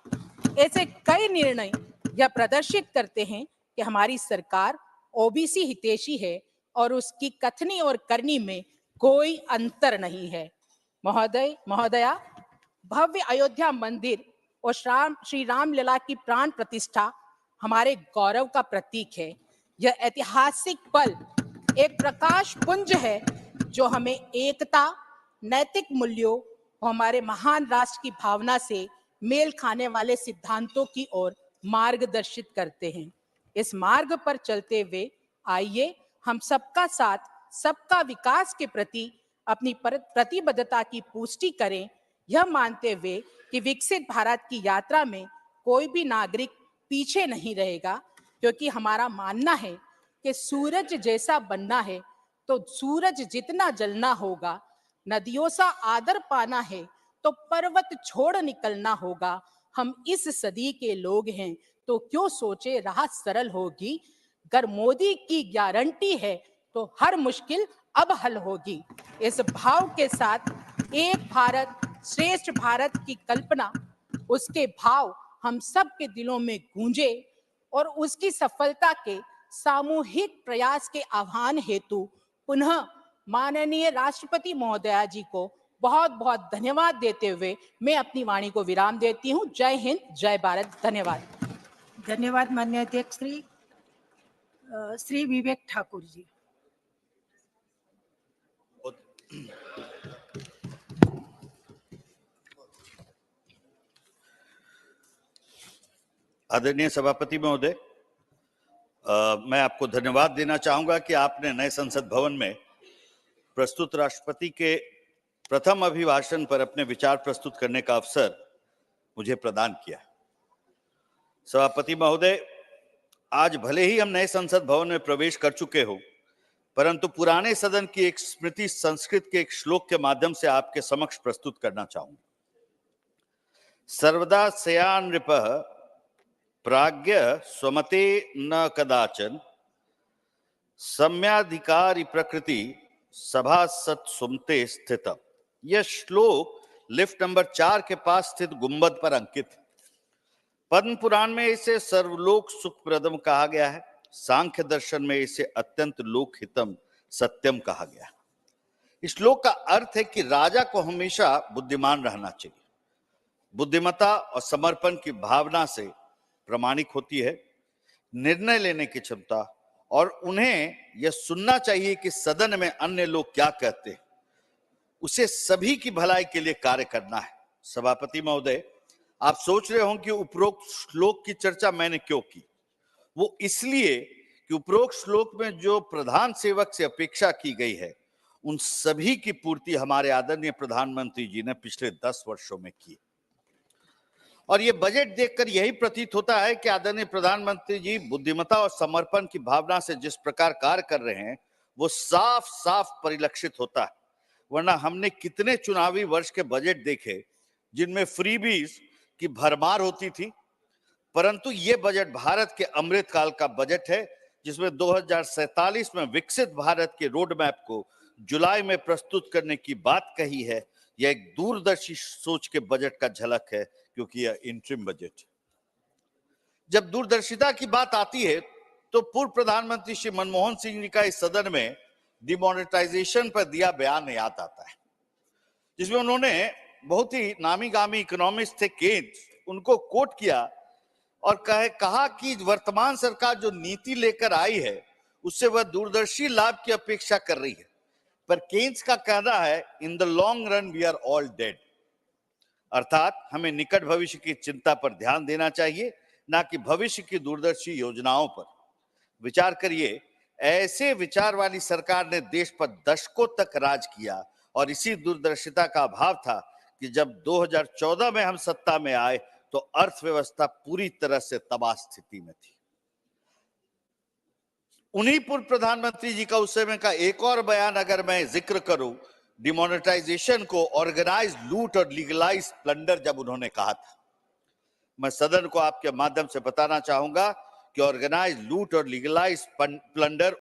ऐसे कई निर्णय यह प्रदर्शित करते हैं कि हमारी सरकार ओबीसी हितैषी है और उसकी कथनी और करनी में कोई अंतर नहीं है। महोदया, भव्य अयोध्या मंदिर और श्री रामलला की प्राण प्रतिष्ठा हमारे गौरव का प्रतीक है। यह ऐतिहासिक पल एक प्रकाश पुंज है जो हमें एकता, नैतिक मूल्यों और हमारे महान राष्ट्र की भावना से मेल खाने वाले सिद्धांतों की ओर मार्गदर्शित करते हैं। इस मार्ग पर चलते हुए आइए हम सबका साथ, सबका विकास के प्रति अपनी प्रतिबद्धता की पुष्टि करें, यह मानते हुए कि विकसित भारत की यात्रा में कोई भी नागरिक पीछे नहीं रहेगा, क्योंकि हमारा मानना है कि सूरज जैसा बनना है तो सूरज जितना जलना होगा, नदियों सा आदर पाना है तो पर्वत छोड़ निकलना होगा। हम इस सदी के लोग हैं तो क्यों सोचे राह सरल होगी, अगर मोदी की गारंटी है तो हर मुश्किल अब हल होगी। इस भाव के साथ एक भारत श्रेष्ठ भारत की कल्पना, उसके भाव हम सब के दिलों में गूंजे और उसकी सफलता के सामूहिक प्रयास के आह्वान हेतु पुनः माननीय राष्ट्रपति महोदया जी को बहुत बहुत धन्यवाद देते हुए मैं अपनी वाणी को विराम देती हूँ। जय हिंद, जय भारत। धन्यवाद। धन्यवाद माननीय अध्यक्ष श्री विवेक ठाकुर जी। आदरणीय सभापति महोदय, मैं आपको धन्यवाद देना चाहूंगा कि आपने नए संसद भवन में प्रस्तुत राष्ट्रपति के प्रथम अभिभाषण पर अपने विचार प्रस्तुत करने का अवसर मुझे प्रदान किया। सभापति महोदय, आज भले ही हम नए संसद भवन में प्रवेश कर चुके हो, परंतु पुराने सदन की एक स्मृति संस्कृत के एक श्लोक के माध्यम से आपके समक्ष प्रस्तुत करना चाहूंगा। सर्वदा सया नृपः प्राज्ञ स्वमते न कदाचन सम्याधिकारी प्रकृति सभासद सुमते स्थित। यह श्लोक लिफ्ट नंबर 4 के पास स्थित गुंबद पर अंकित है। पद्म पुराण में इसे सर्वलोक सुखप्रदम कहा गया है। सांख्य दर्शन में इसे अत्यंत लोकहितम सत्यम कहा गया है। इस श्लोक का अर्थ है कि राजा को हमेशा बुद्धिमान रहना चाहिए। बुद्धिमत्ता और समर्पण की भावना से प्रमाणिक होती है निर्णय लेने की क्षमता, और उन्हें यह सुनना चाहिए कि सदन में अन्य लोग क्या कहते हैं। उसे सभी की भलाई के लिए कार्य करना है। सभापति महोदय, आप सोच रहे हों कि उपरोक्त श्लोक की चर्चा मैंने क्यों की। वो इसलिए कि उपरोक्त श्लोक में जो प्रधान सेवक से अपेक्षा की गई है, उन सभी की पूर्ति हमारे आदरणीय प्रधानमंत्री जी ने पिछले 10 वर्षों में की। और ये बजट देखकर यही प्रतीत होता है कि आदरणीय प्रधानमंत्री जी बुद्धिमत्ता और समर्पण की भावना से जिस प्रकार कार्य कर रहे हैं, वो साफ साफ परिलक्षित होता है। वरना हमने कितने चुनावी वर्ष के बजट देखे जिनमें फ्रीबीज की भरमार होती थी, परंतु ये बजट भारत के अमृतकाल का बजट है, जिसमें 2047 में विकसित भारत के रोड मैप को जुलाई में प्रस्तुत करने की बात कही है, यह एक दूरदर्शी सोच के बजट का झलक है, क्योंकि यह इंटरिम बजट है। जब दूरदर्शिता की बात आती है तो पूर्व प्रधानमंत्री श्री मनमोहन सिंह जी का इस सदन में डिमोनेटाइजेशन पर दिया बयान याद आता है, जिसमें उन्होंने बहुत ही नामी गामी इकोनॉमिस्ट थे केन्स, उनको कोट किया और कहा कि वर्तमान सरकार जो नीति लेकर आई है उससे वह दूरदर्शी लाभ की अपेक्षा कर रही है, पर केन्स का कहना है in the long run we are all dead, अर्थात हमें निकट भविष्य की चिंता पर ध्यान देना चाहिए, ना कि भविष्य की दूरदर्शी योजनाओं पर। विचार करिए, ऐसे विचार वाली सरकार ने देश पर दशकों तक राज किया और इसी दूरदर्शिता का अभाव था कि जब 2014 में हम सत्ता में आए तो अर्थव्यवस्था पूरी तरह से तबाह स्थिति में थी। उन्हीं पूर्व प्रधानमंत्री जी का उस समय का एक और बयान अगर मैं जिक्र करूं, डिमोनेटाइजेशन को ऑर्गेनाइज लूट और लीगलाइज प्लंडर जब उन्होंने कहा था, मैं सदन को आपके माध्यम से बताना चाहूंगा कि ऑर्गेनाइज लूट और लीगलाइज प्लंडर